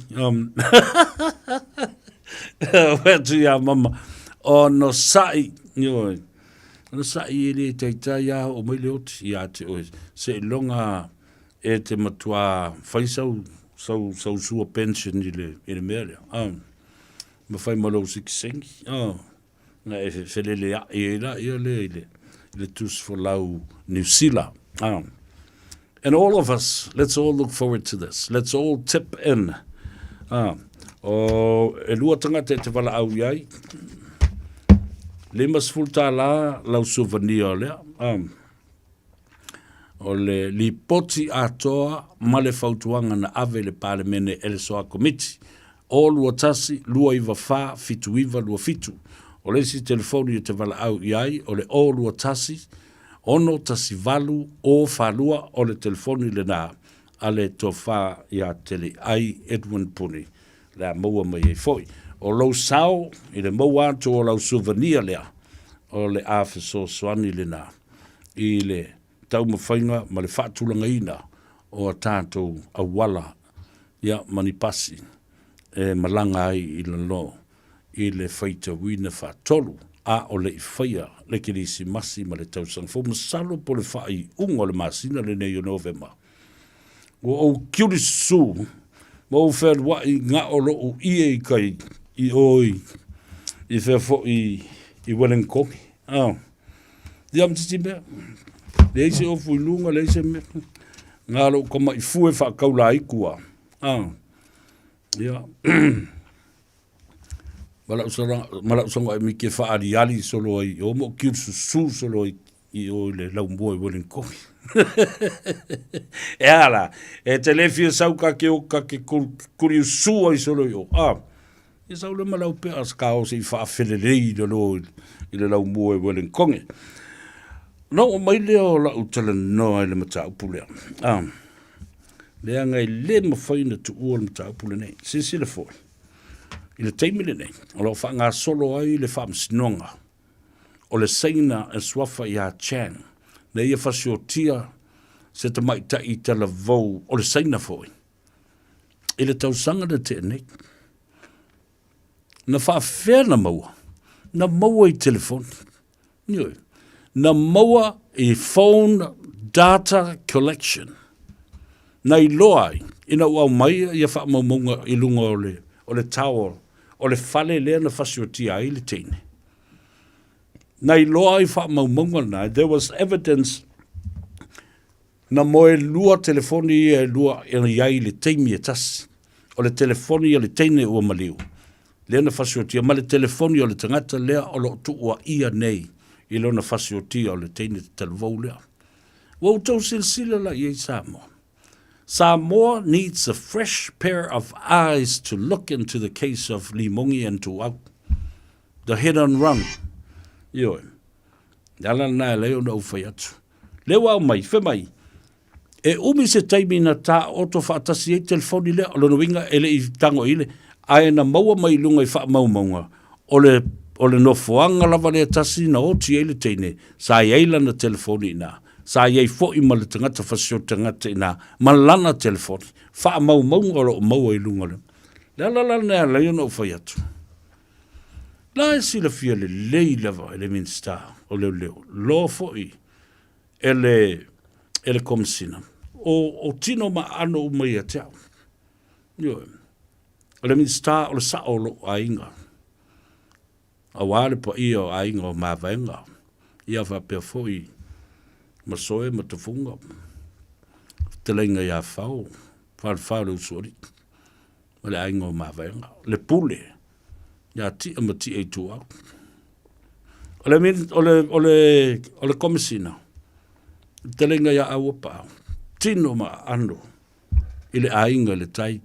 wa tu ya mama o no sai yo no sai ele tai ya o mai le oti ya te o se longa e te matua fai sau sua pension i le mele. Ma fai malo sikisengi. Na e felele a e la le tus for lau New Zealand. And all of us, let's all look forward to this. Let's all tip in. O e lua tangata te wala au iai. Le masfulta la lau souvenir lea. O le lipoti atoa ma le fautuanga na ave le Parliamentary ele soa committee. O lua tasi, lua iwa wha, fitu iwa, lua fitu. O le si telefoni te wala au iai, o le o lua tasi, ono tasi valu, o whalua, o le telefoni le nā, ale to wha ia tele ai Edwin Puni, le maua mai e foi. O lau sao, I le maua anto o lau souvenir lea, o le awhiso soani le nā, I le tau mawhainga ma le whaatulanga ina o a tātou a wala ia manipasi e malanga ai I le lo I le whaita wina whaatolu a o le I whaia le kirisi masi ma le tausang fo masalo po le whai unga le masina le nei o November o kiuri su ma o whaad wai ngā o lo o ie I kai I oi I whea fo I Wellingkoki Di am titi mea Leise o fuilunga, leise me. Ngalo koma I fue wha kaula ikua. Ia. Mala usanga I mike wha ariali solo ai. O mo kiu su solo I o le lau mua I Wellingkoki. E ala. E te lefia sau ka ke o ka ke kuri su ai solo I o. I sau le malau pe aska o se I wha awhelelei I le lau mua I Wellingkoki. No, o mai leo la utala no ai le mata upulea. Lea ngai le mawhaina tu ua le mata upule nei. Sisi le foi. I le teimile nei. O lau wha ngā solo ai le wha msinonga. O le seina e swafa I a chan. Le ia whasiotia se te maita I tala vau. O le seina foi. I le tausanga le te nei. Na wha whea na maua. Na maua I telefoni. Nioi. Na maua I phone data collection. Nei loa ina ua mai ia wha maumunga I lunga o le tau o le fale lea na fasiotia ai le teine. Nei loa I wha maumunga nai, there was evidence na moe lua telefoni e lua iai le teimi e tasi. O le telefoni o le teine ua maliu. Lea na fasiotia, ma le telefoni o le tangata lea o lo tu ua ia nei I lo na fasiotia o le teine te televou lea. Wau tau silsila la iei Samoa. Samoa needs a fresh pair of eyes to look into the case of Limongi and Tuau. The hit and run. Ioe. Dala na leo na ufai atu. Leo au mai, fe mai. E umi se taimi na ta oto whaatasi e telefoni lea, o lono winga ele I tango ile, ae na maua mai lunga I wha maunga. O le no fuanga lava le tasi na oti ele teine, sa eila na telefoni na. Sa iei fo I male tangata fasio tangata ina malana telefoni. Wha maunga o maua I lunga le. La nea leo na ufai atu. La e sila fia le lei lava ele minsta o leo. Lo fo I ele komisina. O tino ma ano umai a teau. Ioe. Ele minsta o le sa o lo a inga. A wale pa I o a inga o mawaenga. Ia wha pia fo I masoe ma te funga. Te lenga ia whao. Whao le usori. Ma le ainga o mawaenga. Le pule. Ia ti ama ti e tua. O le komisina. Te lenga ia aua pao. Tino ma ando. I le ainga le tai.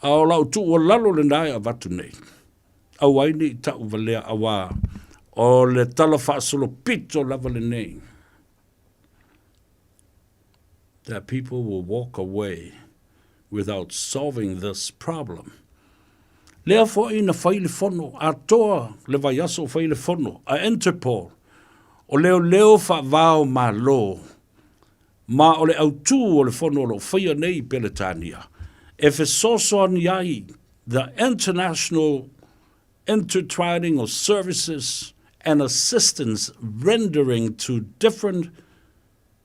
A o lau tu o lalo le nai a vatu nei. A waini I tau valea awa. O le tala whaasolo pito lava le nei. That people will walk away without solving this problem. Lea fo ina whaile fono, a toa le vaiaso whaile fono, a Interpol, o leo wha vao ma lo, ma o le autu o le fono o lo whaia nei Peletania. E fe soso ani ai, the international intertwining of services and assistance rendering to different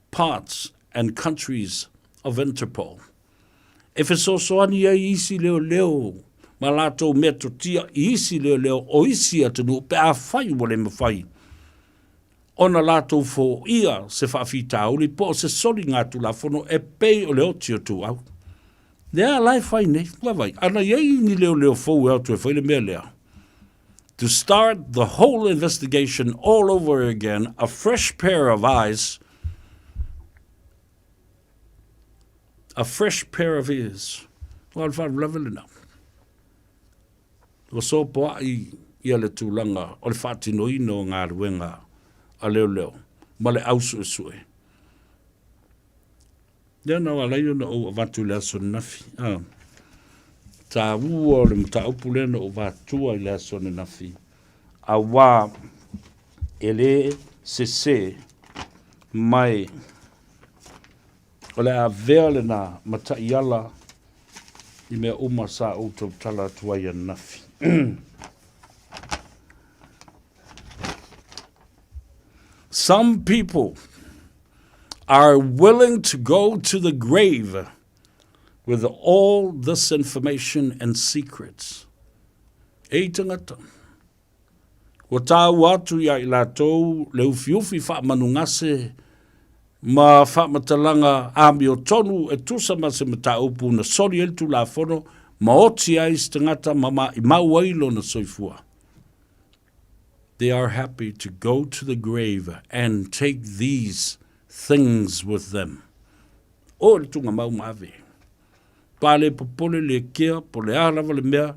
parts and countries of Interpol. E fe soso ani ai isi leo, ma lato meto tia isi leo o isi atanu pe a whai wale mawhai. Ona lato fo ia se whaafita uli po se soli ngā tula fono e pei o leo tio tu au. Lea lai whai nei, wawai, ana iei ni leo fo au tu e whaile mea lea. To start the whole investigation all over again, a fresh pair of eyes, a fresh pair of ears. Well, I've level enough. O so po ia le tūlanga, o le whaatino ino ngā ruenga a leo, ma le ausu e sue. Lea nau alaio na o avatu le aso nafi. Tā ua o le mta upu lena o vatua I le aso nafi. A wā ele se mai o le a vea le na mata iala I mea uma sa outou tala tuai nafi. Some people are willing to go to the grave with all this information and secrets. E tangata. O tāu atu ia I lātou le ufiufi whaamanungase ma whaamatalanga āmi o tonu e tusa ma se mataupu na sori el tu la fono ma oti ais tangata mama I mauailo na soifua. They are happy to go to the grave and take these things with them. O le tunga mau maave. Pale popole le kea, pole arawa le mea,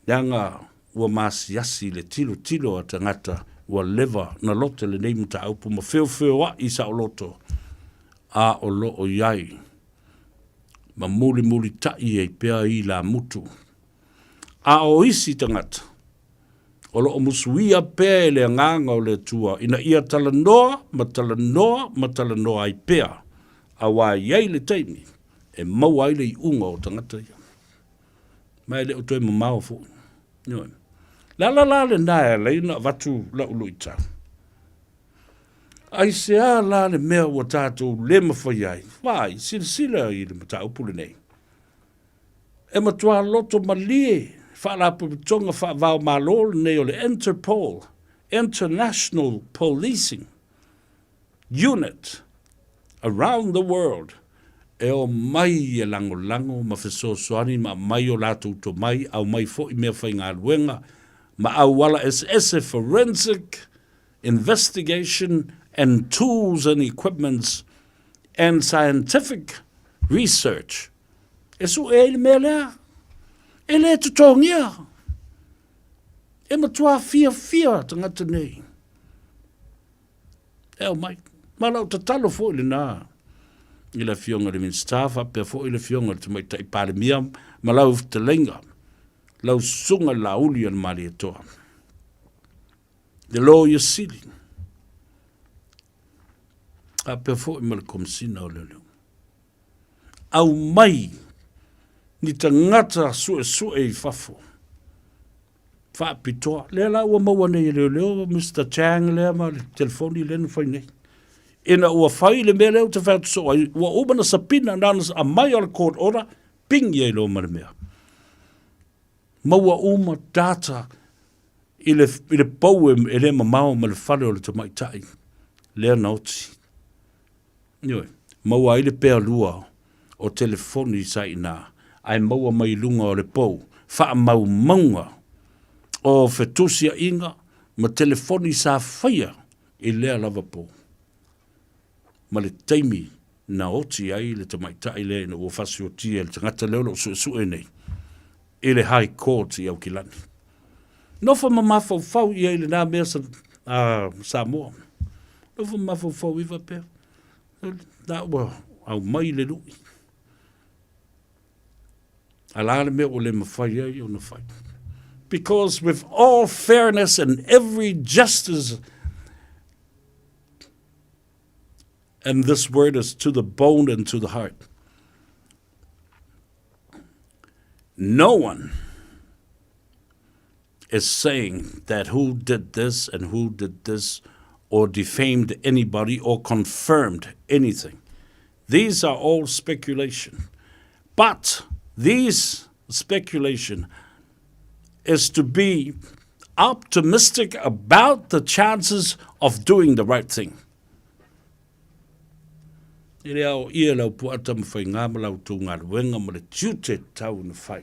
yanga ua masiasi le tilo a tangata, ua leva na lote le neimu ta aupu ma feo wa I sa o loto. A o lo o iai. Ma muli tai e pea I la mutu. A o isi tangata. O lo o musuia pea le nganga o le tua. Ina ia talanoa, ma talanoa I pea. A wā iai le teimi. E mau ai le I unga o tangata ia. Mai le o toi mamao fo. La le nae le ina vatu la uluita. Ai se la le mea ua tātou le mawhai ai. Wai, sila I le mata upule nei. E matua loto malie, whaala pupitonga whaavao malol nei o le Interpol, International Policing Unit, around the world. E o mai e lango ma fesosoani ma mai o lātou to mai, au mai fo I mea whai ngā ruenga, ma au wala SS forensic investigation and tools and equipments and scientific research. E su e mea lea, e le tutongia, e matua fia tangata nei. E o mai, malau tatalo fo ili nā, I le fionga le minstafa, pe fo ili fionga le tumai tai pale miam, malau te lenga, lau sunga la uli an mali e toa. The law you sili. A pe fo I male komsina o leo. Au mai, ni tangata sue I fafo. Fa pitoa. Le la ua maua nei leo, Mr. Chang le ma le telefoni le nufai nei. Ina ua fai le mea leo te whatu so ai. Ua umana sapina nanas a mai ala court order, ping ye leo mara mea. Maua uma data I le poem e le mamao ma le whale o le tamaitai. Lea nauti. Nioi, maua I le pea lua o telefoni sa ina. Ai maua mai lunga o le pou. Wha mau maunga o fetusia inga ma telefoni sa whaia I lea lava pou. Ma le taimi na oti ai le tamaitai le na ua fasi o tia le tangata leo lo su nei. I le high court I au kilani. Nofa mamafau I le nā mea Samoa. Nofa mamafau iwa pēr. Nā ua au mai le lui. Ala le mea o le mawhai ai o na whai. Because with all fairness and every justice, and this word is to the bone and to the heart, no one is saying that who did this and who did this or defamed anybody or confirmed anything. These are all speculation. But these speculation is to be optimistic about the chances of doing the right thing. Ere au ia lau puata mawhai ngā malau tū ngā ruenga ma le tiute tau na whai.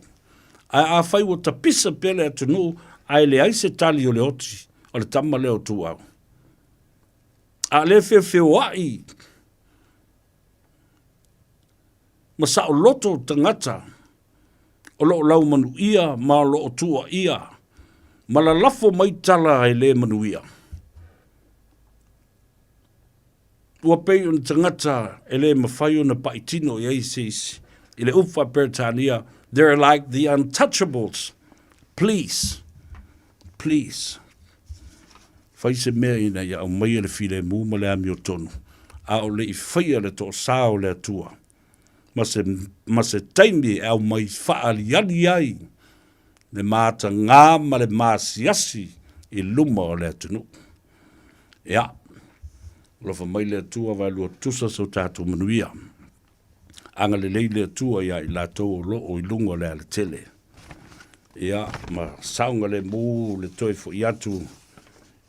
A whai o tapisa pele atu nu, ai le aise tali o le oti, o le tama leo tū au. A le whio wai, ma sa o loto tangata, o lo lau manu ia, ma lo o tua ia, ma la lafo mai tala ai le manu ia. Ua pei un tangata ele mawhai na paitino I aise ile ufa Britania, they're like the untouchables. Please. Whai se mea ina ia au mai le while mu ma le ami o tonu. A o le I whaia le tō sāo le atua. Ma se taimi au mai whaali ali ai. Le māta ngā ma le māsiasi I luma o le atunu. Ia. Lofa mai le atua vai lua tusa sau tātou manuia. Anga le leile atua ia I lātou o lo o I lunga le ale tele. Ia, ma saunga le mū le toi fo I atu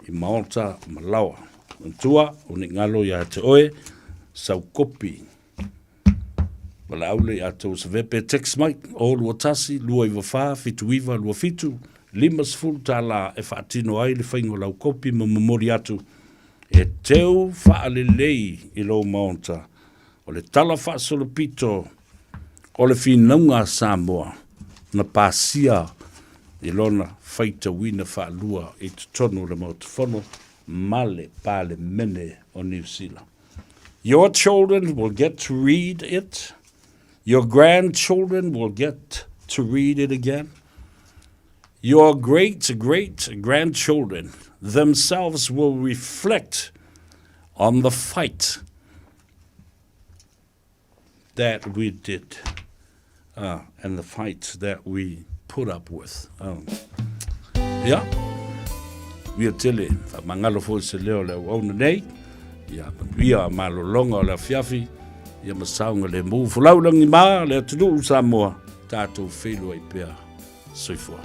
I maonta ma lawa. Ntua, o ni ngalo ia te oe, sau kopi. Wala aule ia tau sa vepe text mai, o lua tasi, lua I wawha, fitu iwa, lua fitu, limas fulu tā la e whaatino ai le whaingo lau kopi ma mamori atu. E teu whaalelei I lo maonta, o le tala whaasolopito, o le whinunga Samoa, na pasia I lona whaita wina whaalua I te tono le mautafono, male pale mene o New Zealand. Your children will get to read it. Your grandchildren will get to read it again. Your great-great-grandchildren themselves will reflect on the fight that we did and the fight that we put up with. Yeah. We are tele, mangalo fo se leo le ona nei, ia ia malolonga o le fiafi ia masaunga le mu fulau langi ma le tulu Samoa tatou feilu ai pea soifua